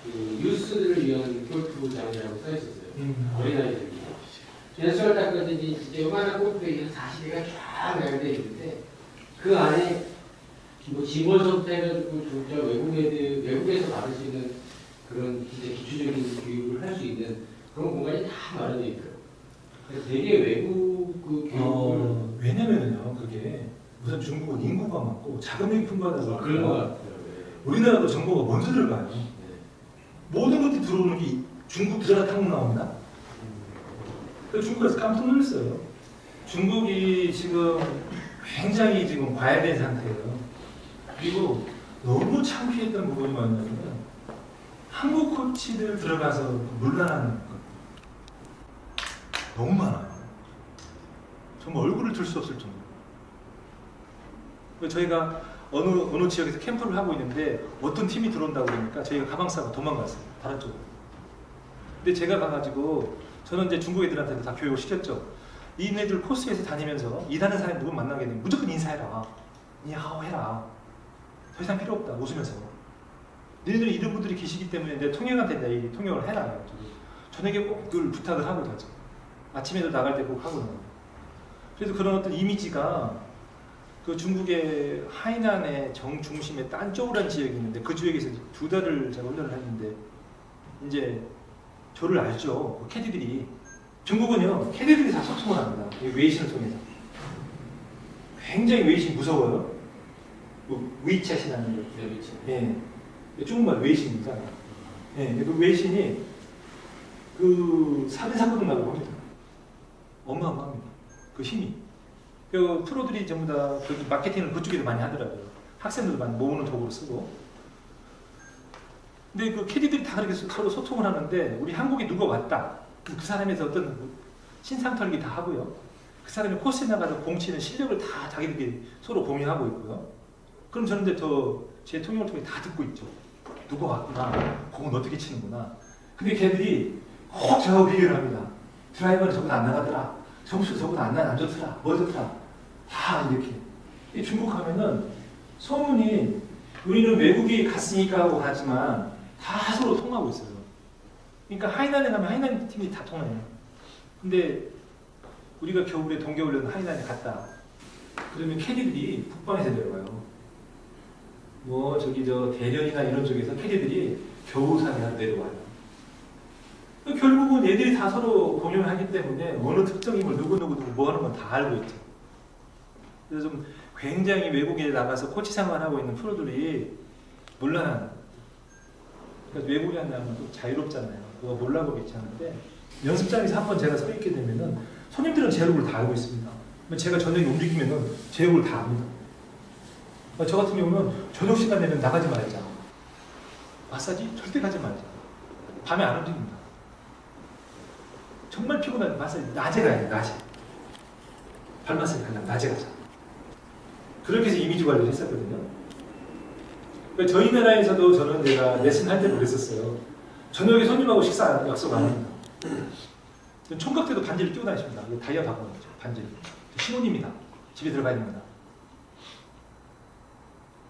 그 유스들을 위한 골프장이라고 써 있었어요. 어린아이들. 연습을 닦았더니 진짜 요만한 골프에 40대가 쫙 나열되어 있는데 그 안에 뭐 집어서부터 해가지고 진짜 외국에서 받을 수 있는 그런 진짜 기초적인 교육을 할 수 있는 그런 공간이 다 마련되어 있더라고요. 그래서 되게 외국 그 교육을 왜냐면은요 그게 우선 중국은 인구가 많고 자금력이 풍부하다 그런 것 같아요. 우리나라도 정보가 먼저 들어가요. 네. 모든 것들이 들어오는 게 중국 들어가 타고 나옵니다. 그래서 중국에서 깜짝 놀랐어요. 중국이 지금 굉장히 지금 과열된 상태예요. 그리고 너무 창피했던 부분이 뭐였냐면 한국 코치들 들어가서 물러나는 것 너무 많아요. 정말 얼굴을 들 수 없을 정도. 저희가 어느 지역에서 캠프를 하고 있는데 어떤 팀이 들어온다고 그러니까 저희가 가방 싸고 도망갔어요. 다른 쪽으로. 근데 제가 가가지고 저는 이제 중국 애들한테도 다 교육을 시켰죠. 니네들 코스에서 다니면서 일하는 사람이 누구 만나게 되면 무조건 인사해라. 니하오 해라. 더 이상 필요 없다. 웃으면서. 너희들 이런 분들이 계시기 때문에 내 통역한테 내가 통역을 해라. 저녁에 꼭 늘 부탁을 하고 가죠. 아침에도 나갈 때 꼭 하고 나가고. 그래서 그런 어떤 이미지가 그 중국의 하이난의 정중심의 딴저우라는 지역이 있는데 그 지역에서 2달을 제가 훈련을 했는데 이제 저를 알죠. 그 캐디들이. 중국은요, 캐디들이 다 소통을 합니다. 이 웨이신을 통해서. 굉장히 웨이신 무서워요. 위챗이라는 거. 네, 그렇죠. 예. 중국말 웨이신입니다. 예. 그 웨이신이 그 살인사건을 나고 합니다. 어마어마합니다. 그 힘이. 그 프로들이 전부 다 그 마케팅을 그쪽에도 많이 하더라고요. 학생들도 많이 모으는 도구로 쓰고. 근데 그 캐디들이 다 그렇게 서로 소통을 하는데 우리 한국에 누가 왔다. 그 사람에서 어떤 신상 털기 다 하고요. 그 사람이 코스에 나가서 공치는 실력을 다 자기들끼리 서로 공유하고 있고요. 그럼 저는 이제 제 통역을 통해 다 듣고 있죠. 누가 왔구나. 공은 어떻게 치는구나. 근데 걔들이 꼭 저하고 비교를 합니다. 드라이버는 저보다 안 나가더라. 점수 저보다 안 좋더라. 뭐 좋더라. 다 이렇게. 이 중국 하면은 소문이 우리는 외국에 갔으니까 하고 하지만 다 서로 통하고 있어요. 그러니까 하이난에 가면 하이난 팀이 다 통해요. 근데 우리가 겨울에 동계훈련 하이난에 갔다. 그러면 캐디들이 북방에서 내려와요. 뭐 저기 저 대련이나 이런 쪽에서 캐디들이 겨우산에 내려와요. 결국은 얘들이 다 서로 공유를 하기 때문에 어느 특정 인물 누구 뭐 하는 건 다 알고 있죠. 그래서 좀 굉장히 외국에 나가서 코치 생활하고 있는 프로들이 몰라하는. 그러니까 외국에 한다면 또 자유롭잖아요. 그거 몰라고 괜찮은데 연습장에서 한번 제가 서 있게 되면은 손님들은 제 얼굴을 다 알고 있습니다. 제가 저녁에 움직이면은 제 얼굴을 다 압니다. 저 같은 경우는 저녁 시간 되면 나가지 말자. 마사지 절대 가지 말자. 밤에 안 움직입니다. 정말 피곤한 마사지 낮에 가야 돼. 낮에. 발 마사지 가려면 낮에 가자. 그렇게 해서 이미지 관리를 했었거든요. 그러니까 저희 나라에서도 저는 제가 레슨 할 때도 그랬었어요. 저녁에 손님하고 식사 약속 안 합니다. 총각 때도 반지를 끼고 다니십니다. 다이아 바꾸는 거죠. 반지를. 신혼입니다. 집에 들어가야 됩니다.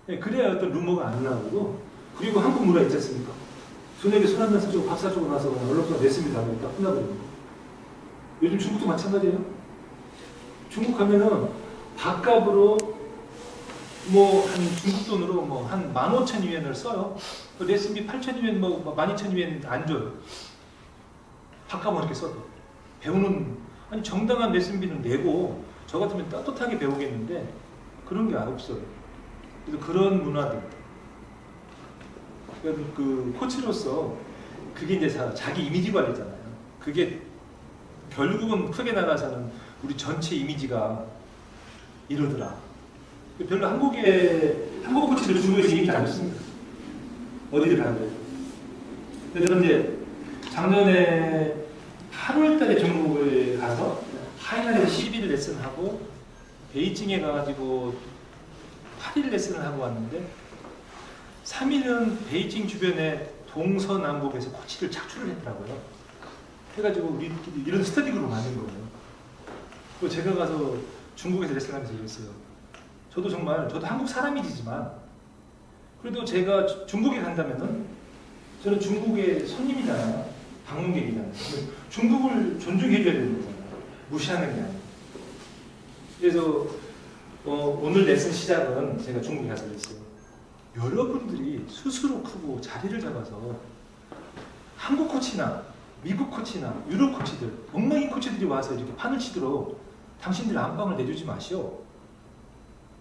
네, 그래야 어떤 루머가 안 나오고. 그리고 한국 문화 있지 않습니까? 저녁에 술 한잔 사주고 밥 사주고 나서 얼른 냈습니다. 딱 끝나버리는 거. 요즘 중국도 마찬가지예요. 중국 가면은 밥값으로 뭐 한 중국 돈으로 뭐 한 15,000위엔을 써요. 레슨비 8,000위엔 뭐 12,000위엔 안 줘요. 밥값은 이렇게 써도. 배우는 아니 정당한 레슨비는 내고 저 같으면 떳떳하게 배우겠는데 그런 게 없어요. 그래서 그런 문화들. 그 코치로서 그게 이제 자기 이미지 관리잖아요. 그게 결국은 크게 나가서는 우리 전체 이미지가 이러더라. 별로 한국 코치들 중국에서 이미지 안 좋습니다. 어디를 가는데. 그래서 이제 작년에 8월 달에 중국에 가서 하이난에서 10일 레슨하고 베이징에 가가지고 8일 레슨을 하고 왔는데 3일은 베이징 주변에 동서남북에서 코치를 착출을 했더라고요. 해가지고 우리끼리 이런 스터디그룹을 만든 거예요. 그리고 제가 가서 중국에서 레슨하면서 이랬어요. 저도 한국 사람이지만 그래도 제가 중국에 간다면은 저는 중국의 손님이잖아요. 방문객이잖아요. 중국을 존중해줘야 되는 거잖아요. 무시하는 게 아니에요. 그래서 오늘 레슨 시작은 제가 중국에 가서 했어요. 여러분들이 스스로 크고 자리를 잡아서 한국 코치나 미국 코치나 유럽 코치들, 엉망인 코치들이 와서 이렇게 판을 치도록 당신들 안방을 내주지 마시오.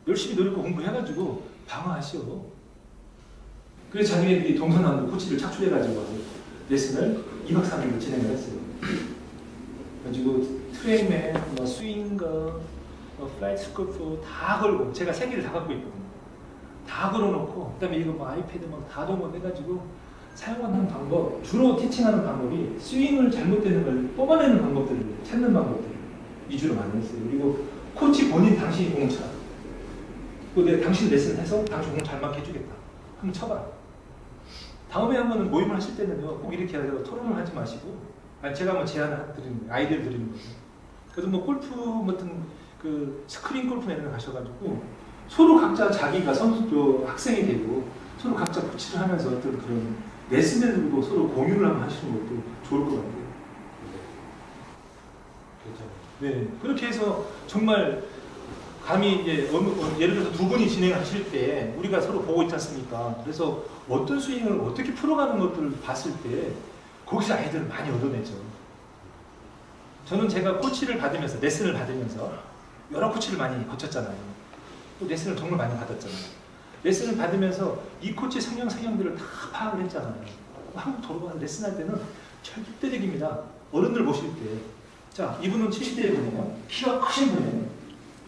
열심히 노력하고 공부해가지고 방어하시오. 그래서 자기네들이 동서남북 코치를 착출해가지고 와서 레슨을 2박 3일로 진행을 했어요. 그래가지고 트레이맨, 뭐 스윙거, 플라이트 스코프 다 걸고 제가 3개를 다 갖고 있거든요. 다 걸어놓고 그다음에 이거 뭐 아이패드 막 다 동원해가지고 사용하는 방법, 주로 티칭하는 방법이 스윙을 잘못되는 걸 뽑아내는 방법들을 찾는 방법들 위주로 많이 했어요. 그리고 코치 본인 당신이 공을 차. 내가 당신 레슨 해서 당신 공을 잘 맞게 해주겠다. 한번 쳐봐. 다음에 한번 모임을 하실 때는요, 꼭 이렇게 하세요. 토론을 하지 마시고, 아니, 제가 한번 제안을 드리는 거예요. 아이디어를 드리는 거죠. 그래서 뭐 골프 같은 그 스크린 골프 내는 거 가셔가지고 서로 각자 자기가 학생이 되고 서로 각자 코치를 하면서 어떤 그런 레슨을 들고 서로 공유를 한번 하시는 것도 좋을 것 같아요. 그렇죠. 네, 그렇게 해서 정말 감히 이제 예를 들어서 두 분이 진행하실 때 우리가 서로 보고 있지 않습니까? 그래서 어떤 스윙을 어떻게 풀어가는 것들을 봤을 때 거기서 아이들을 많이 얻어내죠. 저는 제가 코치를 받으면서 레슨을 받으면서 여러 코치를 많이 거쳤잖아요. 또 레슨을 정말 많이 받았잖아요. 레슨을 받으면서 이 코치 성향들을 다 파악을 했잖아요. 한국 돌아가서 레슨할 때는 절대적입니다. 어른들 보실 때, 자, 이분은 70대 분이에요. 키가 크신 분이에요.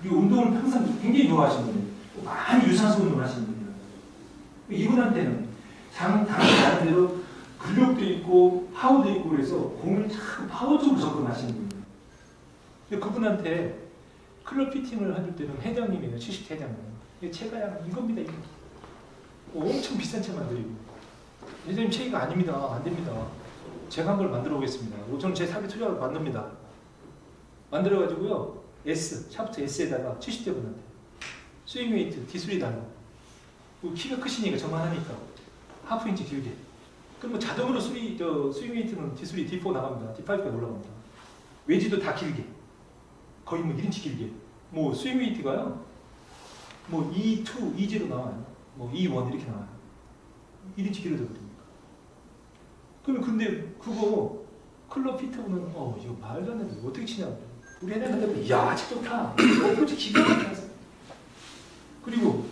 그리고 운동을 항상 굉장히 좋아하시는 분이에요. 많이 유산소 운동을 하시는 분이에요. 이분한테는 다른 대로 근력도 있고 파워도 있고 그래서 공을 참 파워적으로 접근하시는 분이에요. 근데 그분한테 클럽 피팅을 해줄 때는 회장님이에요. 70대 회장님. 채가 이겁니다. 이거. 엄청 비싼 채 만들고. 회장님 채가 아닙니다. 안 됩니다. 제가 한 걸 만들어 보겠습니다. 저는 제 사기 투자로 만듭니다. 만들어가지고요. 샤프트 S에다가 70대 분한테 스윙 웨이트 D3 달고 키가 크시니까 저만 하니까 하프 인치 길게. 그럼 뭐 자동으로 스윙 웨이트는 D3, D4 나갑니다. D5까지 올라갑니다. 웨지도 다 길게. 거의 뭐 1인치 길게. 뭐 스윙 웨이트가요. 뭐 E2, E0 나와요. 뭐 E1 이렇게 나와요. 1인치 길어져 버립니까? 그러면 근데 그거 클럽 피터는 이거 말도 안 되는데 어떻게 치냐고. 우리 애들한테 야, 치 좋다. 어프로치 기가 막히게 하세요. 그리고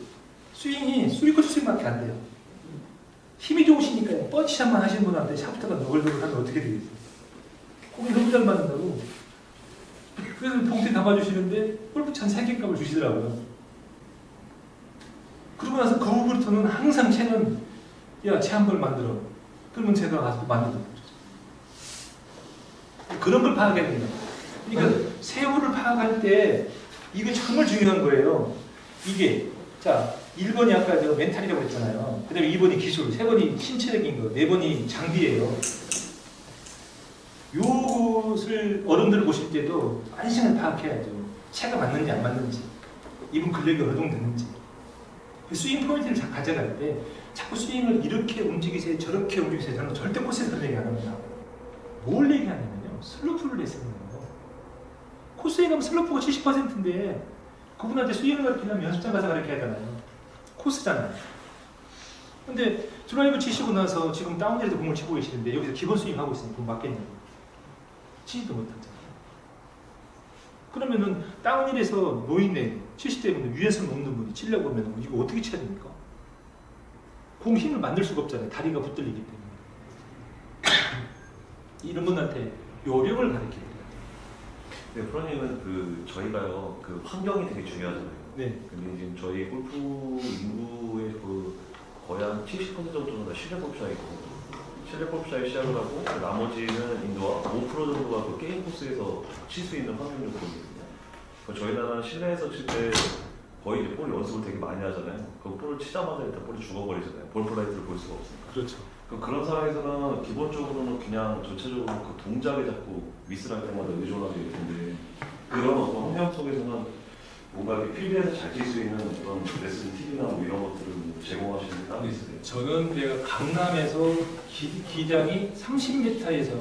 스윙이 수리코스 스윙밖에 안 돼요. 힘이 좋으시니까 펀치샷만 하시는 분한테 샤프트가 너글너글하면 어떻게 되겠어요? 공이 너무 잘 맞는다고. 그래서 봉투에 담아주시는데 골프채 한 3개 값을 주시더라고요. 그러고 나서 그 후부터는 항상 채는 야, 채 한 벌 만들어. 그러면 제가 가서 만들어. 그런 걸 파악해야 됩니다. 그러니까 세월을 파악할 때 이거 정말 중요한 거예요. 이게 자 1번이 아까 제가 멘탈이라고 했잖아요. 그 다음에 2번이 기술, 3번이 신체적인 거, 4번이 장비예요. 요것을 어른들 보실 때도 안심을 파악해야죠. 채가 맞는지 안 맞는지, 이분 근력이 어느 정도 되는지. 스윙 포인트를 가져갈 때 자꾸 스윙을 이렇게 움직이세요, 저렇게 움직이세요. 저는 절대 코스에서 그런 얘기 안 합니다. 뭘 얘기하냐면요. 슬로프를 내세우는 거예요. 코스에 가면 슬로프가 70%인데 그분한테 스윙을 가르치려면 연습장 가서 가르쳐야 하잖아요. 코스잖아요. 근데 드라이브 치시고 나서 지금 다운힐에서 공을 치고 계시는데 여기서 기본 스윙 하고 있으니 공 맞겠냐고. 치지도 못하잖아요. 그러면은 다운힐에서 노인네 70대 분들 유연성 없는 분이 치려고 하면 이거 어떻게 쳐야 됩니까? 공 힘을 만들 수가 없잖아요. 다리가 붙들리기 때문에. 이런 분한테 요령을 가르쳐야 돼요. 네, 프로님은 저희가요 환경이 되게 중요하잖아요. 네. 근데 지금 저희 골프 인구의 거의 한 70% 정도는 다 실내 골프장이거든요. 실내 골프장에 시작을 하고 나머지는 인도와 5% 정도가 게임 코스에서 칠 수 있는 확률이 거든요. 저희 나라는 실내에서 칠 때 거의 이제 볼 연습을 되게 많이 하잖아요. 그 볼을 치자마자 일단 볼이 죽어버리잖아요. 볼플라이트를 볼 수가 없으니까. 그렇죠. 그런 상황에서는 기본적으로는 그냥 전체적으로 그 동작에 자꾸 미스를 할 때마다 의존하게 되는데 그런 어떤 환경 속에서는 뭔가 이렇게 필드에서 잘 칠 수 있는 그런 레슨 팁이나 뭐 이런 것들을 제공하시는 게 따로 있으세요? 저는 내가 강남에서 기장이 30m에서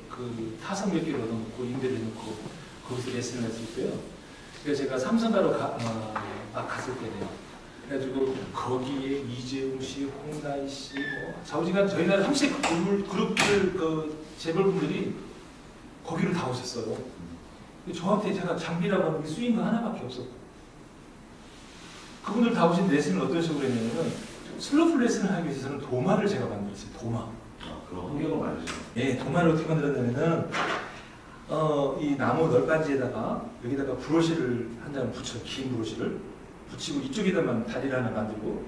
그 타석 몇 개를 얻어놓고 임대를 해놓고 거기서 레슨을 했을 때요. 그래서 제가 삼성가로 막 갔을 때네요. 그래가지고 거기에 이재웅 씨, 홍나희 씨, 뭐 좌우지간 저희 나라 30 그룹들 그 재벌분들이 거기를 다 오셨어요. 근데 저한테 제가 장비라고 하는 게 스윙가 하나밖에 없었고 그분들 다 오신 레슨을 어떤 식으로 했냐면 슬로프 레슨을 하기 위해서는 도마를 제가 만들었어요. 도마. 그런 환경을 만드시죠. 예, 도마를 어떻게 만들었냐면은 이 나무 널빤지에다가 여기다가 브러쉬를 한 장 붙여, 긴 브러쉬를 붙이고 이쪽에다만 다리를 하나 만들고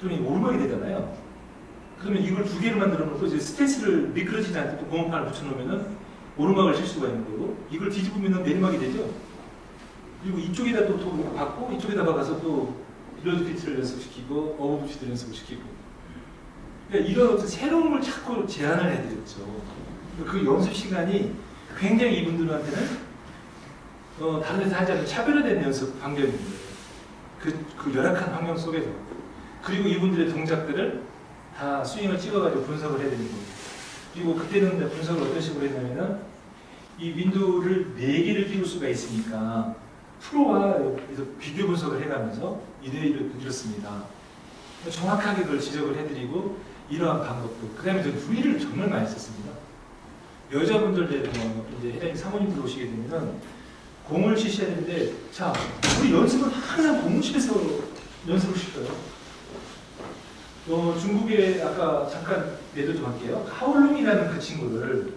그러면 오르막이 되잖아요. 그러면 이걸 2개를 만들어 놓고 이제 스탠스를 미끄러지지 않도록 공업판을 붙여 놓으면은 오르막을 칠 수가 있는 거고 이걸 뒤집으면 내리막이 되죠. 그리고 이쪽에다 또 받고 이쪽에다 박아서 또 빌로드 피트를 연습시키고 어브 피트를 연습시키고 그러니까 이런 어떤 새로운 걸 자꾸 제안을 해드렸죠. 그 연습 시간이 굉장히 이분들한테는 다른 데서 하지 않는 차별화된 연습 환경인 거예요. 그 열악한 환경 속에서. 그리고 이분들의 동작들을 다 스윙을 찍어가지고 분석을 해드리는 거예요. 그리고 그때는 분석을 어떤 식으로 했냐면은 이 윈도우를 4개를 띄울 수가 있으니까 프로와 여기서 비교 분석을 해가면서 이대로 드렸습니다. 정확하게 그걸 지적을 해드리고 이러한 방법도 그 다음에 누이를 정말 많이 썼습니다. 여자분들 이제 회장님 사모님들 오시게 되면은 공을 치셔야 되는데 자 우리 연습은 항상 공을 치면서 연습을 시켜요. 중국에 아까 잠깐 예를 좀 할게요. 하울룽이라는 그 친구를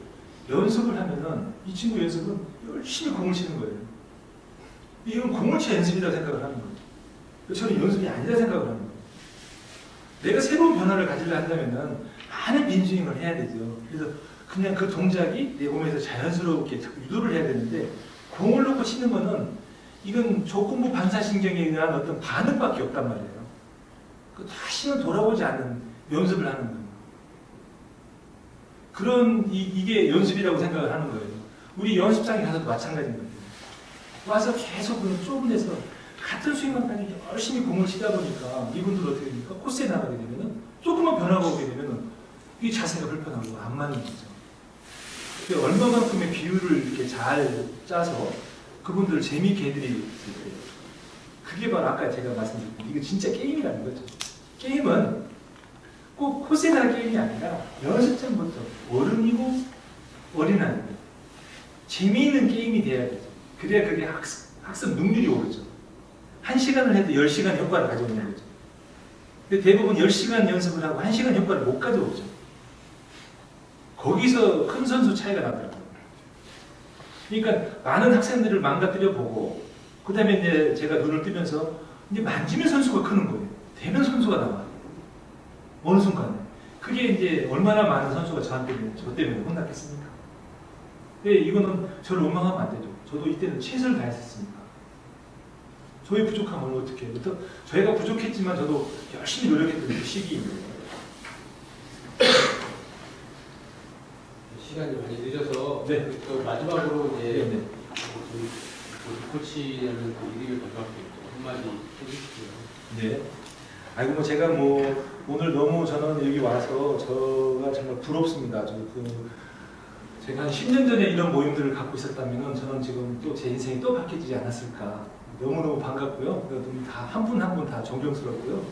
연습을 하면은 이 친구 연습은 열심히 공을 치는 거예요. 이건 공을 치 연습이라고 생각을 하는 거예요. 저는 연습이 아니라 생각을 하는 거예요. 내가 새로운 변화를 가지려 한다면은 많은 빈스윙을 해야 되죠. 그래서 그냥 그 동작이 내 몸에서 자연스럽게 유도를 해야 되는데 공을 놓고 치는 거는 이건 조건부 반사신경에 의한 어떤 반응밖에 없단 말이에요. 다시는 돌아오지 않는 연습을 하는 거예요. 이게 연습이라고 생각을 하는 거예요. 우리 연습장에 가서도 마찬가지인 거예요. 와서 계속 그 좁은 데서 같은 스윙만 가지고 열심히 공을 치다 보니까 이분들 어떻게 됩니까? 코스에 나가게 되면은 조금만 변화가 오게 되면은 이 자세가 불편하고 안 맞는 거죠. 얼마만큼의 비율을 이렇게 잘 짜서 그분들을 재미있게 해드릴 수 있어요. 그게 바로 아까 제가 말씀드린 이거 진짜 게임이라는 거죠. 게임은 꼭 코스에 나갈 게임이 아니라 연습장부터 어른이고 어린아이고 재미있는 게임이 돼야 되죠. 그래야 그게 학습 능률이 오르죠. 1시간을 해도 10시간 효과를 가져오는 거죠. 근데 대부분 10시간 연습을 하고 1시간 효과를 못 가져오죠. 거기서 큰 선수 차이가 나더라고요. 그러니까 많은 학생들을 망가뜨려 보고 그 다음에 이제 제가 눈을 뜨면서 이제 만지면 선수가 크는 거예요. 되면 선수가 나와요. 어느 순간에. 그게 이제 얼마나 많은 선수가 저 때문에 혼났겠습니까? 근데 이거는 저를 원망하면 안 되죠. 저도 이때는 최선을 다했었으니까. 저의 부족함을 어떻게 해요? 저희가 부족했지만 저도 열심히 노력했던 그 시기입니다. 시간이 많이 늦어서 네. 또 마지막으로 이제 네. 저희 코치라는 이름을 가져왔기 한마디 해주시고요. 네. 아이고 뭐 제가 뭐 오늘 너무 저는 여기 와서 저가 정말 부럽습니다. 제가 한 10년 전에 이런 모임들을 갖고 있었다면은 저는 지금 또 제 인생이 또 바뀌지 않았을까. 너무너무 반갑고요. 다 한 분 한 분 다 존경스럽고요.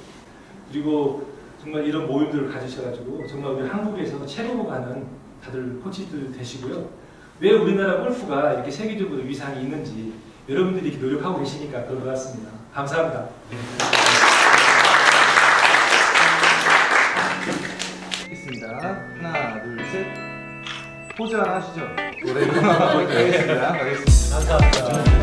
그리고 정말 이런 모임들을 가지셔가지고 정말 우리 한국에서 최고로 가는 다들 코치들 되시고요. 왜 우리나라 골프가 이렇게 세계적으로 위상이 있는지 여러분들이 이렇게 노력하고 계시니까 그런 것 같습니다. 감사합니다. 있습니다. 하나, 둘, 셋. 포즈 하나 하시죠. 노래 하겠습니다. 가겠습니다. 감사합니다.